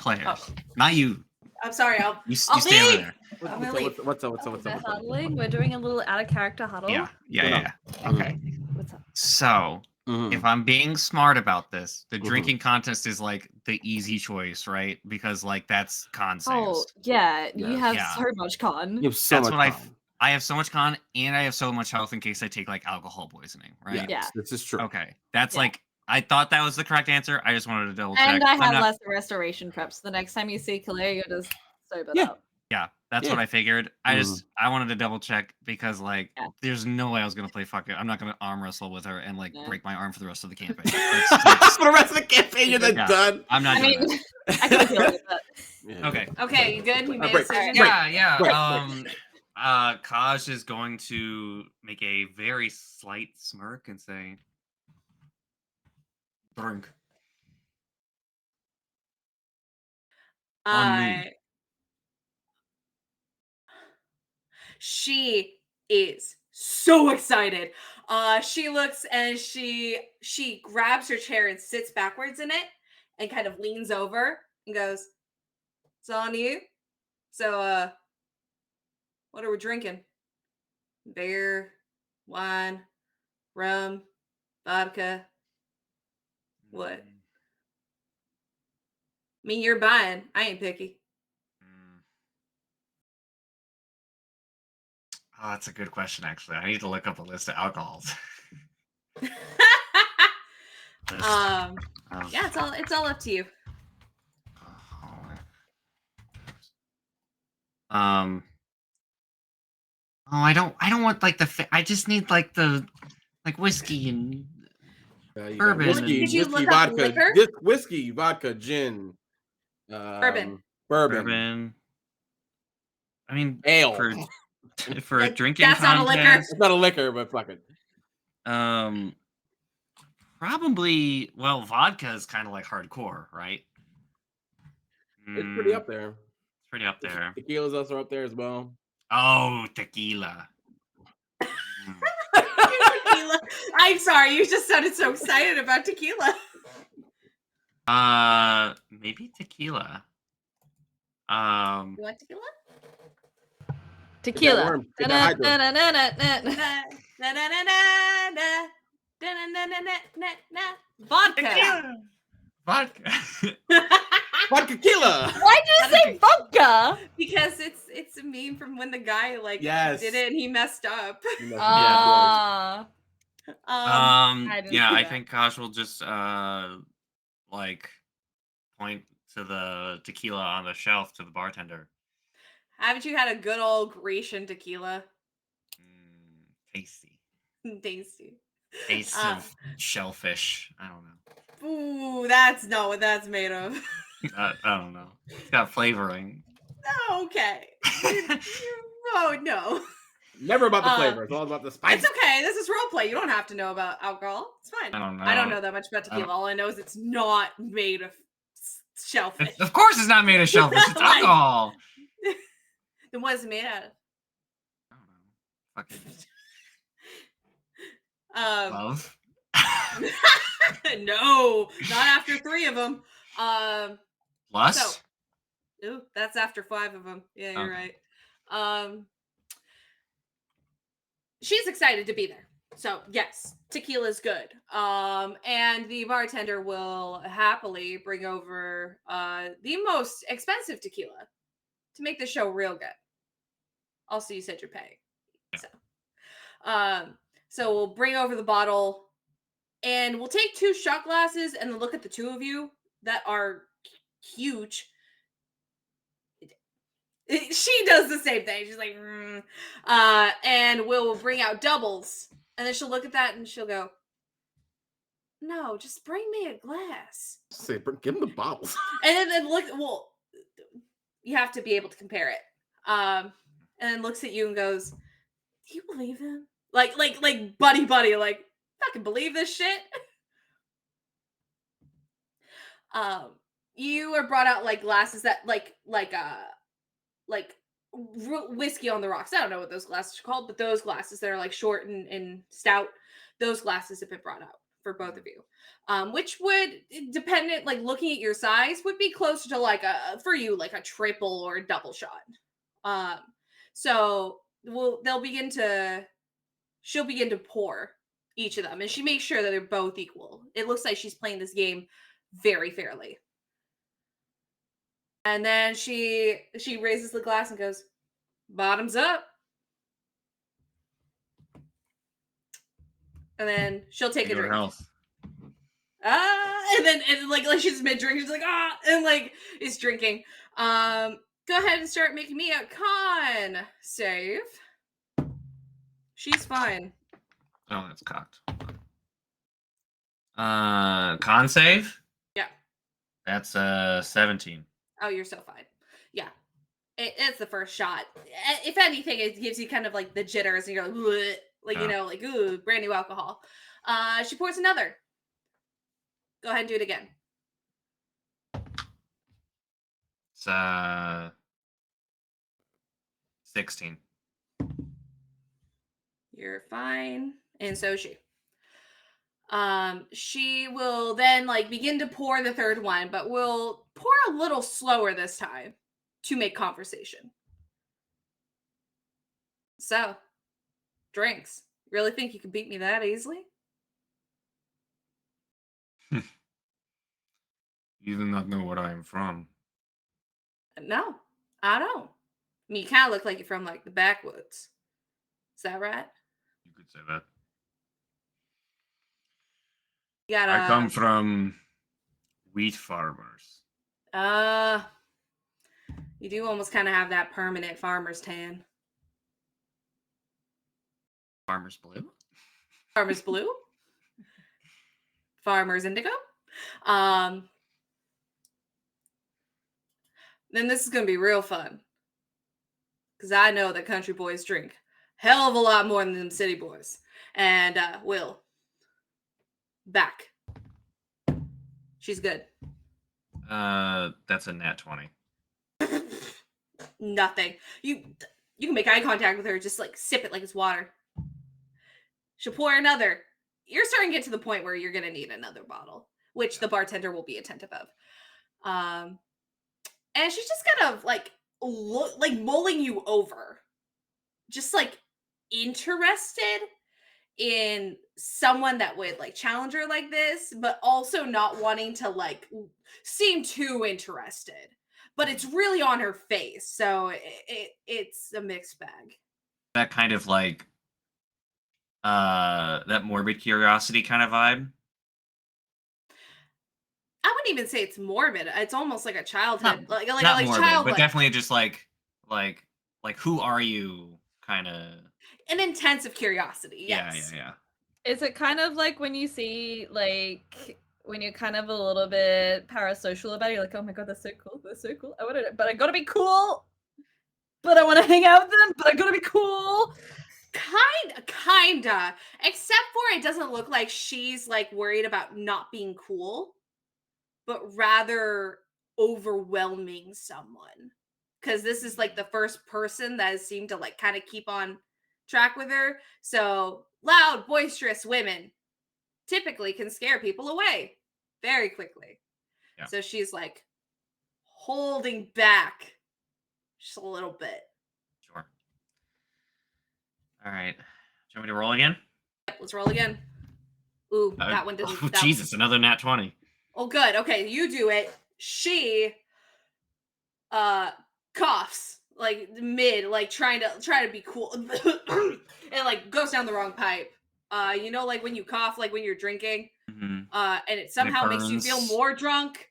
A: Oh.
D: not you.
A: I'm sorry, I'll
D: You
A: I'll
D: stay over
A: leave!
D: there.
A: I'm gonna leave.
F: What's up?
E: We're huddling. We're doing a little out of character huddle.
D: Yeah. Okay.
E: What's up?
D: So,
F: Mhm.
D: if I'm being smart about this, the
F: Mhm.
D: drinking contest is like the easy choice, right? Because like that's con
E: Oh,
D: saves.
E: yeah. You
F: Yes.
E: have
D: Yeah.
E: so much con.
F: You have so
D: That's
F: much
D: what
F: time.
D: I have so much con, and I have so much health in case I take like alcohol poisoning, right?
E: Yeah.
F: This is true.
D: Okay, that's
E: Yeah.
D: like I thought that was the correct answer. I just wanted to double check.
E: And I
D: I'm
E: have
D: not-
E: less restoration preps. The next time you see Caleo, you're just sobered
F: Yeah.
E: up.
D: Yeah, that's
F: Yeah.
D: what I figured. I
F: Mhm.
D: wanted to double check because like
E: Yeah.
D: there's no way I was gonna play fuck it. I'm not gonna arm wrestle with her and like
E: No.
D: break my arm for the rest of the campaign.
F: For the rest of the campaign, you're then
D: Yeah.
F: done.
D: I'm not
E: I
D: doing
E: mean, I can deal with that.
F: Yeah.
D: Okay.
A: Okay, you good? You made a
F: break.
A: decision?
D: Yeah.
F: Break.
D: Kaj is going to make a very slight smirk and say, "Drink." On me.
A: She is so excited. She looks and she grabs her chair and sits backwards in it, and kind of leans over and goes, "It's on you. So, what are we drinking? Beer, wine, rum, vodka. What? I mean, you're buying. I ain't picky."
D: Oh, that's a good question, actually. I need to look up a list of alcohols.
A: Yeah, it's all up to you.
D: Oh, I don't want like I just need like the whiskey and
C: You got
D: bourbon.
C: whiskey,
A: Did you
C: whiskey,
A: look up
C: vodka,
A: liquor?
C: whiskey, vodka, gin,
A: Bourbon.
D: Bourbon. I mean,
C: ale.
D: for a drinking
A: That's not a liquor.
D: contest.
C: It's not a liquor, but fuck it.
D: Probably. Well, vodka is kind of like hardcore, right?
C: It's pretty up there.
D: It's pretty up there.
C: Tequila's also up there as well.
D: Oh, tequila.
A: Tequila. I'm sorry, you just sounded so excited about tequila.
D: Maybe tequila.
A: You want tequila?
E: Tequila.
C: worm. Get that hydro.
A: Vodka.
D: Vodka.
C: Vodka tequila.
E: Why did you say vodka?
A: Because it's a meme from when the guy
C: Yes.
A: did it and he messed up.
E: Ah.
A: I didn't
D: Yeah,
A: see
D: I
A: that.
D: think Kosh will just like point to the tequila on the shelf to the bartender.
A: Haven't you had a good old Grecian tequila?
D: Tasty.
A: Tasty.
D: Taste of shellfish. I don't know.
A: Ooh, that's not what that's made of.
D: I don't know. It's got flavoring.
A: Okay. Oh no.
C: Never about the flavor. It's all about the spice.
A: It's okay. This is roleplay. You don't have to know about alcohol. It's fine.
D: I don't know
A: that much about tequila. All I know is it's not made of shellfish.
D: Of course, it's not made of shellfish. It's
A: Like-
D: alcohol.
A: Then what is it made out of?
D: I don't know. Fucking
A: Love.
D: love.
A: No, not after 3 of them.
D: Lust.
A: Ooh, that's after 5 of them. Yeah, you're
D: Okay.
A: right. She's excited to be there. So yes, tequila's good. And the bartender will happily bring over the most expensive tequila to make the show real good. Also, you said you're paying. So we'll bring over the bottle and we'll take 2 shot glasses and then look at the 2 of you that are huge. She does the same thing. She's like, and we'll bring out doubles. And then she'll look at that and she'll go, "No, just bring me a glass."
C: Say, give him the bottles.
A: And then look, well, you have to be able to compare it. And then looks at you and goes, "Do you believe him?" Like buddy, like, fucking believe this shit. You are brought out like glasses that like whiskey on the rocks. I don't know what those glasses are called, but those glasses that are like short and stout, those glasses have been brought out for both of you. Which would, dependent, like looking at your size, would be closer to like for you, like a triple or a double shot. So she'll begin to pour each of them, and she makes sure that they're both equal. It looks like she's playing this game very fairly. And then she raises the glass and goes, "Bottoms up." And then she'll take a
D: Your
A: drink.
D: health.
A: And then like she's mid drink, she's like, and like is drinking. Go ahead and start making me a con save. She's fine.
D: Oh, that's cocked. Con save?
A: Yeah.
D: That's 17.
A: Oh, you're so fine. Yeah. It's the first shot. If anything, it gives you kind of like the jitters and you're like, like, you know, like, ooh, brand new alcohol. She pours another. Go ahead and do it again.
D: It's 16.
A: You're fine. And so is she. She will then like begin to pour the third one, but will pour a little slower this time to make conversation. So, drinks. Really think you can beat me that easily?
G: You do not know where I am from.
A: No, I don't. I mean, you kind of look like you're from like the backwoods. Is that right?
G: You could say that.
A: You got
G: I come from wheat farmers.
A: You do almost kind of have that permanent farmer's tan.
D: Farmer's Blue?
A: Farmer's blue. Farmer's indigo. Then this is gonna be real fun. Because I know that country boys drink hell of a lot more than them city boys. And Will. Back. She's good.
D: That's a nat 20.
A: Nothing. You can make eye contact with her, just like sip it like it's water. She'll pour another. You're starting to get to the point where you're gonna need another bottle, which the bartender will be attentive of. And she's just kind of like mulling you over, just like interested in someone that would like challenge her like this, but also not wanting to like seem too interested. But it's really on her face, so it's a mixed bag.
D: That kind of like that morbid curiosity kind of vibe.
A: I wouldn't even say it's morbid. It's almost like a childhood, like
D: Not morbid,
A: childlike.
D: but definitely just like who are you kind of
A: An intensive curiosity. Yes.
D: Yeah.
E: Is it kind of like when you see, like, when you're kind of a little bit parasocial about it, you're like, oh my god, they're so cool, I want to, but I gotta be cool, but I want to hang out with them, but I gotta be cool?
A: Kinda. Except for it doesn't look like she's like worried about not being cool, but rather overwhelming someone. Because this is like the first person that has seemed to like kind of keep on track with her. So loud, boisterous women typically can scare people away very quickly.
D: Yeah.
A: So she's like holding back just a little bit.
D: Sure. All right. Do you want me to roll again?
A: Yep, let's roll again. Ooh, that one didn't.
D: Oh, Jesus, another nat 20.
A: Oh, good. Okay, you do it. She coughs like mid, like trying to be cool, and like goes down the wrong pipe. You know, like when you cough, like when you're drinking,
D: Mm-hmm.
A: and it somehow makes you feel more drunk.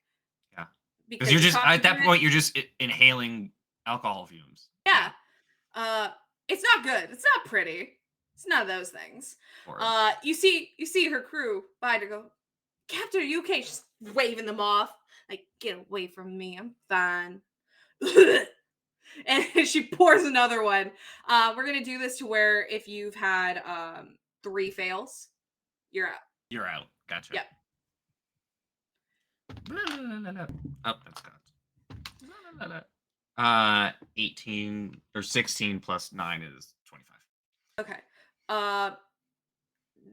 D: Yeah,
A: because
D: you're just at that
A: during
D: point you're just inhaling alcohol fumes.
A: Yeah. It's not good. It's not pretty. It's none of those things.
D: Horrid.
A: You see her crew behind her go, Captain, are you okay? She's waving them off. Like, get away from me. I'm fine. And she pours another one. We're gonna do this to where if you've had 3 fails, you're out.
D: You're out. Gotcha.
A: Yep.
D: Oh, that's God. 18 or 16 plus 9 is 25.
A: Okay.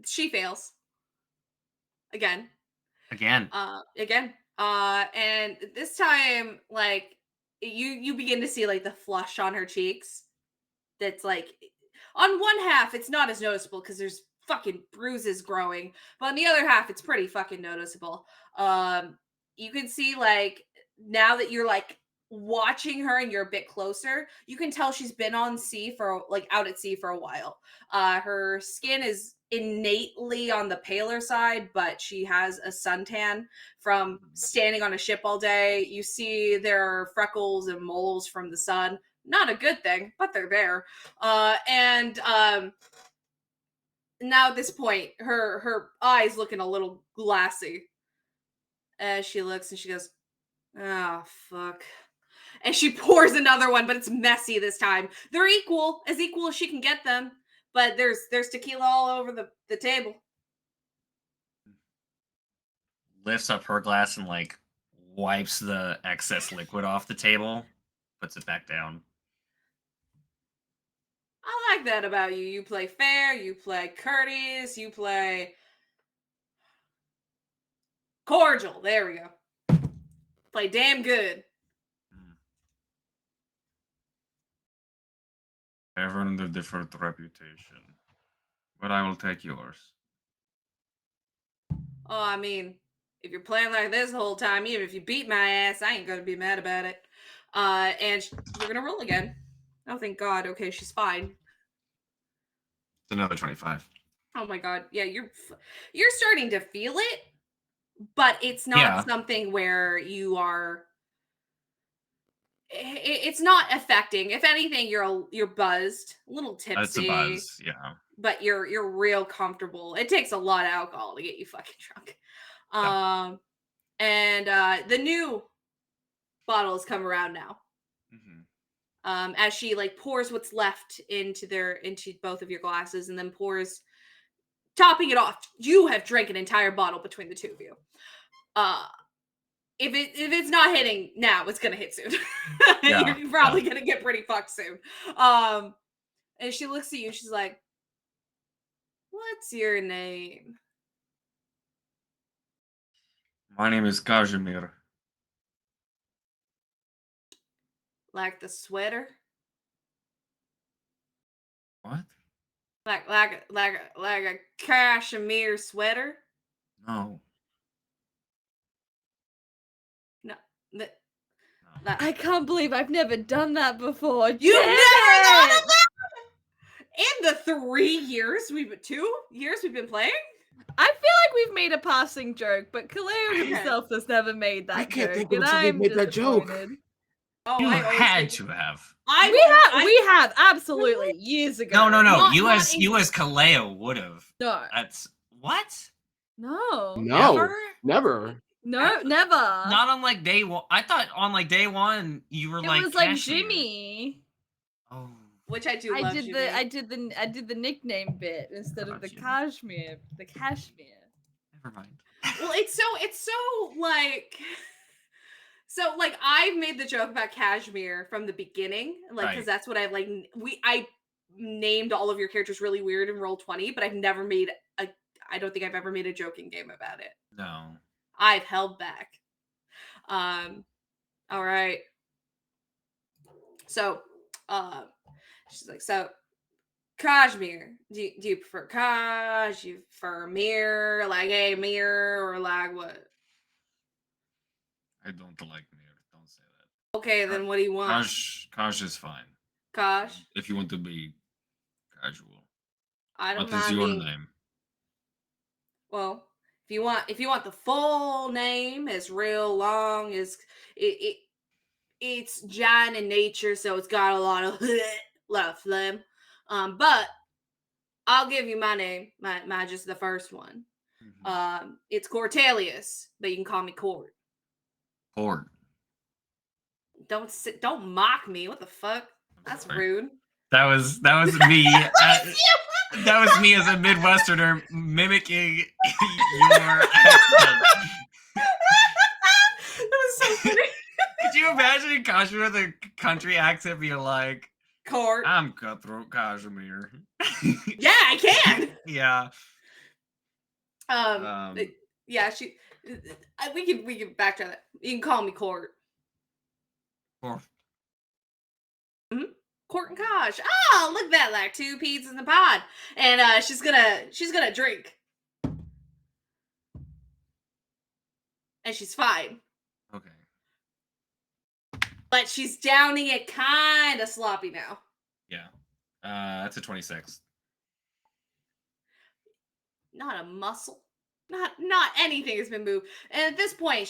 A: She fails. Again.
D: Again.
A: And this time, like, you begin to see like the flush on her cheeks. That's like, on one half, it's not as noticeable because there's fucking bruises growing, but on the other half, it's pretty fucking noticeable. You can see like now that you're like watching her and you're a bit closer, you can tell she's been on sea for like out at sea for a while. Her skin is innately on the paler side, but she has a suntan from standing on a ship all day. You see there are freckles and moles from the sun. Not a good thing, but they're there. And now at this point, her eyes looking a little glassy as she looks and she goes, "Oh fuck." And she pours another one, but it's messy this time. They're equal as she can get them, but there's tequila all over the table.
D: Lifts up her glass and like wipes the excess liquid off the table, puts it back down.
A: I like that about you. You play fair, you play courteous, you play Cordial. There we go. Play damn good.
G: I've earned a different reputation, but I will take yours.
A: Oh, I mean, if you're playing like this the whole time, even if you beat my ass, I ain't gonna be mad about it. And we're gonna roll again. Oh, thank God. Okay, she's fine.
G: It's another 25.
A: Oh my God. Yeah, you're starting to feel it, but it's not
G: Yeah.
A: something where you are. It's not affecting. If anything, you're buzzed, a little tipsy.
G: That's a buzz, yeah.
A: But you're real comfortable. It takes a lot of alcohol to get you fucking drunk. And the new bottles come around now.
G: Mm-hmm.
A: As she like pours what's left into both of your glasses, and then pours, topping it off. You have drank an entire bottle between the two of you. If it's not hitting now, it's gonna hit soon.
G: Yeah,
A: You're probably gonna get pretty fucked soon. And she looks at you. She's like, "What's your name?"
G: My name is Kazimir.
A: Like the sweater?
G: What?
A: Like a cashmere sweater?
G: No.
A: No.
G: No.
E: I can't believe I've never done that before.
A: You've
E: Damn
A: never done
E: it!
A: that? In the 2 years we've been playing?
E: I feel like we've made a passing joke, but Caleo himself has never made that
C: I can't
E: joke,
C: think of
E: and
C: somebody
E: I'm
C: made that joke.
E: disappointed.
A: Oh,
G: You
A: I always
G: had
A: think-
G: to have.
E: We have absolutely years ago.
G: No.
A: Not-
G: you
A: not
G: as
A: in-
G: you as Caleo would have.
E: No,
G: That's what?
E: no,
C: No, never.
E: no, never.
G: Not on like day one. I thought on like day one you were
E: It
G: like
E: was like
G: Kashmir.
E: Jimmy.
G: Oh.
A: Which I do
E: I
A: love.
E: did
A: Jimmy.
E: the I did the nickname bit instead of the
G: Gotcha.
E: cashmere. The cashmere.
G: Never mind.
A: Well, it's so like. So like I've made the joke about Kashmir from the beginning, like because
G: Right.
A: that's what I like. I named all of your characters really weird in Roll20, but I've never made a. I don't think I've ever made a joking game about it.
G: No.
A: I've held back. All right. So, she's like, so Kashmir. Do you prefer Kaj? You prefer Mir? Like a mirror or like what?
G: I don't like mirror. Don't say that.
A: Okay, then what do you want?
G: Kaj is fine.
A: Kaj?
G: If you want to be casual.
A: I don't
G: What is
A: mind
G: your
A: being-
G: name?
A: Well, if you want the full name as real long as it's giant in nature, so it's got a lot of phlegm. But I'll give you my name, my just the first one.
G: Mm-hmm.
A: It's Cortelius, but you can call me Court.
G: Court.
A: Don't mock me. What the fuck? That's
G: Sorry.
A: rude.
G: That was me. That was me as a Midwesterner mimicking your accent.
A: That was so funny.
G: Could you imagine Kashmir with a country accent being like,
A: Court.
G: I'm Cutthroat Kashmir?
A: Yeah, I can.
G: Yeah.
A: Yeah, we can backtrack that. You can call me Court.
G: Court.
A: Court and Kosh. Oh, look at that, like 2 peas in the pod. And she's gonna drink. And she's fine.
G: Okay.
A: But she's downing it kind of sloppy now.
G: Yeah. That's a 26.
A: Not a muscle. Not anything has been moved. And at this point,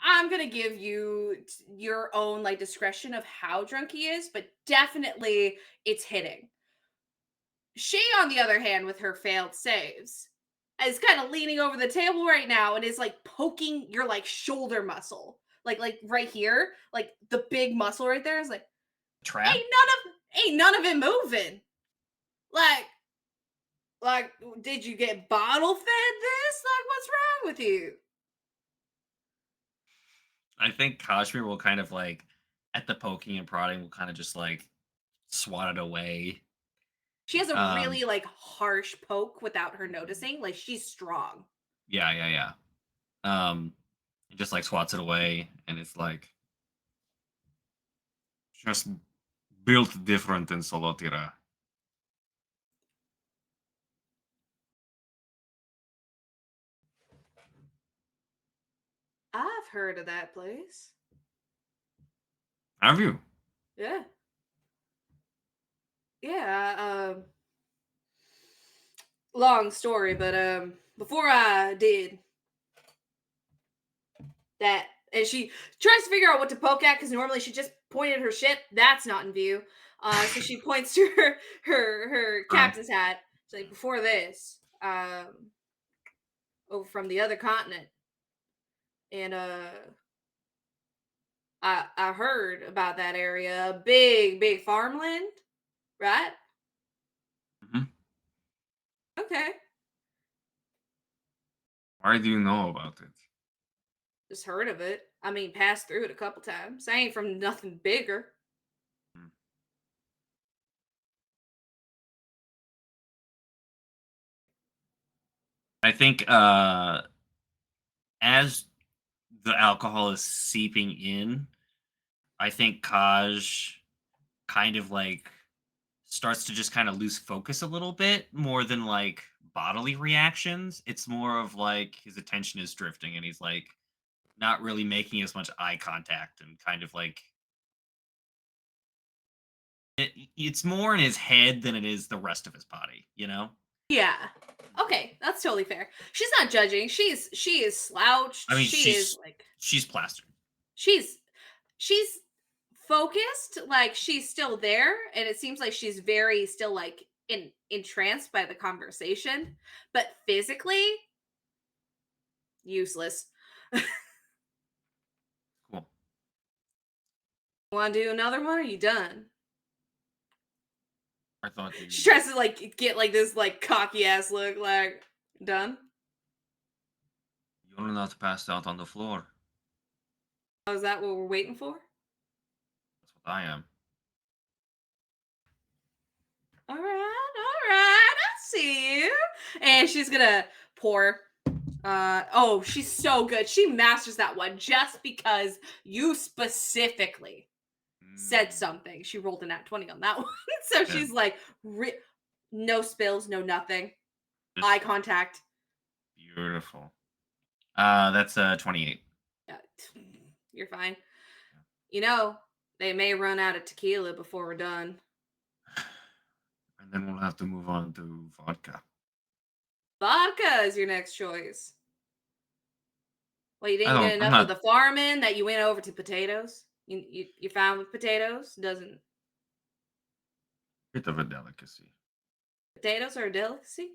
A: I'm gonna give you your own like discretion of how drunk he is, but definitely it's hitting. She, on the other hand, with her failed saves, is kind of leaning over the table right now and is like poking your like shoulder muscle. Like right here, like the big muscle right there is like,
G: Trap?
A: ain't none of it moving. Like, did you get bottle fed this? Like, what's wrong with you?
G: I think Kashmir will kind of like, at the poking and prodding, will kind of just like swat it away.
A: She has a really like harsh poke without her noticing. Like, she's strong.
G: Yeah. He just like swats it away, and it's like just built different in Solotira.
A: I've heard of that place.
G: Have you?
A: Yeah. Yeah, long story, but before I did that, and she tries to figure out what to poke at because normally she just pointed her ship. That's not in view. So she points to her captain's hat. She's like, before this, over from the other continent, and I heard about that area, big farmland, right?
G: Mhm.
A: Okay,
G: Why do you know about it?
A: just heard of it. I mean, passed through it a couple times. I ain't from nothing bigger.
G: I think as the alcohol is seeping in, I think Kaj kind of like starts to just kind of lose focus a little bit more than like bodily reactions. It's more of like his attention is drifting and he's like not really making as much eye contact and kind of like it's more in his head than it is the rest of his body, you know?
A: Yeah. Okay, that's totally fair. She's not judging. She is slouched.
G: I mean,
A: she is like
G: she's plastered.
A: she's focused, like she's still there, and it seems like she's very still like entranced by the conversation, but physically useless.
G: Cool.
A: Want to do another one? Or are you done?
G: I thought you
A: She tries to like get like this like cocky ass look, like done.
G: you're not passed out on the floor.
A: Oh, is that what we're waiting for?
G: That's what I am.
A: All right, I see you. And she's gonna pour. Oh, she's so good. She masters that one just because you specifically said something. She rolled a nat 20 on that one. So she's like, no spills, no nothing.
G: Just
A: Eye contact.
G: beautiful. That's 28.
A: Yeah, you're fine. You know, they may run out of tequila before we're done.
G: And then we'll have to move on to vodka.
A: Vodka is your next choice. Well, you didn't get
G: I'm
A: enough of the farming that you went over to potatoes. You're fine with potatoes? Doesn't
G: Bit of a delicacy.
A: potatoes are a delicacy?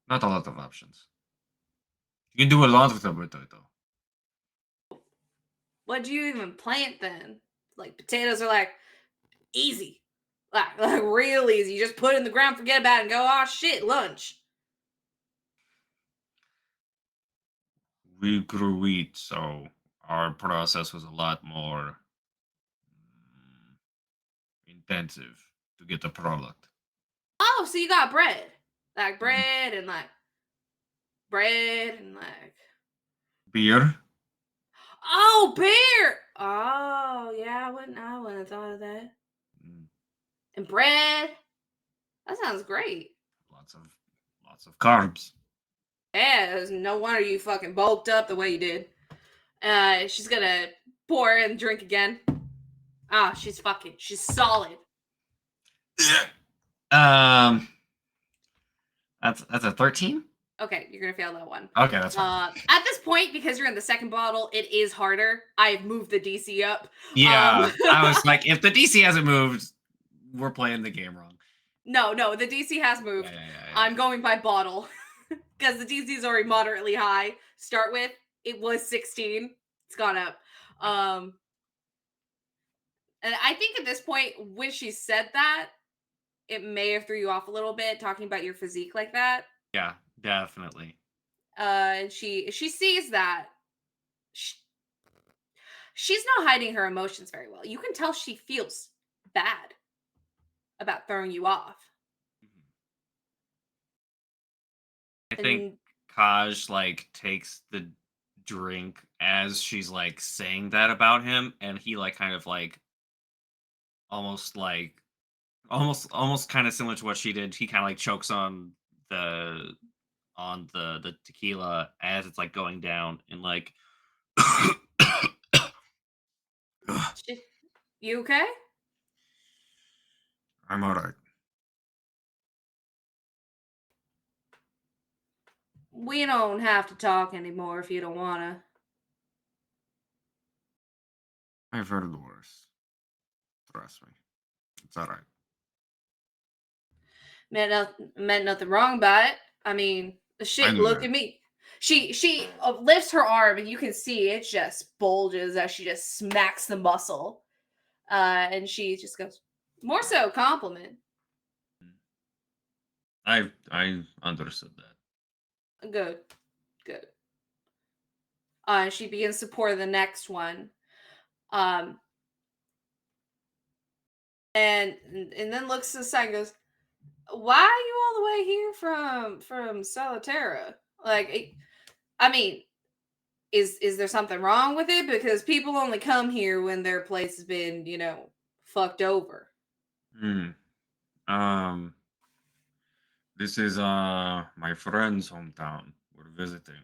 G: Not a lot of options. You can do a lot with a potato.
A: What'd you even plant then? Like potatoes are like easy. Like real easy. You just put it in the ground, forget about it, and go, oh shit, lunch.
G: We grew wheat, so our process was a lot more intensive to get the product.
A: Oh, so you got bread. Like bread and like
G: Beer?
A: oh, beer. Oh, yeah, I wouldn't have thought of that.
G: Mm,
A: And bread. That sounds great.
G: lots of carbs.
A: Yeah, there's no wonder you fucking bulked up the way you did. She's gonna pour and drink again. Ah, she's solid.
G: That's a 13?
A: Okay, you're gonna fail that one.
G: Okay, that's fine.
A: At this point, because you're in the second bottle, it is harder. I've moved the DC up.
G: Yeah, I was like, if the DC hasn't moved, we're playing the game wrong.
A: No, the DC has moved.
G: Yeah.
A: I'm going by bottle because the DC is already moderately high. Start with it was 16. It's gone up. And I think at this point, when she said that, it may have threw you off a little bit talking about your physique like that.
G: Yeah, definitely.
A: And she sees that. She's not hiding her emotions very well. You can tell she feels bad about throwing you off.
G: I think Kaj like takes the drink as she's like saying that about him, and he like kind of like almost kind of similar to what she did. He kind of like chokes on the tequila as it's like going down, and like
A: You okay?
G: I'm alright.
A: We don't have to talk anymore if you don't wanna.
G: I've heard the worst. Trust me, it's alright.
A: Meant nothing wrong by it. I mean,
G: I
A: shit,
G: knew
A: look
G: that.
A: at me. She lifts her arm and you can see it just bulges as she just smacks the muscle. And she just goes, more so compliment.
G: I understood that.
A: Good. She begins to pour the next one. And then looks to the side and goes, why are you all the way here from Solitaria? Like, I mean, is there something wrong with it? Because people only come here when their place has been, fucked over.
G: This is my friend's hometown. We're visiting.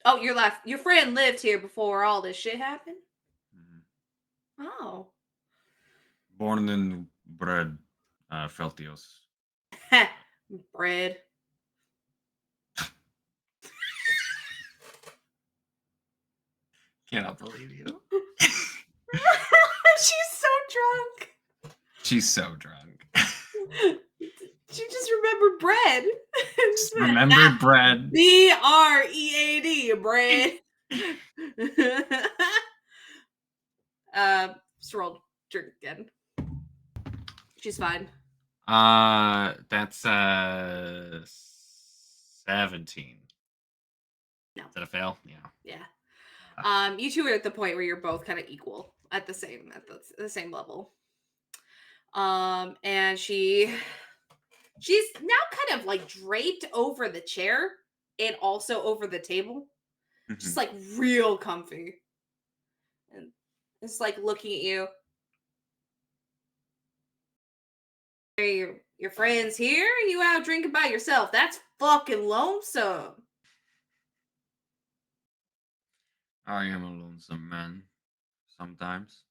A: Oh, your friend lived here before all this shit happened? Oh.
G: Born and bred Feltios.
A: Bread.
G: Cannot believe you.
A: She's so drunk.
G: She's so drunk.
A: She just remembered bread.
G: Remember bread.
A: BREAD, bread. Just rolled drink again. She's fine.
G: That's 17.
A: No.
G: Is that a fail? Yeah.
A: Yeah. You two are at the point where you're both kind of equal at the same level. And she's now kind of like draped over the chair and also over the table. Just like real comfy. And it's like looking at you. Are your friends here? Or are you out drinking by yourself? That's fucking lonesome.
G: I am a lonesome man. Sometimes.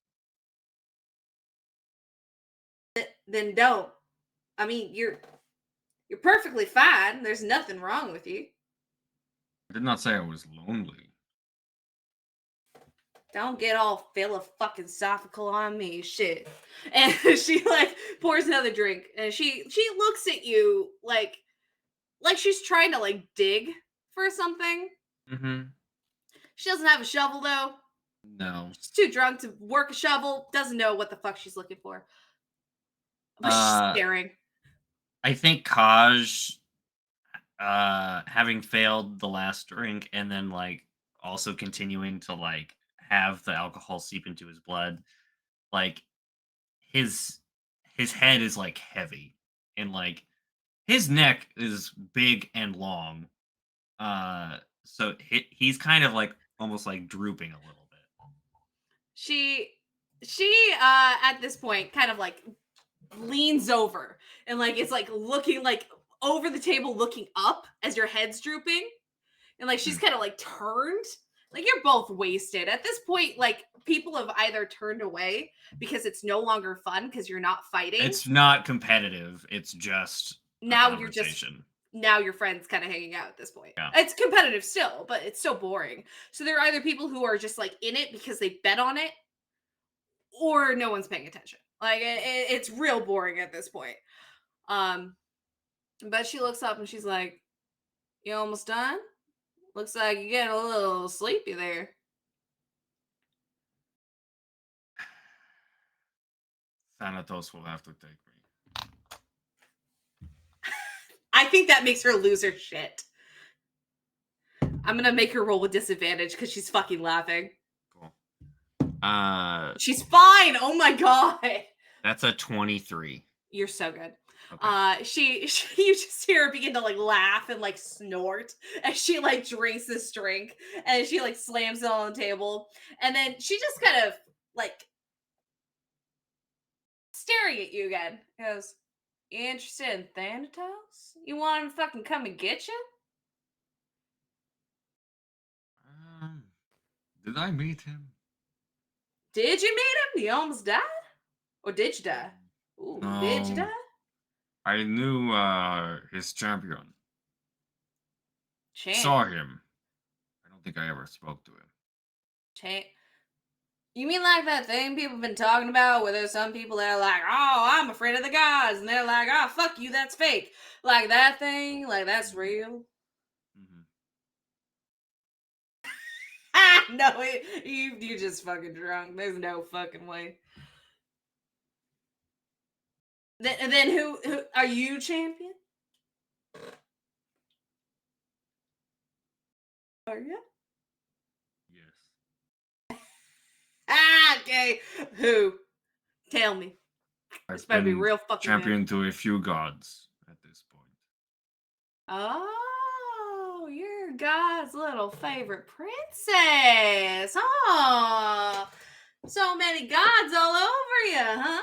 A: Then don't. I mean, you're perfectly fine. There's nothing wrong with you.
G: I did not say I was lonely.
A: Don't get all philosophical on me, shit. And she like pours another drink, and she looks at you like she's trying to like dig for something. She doesn't have a shovel though.
G: No.
A: She's too drunk to work a shovel. Doesn't know what the fuck she's looking for. But she's staring.
G: I think Kaj, having failed the last drink and then like also continuing to like have the alcohol seep into his blood, like his head is like heavy and like his neck is big and long. So he's kind of like almost like drooping a little bit.
A: She at this point kind of like leans over and like it's like looking like over the table looking up as your head's drooping, and like she's kind of like turned, like you're both wasted at this point. Like people have either turned away because it's no longer fun because you're not fighting.
G: It's not competitive. It's just
A: now you're just now your friend's kind of hanging out at this point.
G: Yeah.
A: It's competitive still, but it's so boring. So there are either people who are just like in it because they bet on it, or no one's paying attention. Like it's real boring at this point. But she looks up and she's like, "You almost done? Looks like you're getting a little sleepy there."
G: Thanatos will have to take me.
A: I think that makes her lose her shit. I'm gonna make her roll with disadvantage because she's fucking laughing.
G: Cool.
A: She's fine. Oh my god.
G: That's a 23.
A: You're so good. She you just hear her begin to like laugh and like snort as she like drinks this drink, and she like slams it on the table, and then she just kind of like staring at you again. Goes, "You interested in Thanatos? You want him to fucking come and get you?"
G: Did I meet him?
A: Did you meet him? You almost died, or did you die? Ooh, did you
G: No.
A: die?
G: I knew his champion.
A: Champ.
G: Saw him. I don't think I ever spoke to him.
A: Champ. You mean like that thing people have been talking about where there's some people that are like, oh, I'm afraid of the gods, and they're like, oh, fuck you, that's fake. Like that thing, like that's real.
G: Mm-hmm.
A: No, you're just fucking drunk. There's no fucking way. Then who are you champion? Are you?
G: Yes.
A: Okay. Who? Tell me. This better be real fucking
G: champion to a few gods at this point.
A: Oh, you're God's little favorite princess. Oh, so many gods all over you, huh?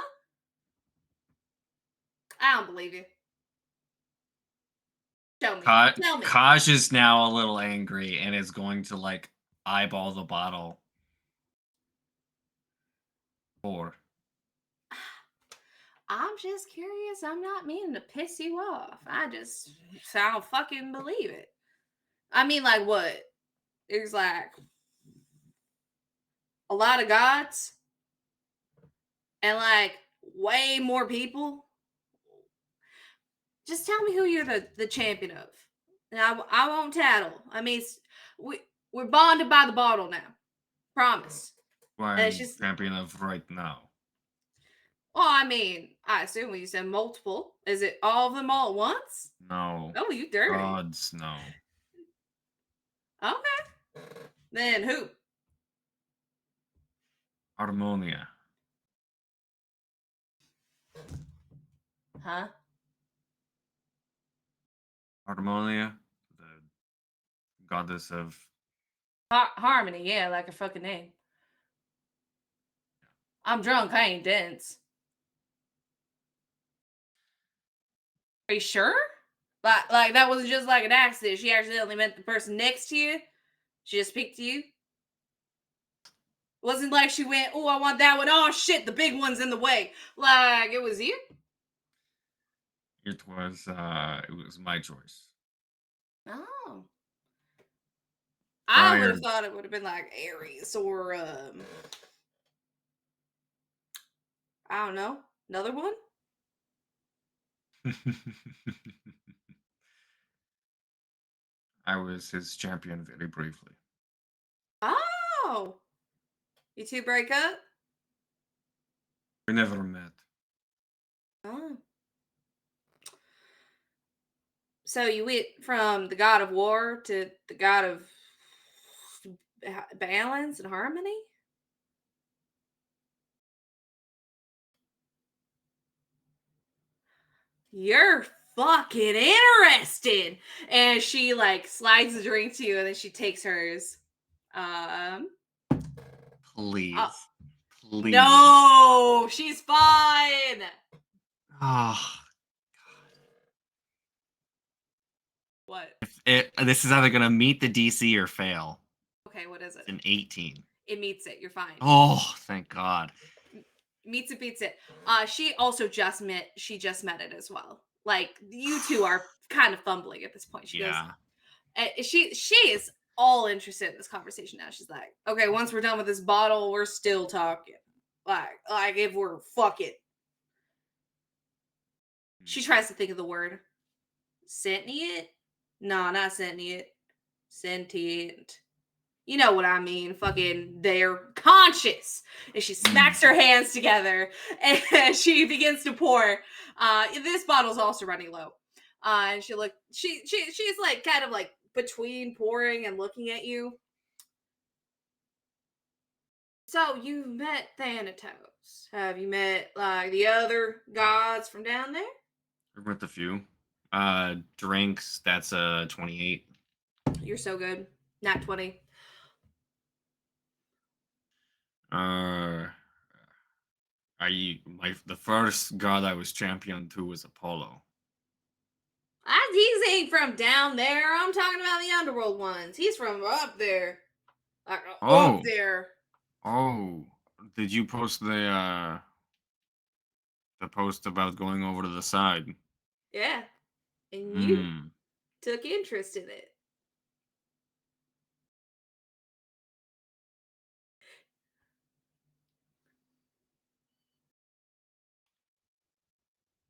A: I don't believe you. Show me. Tell me.
G: Kaj is now a little angry and is going to like eyeball the bottle. 4.
A: I'm just curious. I'm not meaning to piss you off. I don't fucking believe it. I mean, like what? There's like a lot of gods and like way more people. Just tell me who you're the champion of. And I won't tattle. I mean, we're bonded by the bottle now. Promise.
G: Who I'm champion of right now.
A: Well, I mean, I assume when you said multiple, is it all of them all at once?
G: No.
A: Oh, you dirty.
G: Gods, no.
A: Okay. Then who?
G: Harmonia.
A: Huh?
G: Harmonia, the goddess of
A: Harmony, yeah, like her fucking name. I'm drunk, I ain't dense. Are you sure? Like that wasn't just like an accident. She accidentally meant the person next to you. She just picked you. Wasn't like she went, oh, I want that one. Oh shit, the big one's in the way. Like it was you.
G: it was my choice.
A: Oh. I would have thought it would have been like Aries or I don't know, another one.
G: I was his champion very briefly.
A: Oh, you two break up?
G: We never met.
A: Oh. So you went from the god of war to the god of balance and harmony? You're fucking interested. And she like slides the drink to you and then she takes hers.
G: Please. Please.
A: No, she's fine.
G: Oh.
A: What?
G: This is either gonna meet the DC or fail.
A: Okay, what is it?
G: It's an 18.
A: It meets it. You're fine.
G: Oh, thank God.
A: Meets it, beats it. She also just met it as well. Like you two are kind of fumbling at this point. She goes, she is all interested in this conversation now. She's like, okay, once we're done with this bottle, we're still talking. Like if we're fucking. She tries to think of the word. Sentient? No, not sentient. Sentient. You know what I mean. Fucking, they're conscious. And she smacks her hands together and she begins to pour. This bottle's also running low. And she's like kind of like between pouring and looking at you. So you've met Thanatos. Have you met like the other gods from down there?
D: I've read a few. Drinks, that's a 28.
A: You're so good. Nat 20.
D: The first god I was champion to was Apollo.
A: He's ain't from down there. I'm talking about the underworld ones. He's from up there. Like,
D: Oh.
A: up there.
D: Oh, did you post the post about going over to the side?
A: Yeah. And you took interest in it.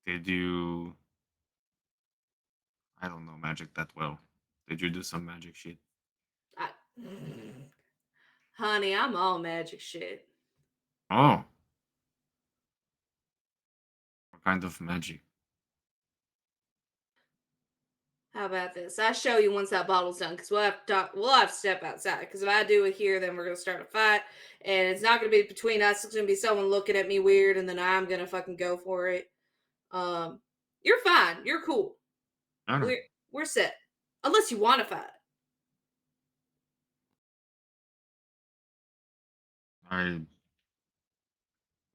D: Did you? I don't know magic that well. Did you do some magic shit?
A: Honey, I'm all magic shit.
D: Oh. What kind of magic?
A: How about this? I show you once that bottle's done, because we'll have to step outside. Because if I do it here, then we're gonna start a fight, and it's not gonna be between us. It's gonna be someone looking at me weird, and then I'm gonna fucking go for it. You're fine. You're cool.
D: Okay.
A: We're set. Unless you want to fight.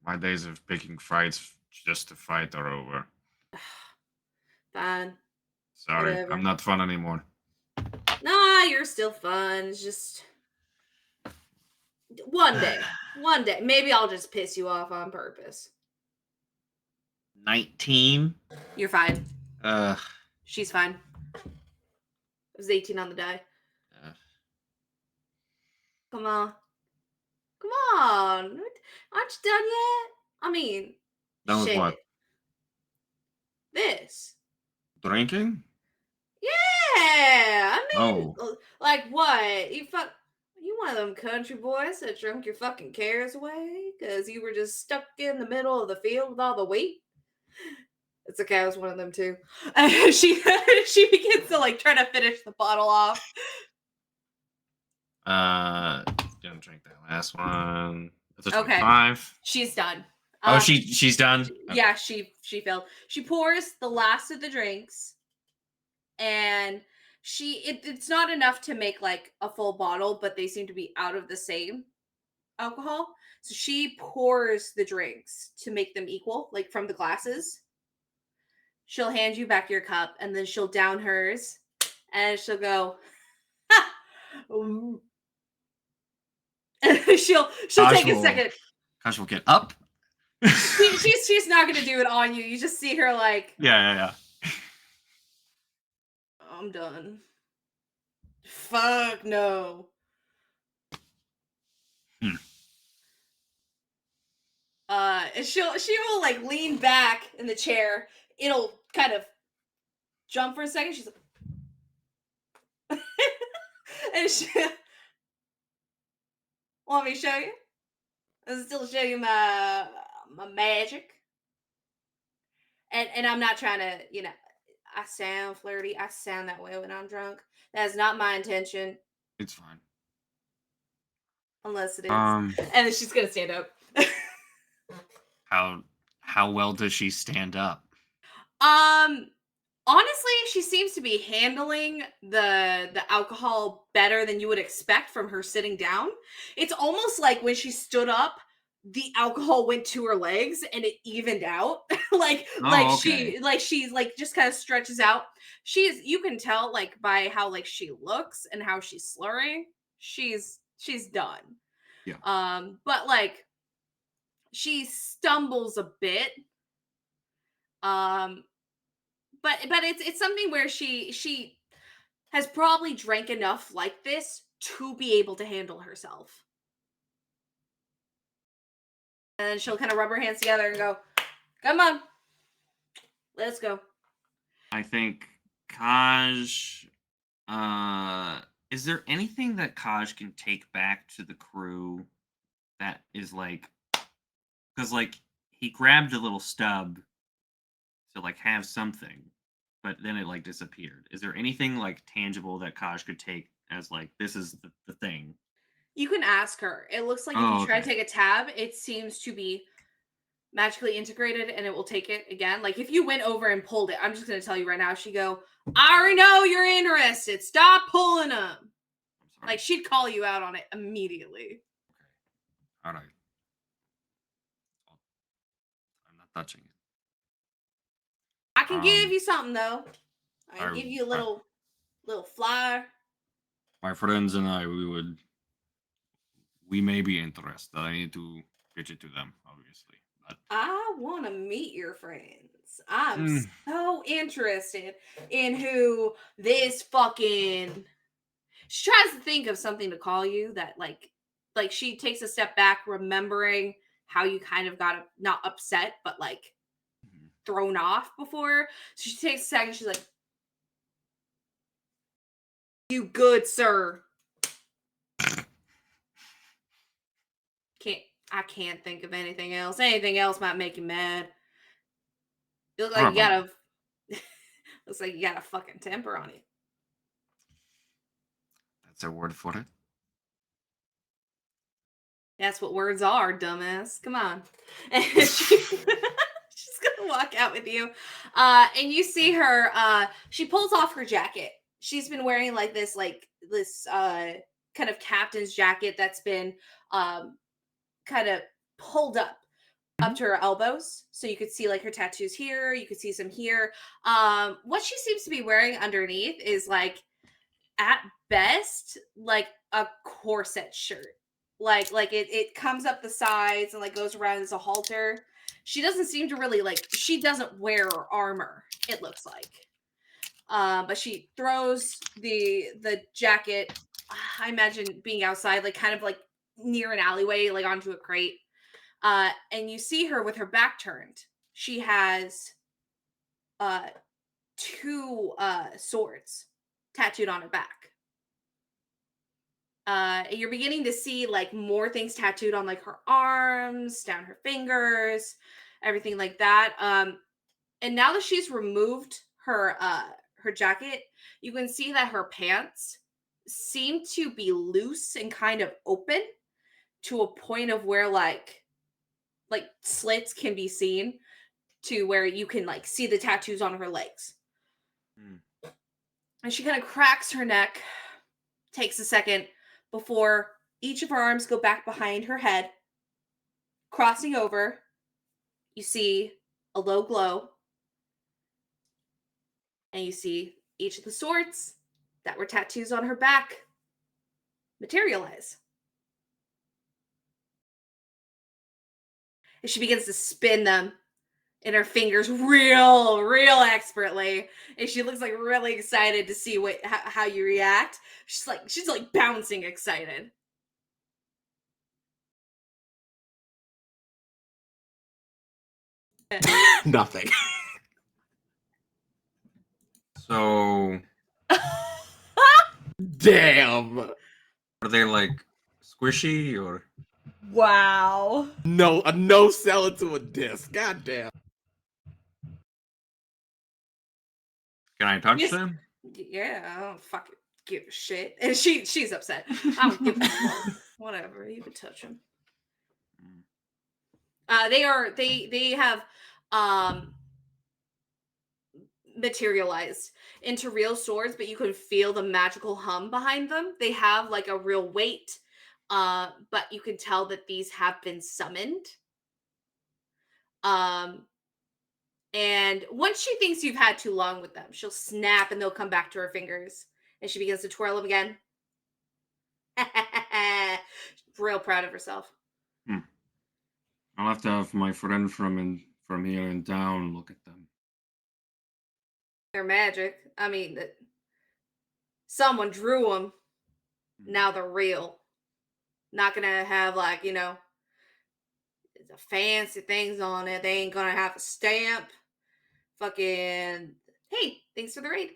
D: My days of picking fights just to fight are over.
A: Fine.
D: Sorry,
A: Whatever.
D: I'm not fun anymore.
A: Nah, you're still fun. It's just one day, maybe I'll just piss you off on purpose.
G: 19.
A: You're fine.
G: Ugh.
A: She's fine. It was 18 on the die. Come on. Come on. Aren't you done yet? I mean,
D: Done with
A: shit.
D: what?
A: This.
D: Drinking?
A: Yeah. I mean,
D: Oh.
A: like what? You one of them country boys that drunk your fucking cares away because you were just stuck in the middle of the field with all the wheat? It's okay, I was one of them too. She begins to like try to finish the bottle off.
D: Didn't drink that last one. That's a
A: Okay.
D: 25.
A: She's done.
D: Oh, she's done.
A: Yeah, she failed. She pours the last of the drinks, and it's not enough to make like a full bottle, but they seem to be out of the same alcohol. So she pours the drinks to make them equal, like from the glasses. She'll hand you back your cup, and then she'll down hers, and she'll go, ha! And she'll take a second.
D: Kosh will get up.
A: She's not gonna do it on you. You just see her like,
D: Yeah.
A: I'm done. Fuck no. And she will like lean back in the chair. It'll kind of jump for a second. She's like, and she want me to show you? I'll still show you my magic. And I'm not trying to, I sound flirty. I sound that way when I'm drunk. That's not my intention.
D: It's fine.
A: Unless it is. And then she's gonna stand up.
D: How well does she stand up?
A: Honestly, she seems to be handling the alcohol better than you would expect from her sitting down. It's almost like when she stood up, the alcohol went to her legs and it evened out. She's like just kind of stretches out. You can tell like by how like she looks and how she's slurring, she's done.
D: Yeah.
A: But like she stumbles a bit. But it's something where she has probably drank enough like this to be able to handle herself. And then she'll kind of rub her hands together and go, come on, let's go.
D: I think Kaj, is there anything that Kaj can take back to the crew that is like, because like he grabbed a little stub to like have something, but then it like disappeared. Is there anything like tangible that Kaj could take as like, this is the thing?
A: You can ask her. It looks like if you try to take a tab, it seems to be magically integrated and it will take it again. Like if you went over and pulled it, I'm just going to tell you right now, she'd go, I already know you're interested. Stop pulling them.
D: I'm sorry.
A: Like she'd call you out on it immediately.
D: All right. I'm not touching it.
A: I can give you something though. I can
D: I-
A: give you a little flyer.
D: My friends and I, we may be interested. I need to pitch it to them, obviously. But
A: I want to meet your friends. I'm so interested in who this fucking. She tries to think of something to call you that like she takes a step back, remembering how you kind of got not upset, but like thrown off before. So she takes a second. She's like, "You good, sir?" I can't think of anything else. Anything else might make you mad. You look like you got a looks like you got a fucking temper on you.
D: that's a word for it.
A: That's what words are, dumbass. Come on. And she's gonna walk out with you. And you see her, she pulls off her jacket. She's been wearing like this kind of captain's jacket that's been kind of pulled up to her elbows. So you could see like her tattoos here, you could see some here. What she seems to be wearing underneath is like at best like a corset shirt. Like it comes up the sides and like goes around as a halter. She doesn't seem to really she doesn't wear armor, it looks like. But she throws the jacket, I imagine being outside, like kind of like near an alleyway, like onto a crate. And you see her with her back turned. She has two swords tattooed on her back. You're beginning to see like more things tattooed on like her arms, down her fingers, everything like that. And now that she's removed her jacket, you can see that her pants seem to be loose and kind of open to a point of where like slits can be seen, to where you can like see the tattoos on her legs. And she kind of cracks her neck, takes a second before each of her arms go back behind her head. Crossing over, you see a low glow, and you see each of the swords that were tattoos on her back materialize. And she begins to spin them in her fingers real expertly, and she looks like really excited to see how you react. She's like bouncing excited.
F: Nothing.
D: So,
F: Damn.
D: are they like squishy or?
E: Wow.
F: No, a no sell into a disc. God damn.
D: Can I touch
A: Yes.
D: them?
A: Yeah, I don't fucking give a shit. And she's upset. I don't give a fuck. Whatever, you can touch them. They have materialized into real swords, but you can feel the magical hum behind them. They have like a real weight, but you can tell that these have been summoned. And once she thinks you've had too long with them, she'll snap and they'll come back to her fingers, and she begins to twirl them again. Real proud of herself.
D: I'll have to have my friend from here in town look at them.
A: They're magic. I mean, someone drew them. Now they're real. Not gonna have like, the fancy things on it. They ain't gonna have a stamp. Fucking, hey, thanks for the raid.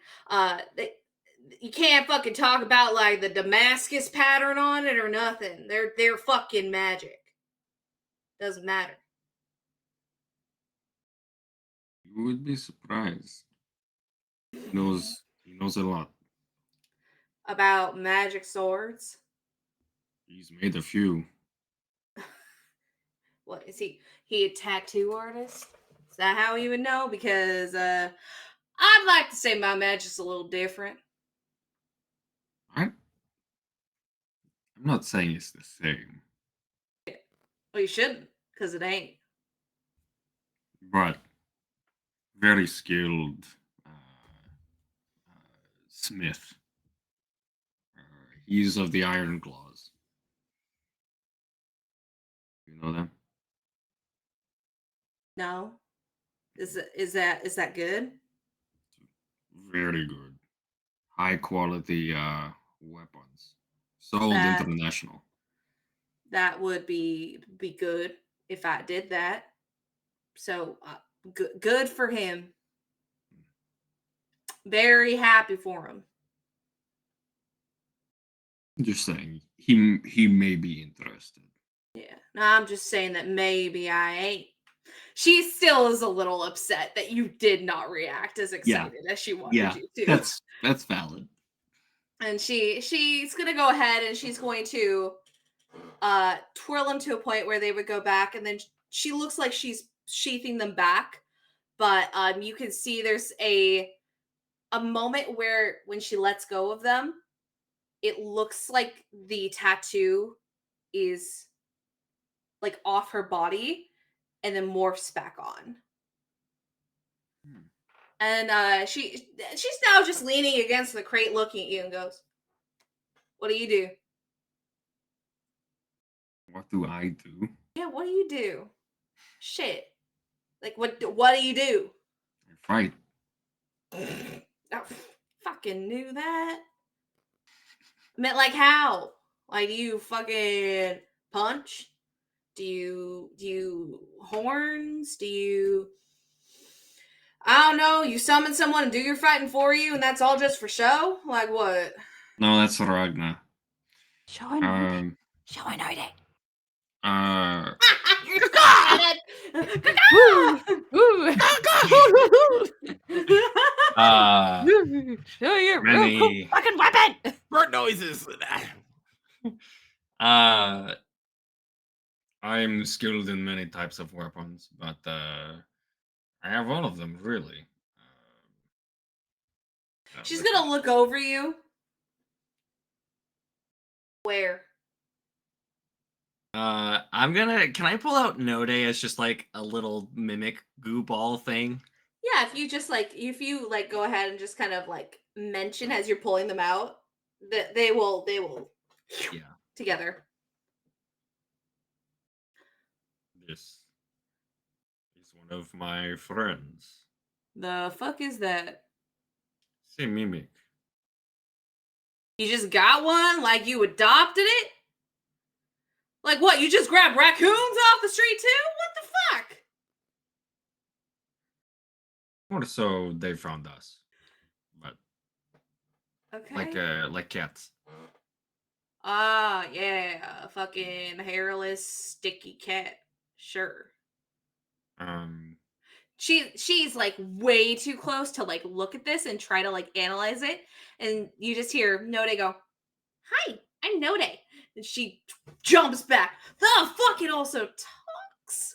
A: You can't fucking talk about like the Damascus pattern on it or nothing. They're fucking magic. Doesn't matter.
D: You would be surprised. He knows a lot.
A: About magic swords.
D: He's made a few.
A: What is he? He a tattoo artist? Is that how you would know? Because I'd like to say my magic's a little different.
H: I'm not saying it's the same,
A: Well, you shouldn't, because it ain't.
H: but very skilled smith. He's of the Iron Claws. You know them?
A: No. Is that good?
H: Very good. High quality weapons. Sold
A: That-
H: international.
A: That would be good if I did that. So good for him. Very happy for him.
H: Just saying, he may be interested.
A: Yeah. No, I'm just saying that maybe I ain't. She still is a little upset that you did not react as excited as she wanted you to.
H: That's valid.
A: And she's gonna go ahead and she's going to twirl them to a point where they would go back, and then she looks like she's sheathing them back, but you can see there's a moment where when she lets go of them, it looks like the tattoo is like off her body and then morphs back on. And she's now just leaning against the crate looking at you and goes, "What do you do?"
H: What do I do?
A: Yeah, what do you do? Shit. Like, what do you do?
H: I fight.
A: I fucking knew that. I meant, like, how? Like, do you fucking punch? Do you horns? Do you, I don't know, you summon someone and do your fighting for you and that's all just for show? Like what?
H: No, that's Ragna.
E: Show I know that.
H: Um,
E: Show I know that. Show your real cool
G: Many
E: fucking weapon.
F: Bird noises.
H: I'm skilled in many types of weapons, but I have all of them really.
A: She's
H: let's
A: gonna look over you. Where?
G: I'm gonna. Can I pull out Node as just like a little mimic goo ball thing?
A: Yeah, if you go ahead and just kind of like mention as you're pulling them out, that they will
G: Yeah.
A: together.
H: This is one of my friends.
A: The fuck is that?
H: Say mimic.
A: You just got one? Like you adopted it? Like what? You just grabbed raccoons off the street too? What the fuck?
H: More so, they found us, but
A: Okay.
H: like cats.
A: Ah, yeah, fucking hairless, sticky cat. Sure. She's like way too close to like look at this and try to like analyze it, and you just hear Node go, "Hi, I'm Node," and she jumps back. The fuck! It also talks.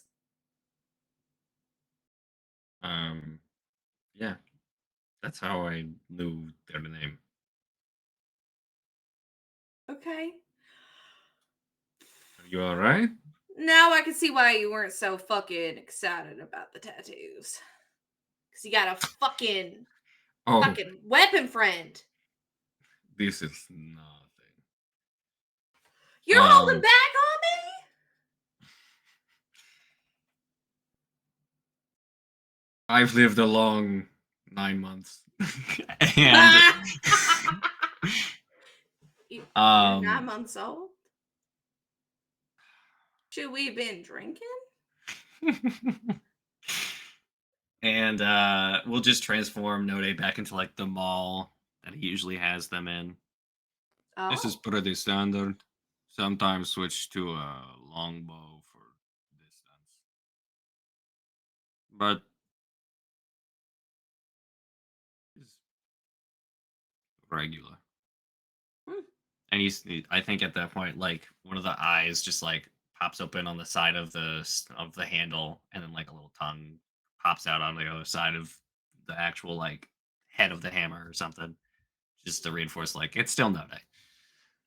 H: Yeah, that's how I knew their name.
A: Okay.
H: Are you all right?
A: Now I can see why you weren't so fucking excited about the tattoos. Because you got a fucking weapon friend.
H: This is nothing.
A: You're holding back on me?
H: I've lived a long 9 months.
G: And
A: You're 9 months old? Should we have been drinking?
G: and we'll just transform Node back into like the mall that he usually has them in.
A: Oh.
H: This is pretty standard. Sometimes switch to a longbow for distance. But it's regular.
G: And I think at that point, like one of the eyes just like pops open on the side of the handle, and then like a little tongue pops out on the other side of the actual like head of the hammer or something, just to reinforce like it's still no day.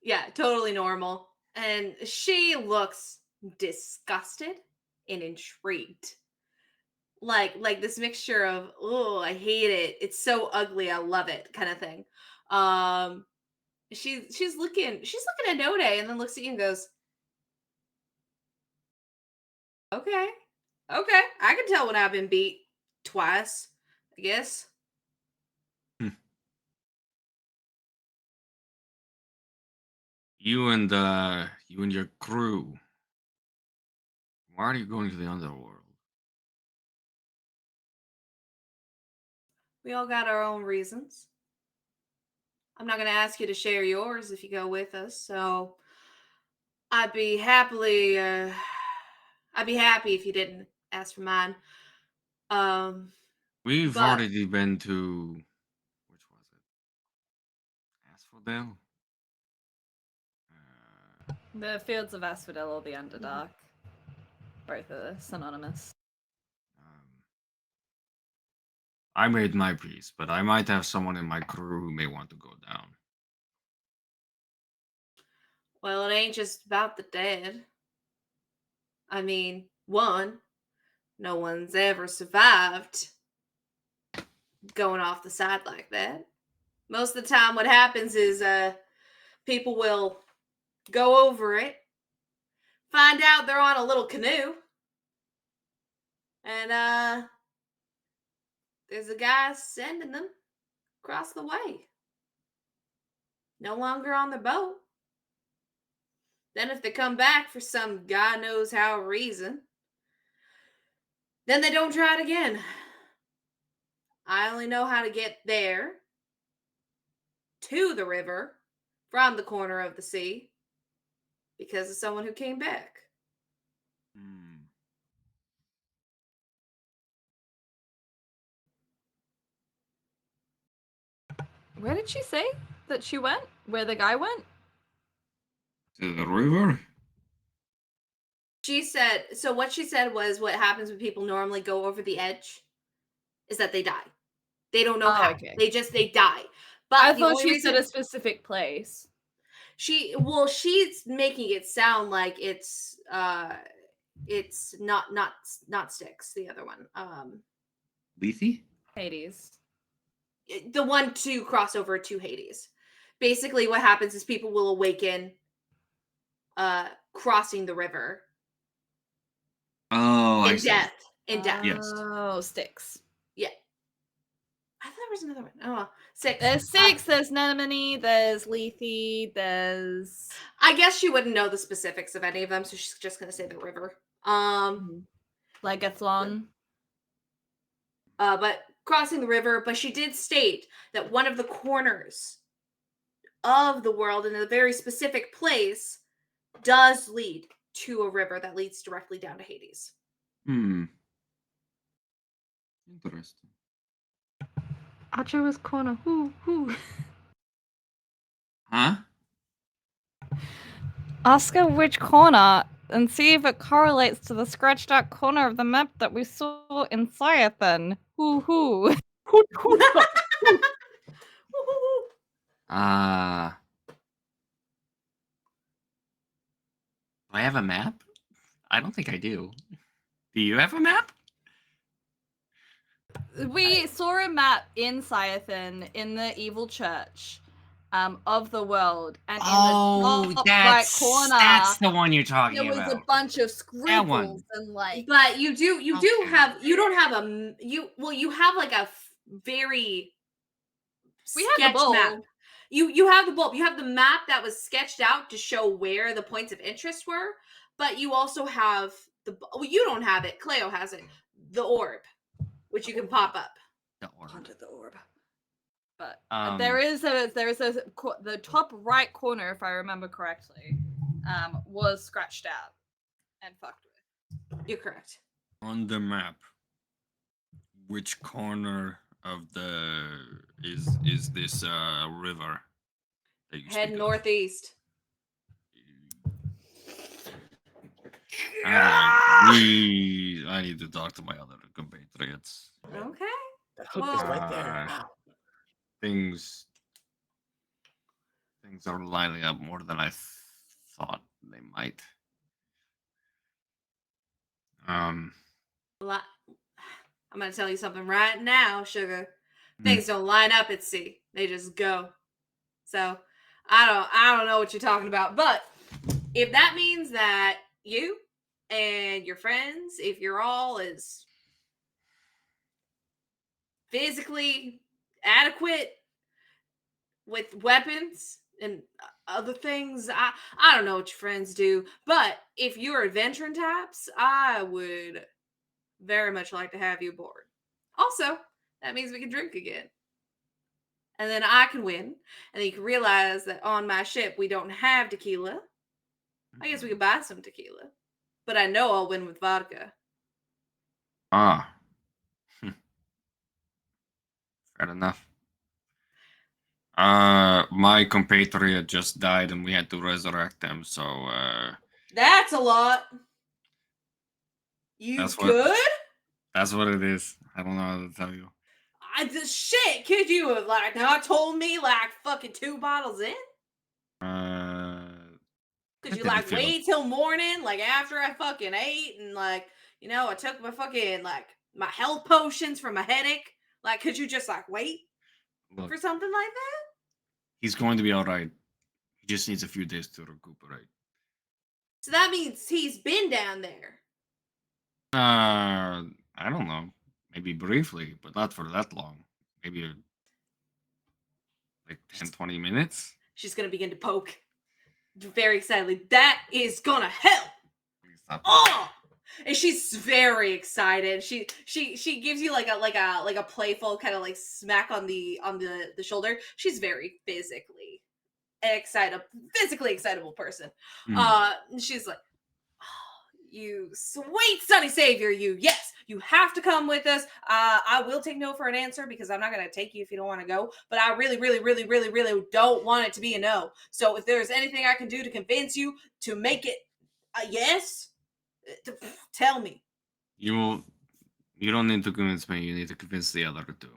A: Yeah, totally normal. And she looks disgusted and intrigued. Like this mixture of, oh, I hate it. It's so ugly. I love it kind of thing. She's looking at Node and then looks at you and goes, okay. Okay. I can tell when I've been beat twice, I guess.
H: You and your crew. Why are you going to the underworld?
A: We all got our own reasons. I'm not going to ask you to share yours if you go with us, so I'd be happy if you didn't ask for mine.
H: We've
A: But-
H: already been to, which was it? Asphodel?
E: The Fields of Asphodel or the Underdark. Both are synonymous.
H: I made my peace, but I might have someone in my crew who may want to go down.
A: Well, it ain't just about the dead. I mean, one, no one's ever survived going off the side like that. Most of the time what happens is people will go over it, find out they're on a little canoe, and there's a guy sending them across the way. No longer on their boat. Then if they come back for some God knows how reason, then they don't try it again. I only know how to get there to the river from the corner of the sea because of someone who came back.
E: Where did she say that she went? Where the guy went?
H: To the river?
A: She said, so what she said was what happens when people normally go over the edge is that they die. They don't know how.
E: Okay.
A: They die. But
E: I
A: the
E: thought
A: only
E: she
A: reason
E: said a specific place.
A: she's making it sound like it's not Styx, the other one.
H: Lethe?
E: Hades.
A: The one to cross over to Hades. Basically what happens is people will awaken crossing the river
H: Oh, I
A: in
H: see.
A: death. In death.
H: Yes.
E: Oh, Styx.
A: Yeah. I thought there was another one. Oh, well. Six.
E: There's Styx, there's Anemone, there's Lethe, there's...
A: I guess she wouldn't know the specifics of any of them, so she's just gonna say the river.
E: Legathlon.
A: But crossing the river, but she did state that one of the corners of the world in a very specific place does lead to a river that leads directly down to Hades.
H: Interesting.
E: Archer's corner. Whoo.
H: Huh?
E: Ask her which corner and see if it correlates to the scratched out corner of the map that we saw in Cyathan. Whoo.
G: Do I have a map? I don't think I do. Do you have a map?
E: We saw a map in Cyathan in the evil church of the world, and in the top right corner,
G: that's the one you're talking
E: there was
G: about.
E: a bunch of
G: That one.
E: scribbles and like.
A: But you do
G: Okay.
A: have you have like a very
E: We have the
A: sketch
E: bulb.
A: map. You have the bulb. You have the map that was sketched out to show where the points of interest were, but you also have you don't have it. Caleo has it. The orb, which you can pop up.
G: The orb.
E: Onto the orb. But
G: Um,
E: there is the top right corner, if I remember correctly, was scratched out and fucked with.
A: You're correct.
H: On the map, which corner of the is this river that you
A: Head
H: speak of?
A: northeast.
H: I need to talk to my other compatriots.
A: Okay.
F: That hook is right
H: Uh,
F: there.
H: Things are lining up more than I thought they might.
A: Well, I'm gonna tell you something right now, sugar. Things don't line up at sea; they just go. So I don't know what you're talking about, but if that means that you and your friends, if you're all as physically adequate with weapons and other things, I don't know what your friends do, but if you're adventuring types, I would very much like to have you aboard. Also, that means we can drink again. And then I can win. And then you can realize that on my ship we don't have tequila. I guess we could buy some tequila. But I know I'll win with vodka.
H: Ah. Fair enough. My compatriot just died and we had to resurrect him, so
A: That's a lot. You
H: That's what-
A: good?
H: that's what it is. I don't know how to tell you.
A: Shit, could you have not told me fucking 2 bottles in? Could
H: I
A: you
H: didn't feel-
A: wait till morning, after I fucking ate and I took my fucking my health potions for my headache? Could you just wait
H: Look,
A: for something like that?
H: he's going to be all right. He just needs a few days to recuperate.
A: So that means he's been down there.
H: I don't know. Maybe briefly, but not for that long. Maybe like 10, 20 minutes.
A: She's gonna begin to poke very excitedly. That is gonna help.
H: Stop.
A: Oh, and she's very excited. She gives you like a playful kind of smack on the shoulder. She's very physically excitable person. She's like, oh, you sweet sunny savior, yes, you have to come with us. I will take no for an answer because I'm not gonna take you if you don't want to go, but I really don't want it to be a no. So if there's anything I can do to convince you to make it a yes, tell me.
H: You don't need to convince me. You need to convince the other two.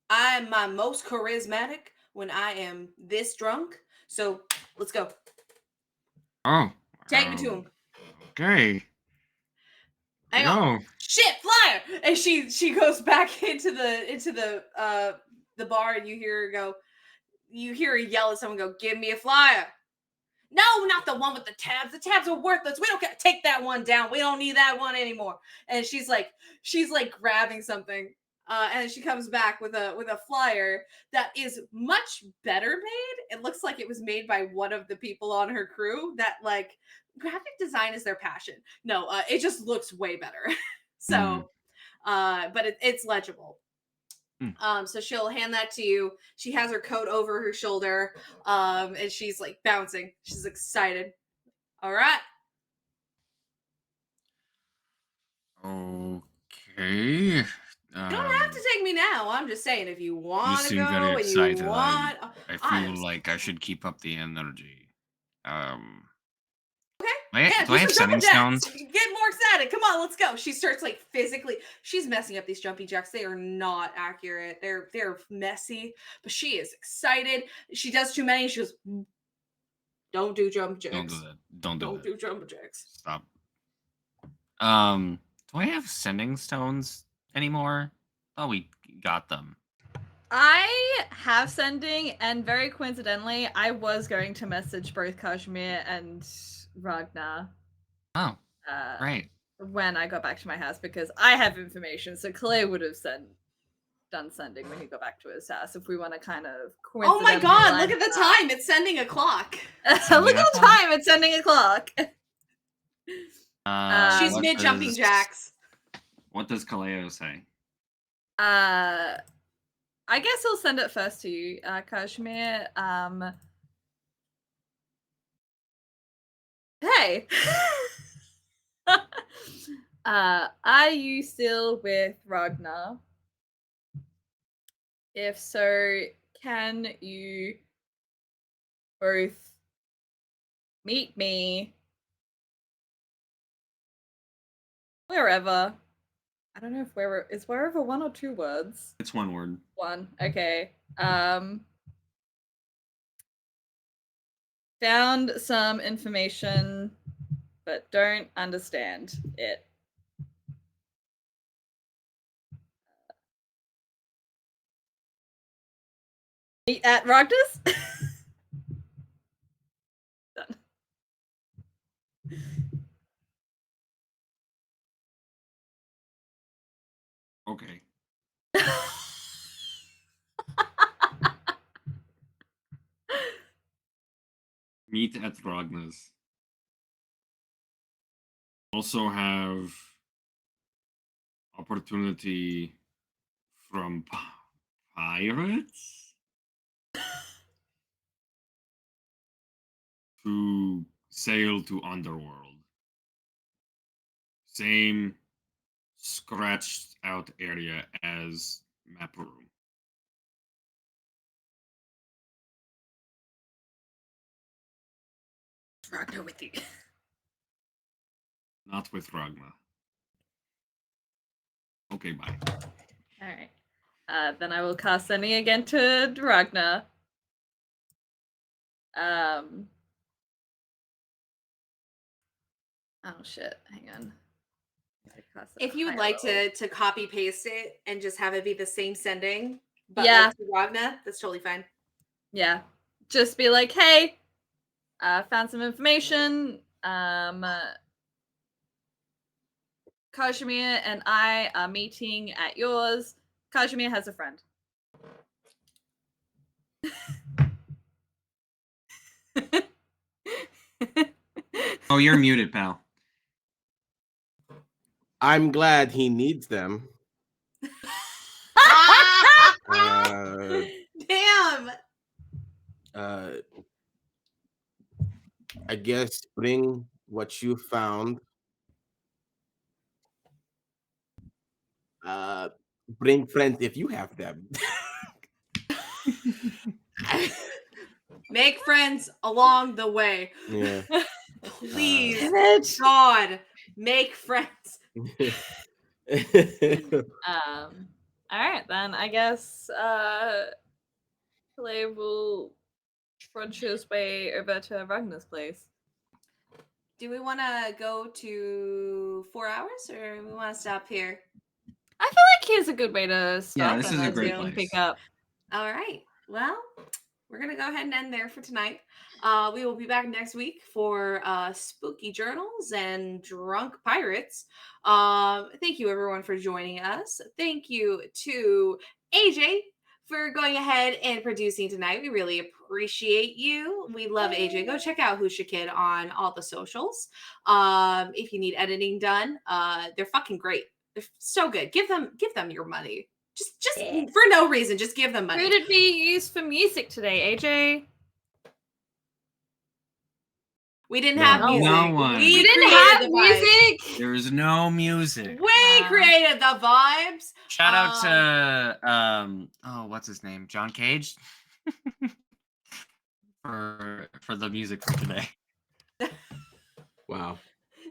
A: I'm my most charismatic when I am this drunk. So let's go.
H: Oh.
A: Take me to him.
H: Okay.
A: Hang
H: Go.
A: on. Shit, flyer! And she goes back into the bar, and you hear her yell at someone, go, give me a flyer. No, not the one with the tabs. The tabs are worthless. We don't get take that one down. We don't need that one anymore. And she's grabbing something. And she comes back with a flyer that is much better made. It looks like it was made by one of the people on her crew that graphic design is their passion. No, it just looks way better. So, but it's legible. So she'll hand that to you. She has her coat over her shoulder, and she's bouncing. She's excited. All right.
H: Okay.
A: You don't have to take me now. I'm just saying, if you
H: You
A: want to
H: seem
A: go
H: very
A: and
H: excited.
A: you want,
H: I
A: I'm
H: feel like I should keep up the energy.
A: Okay.
H: Do I have sending stones?
A: Get more excited. Come on, let's go. She starts physically. She's messing up these jumpy jacks. They are not accurate. They're messy, but she is excited. She does too many. She goes, don't do jump jacks.
H: Don't do that. Don't
A: do jump jacks.
H: Stop. Do I have sending stones anymore? Oh, we got them.
E: I have sending, and very coincidentally, I was going to message both Kazimir and Ragna.
H: Oh, right.
E: When I got back to my house, because I have information, so Caleo would have done sending when he got back to his house. If we want to kind of
A: Oh my god! Look at the time. It's sending a clock.
E: Look at the time. It's sending a clock.
A: She's mid jumping jacks.
H: What does Caleo say?
E: I guess I'll send it first to you, Kazimir. Hey. Are you still with Ragna? If so, can you both meet me Wherever. I don't know if is wherever 1 or 2 words.
H: It's 1 word.
E: 1. Okay. Found some information, but don't understand it. Meet at Ragna's? Done.
H: Okay. Meet at Ragna's. Also have opportunity from pirates to sail to underworld. Same scratched out area as map room.
E: Ragna with you.
H: Not with Ragna. Okay, bye.
E: Alright. Then I will cast sending again to Ragna. Oh shit, hang on.
A: If you would like to copy paste it and just have it be the same sending, but
E: Yeah.
A: like to Ragna, that's totally fine.
E: Yeah. Just be like, hey, found some information. Kazimir and I are meeting at yours. Kazimir has a friend.
H: Oh, you're muted, pal.
F: I'm glad he needs them.
A: Damn.
F: I guess bring what you found. Bring friends if you have them.
A: Make friends along the way.
F: Yeah.
A: Please,
E: Damn it.
A: God, make friends.
E: Alright then, I guess Caleo will trudge his way over to Ragna's place.
A: Do we want to go to 4 hours or we want to stop here?
E: I feel like here's a good way to stop.
H: Yeah, this is a great place.
E: Pick up.
A: All right. Well, we're going to go ahead and end there for tonight. We will be back next week for Spooky Journals and Drunk Pirates. Thank you, everyone, for joining us. Thank you to AJ for going ahead and producing tonight. We really appreciate you. We love AJ. Go check out Hoosha Kid on all the socials. If you need editing done, they're fucking great. They're so good. Give them your money. Just for no reason. Just give them money.
E: Who did we use for music today, AJ?
A: We didn't have music.
H: No one.
E: We didn't
A: created
E: have
A: the vibes.
E: music.
G: There's no music.
A: We created the vibes.
G: Shout out to oh, what's his name? John Cage for the music for today.
F: Wow.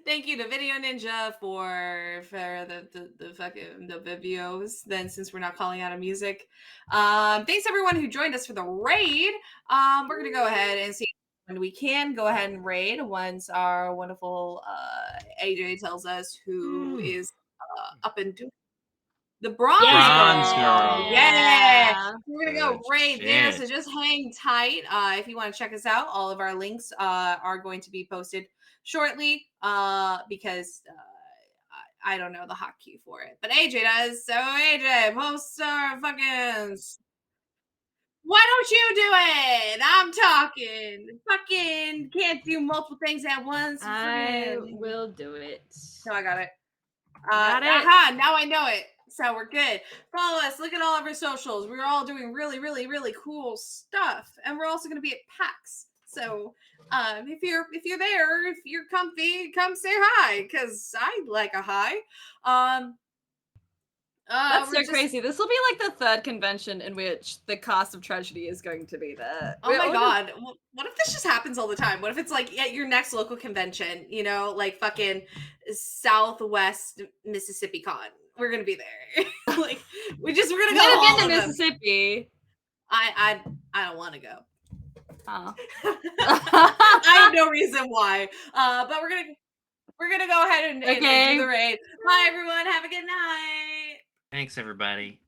A: Thank you to Video Ninja for the fucking the videos. Then since we're not calling out of music, thanks everyone who joined us for the raid. We're gonna go ahead and see when we can go ahead and raid once our wonderful AJ tells us who is up and doing the Bronze Girl. Yeah. We're gonna go raid there, so just hang tight. If you want to check us out, all of our links are going to be posted shortly because I don't know the hotkey for it, but AJ does. So AJ, post our fucking. Why don't you do it? I'm talking. Fucking can't do multiple things at once.
E: I will do it.
A: So I got it.
E: Got it.
A: Aha, now I know it. So we're good. Follow us. Look at all of our socials. We're all doing really, really, really cool stuff, and we're also going to be at PAX. So if you're there, if you're comfy, come say hi because I like a hi.
E: That's
A: we're
E: so
A: just-
E: crazy. This will be like the third convention in which the cast of Tragedy is going to be there.
A: Oh my god. What if this just happens all the time? What if it's like at your next local convention, you know, like fucking Southwest Mississippi Con? We're gonna be there. Like we're gonna go
E: Never
A: all
E: been to
A: of them.
E: Mississippi.
A: I don't want to go.
E: Oh.
A: I have no reason why. But we're gonna go ahead and
E: Okay.
A: do the raid. Bye everyone. Have a good night.
G: Thanks, everybody.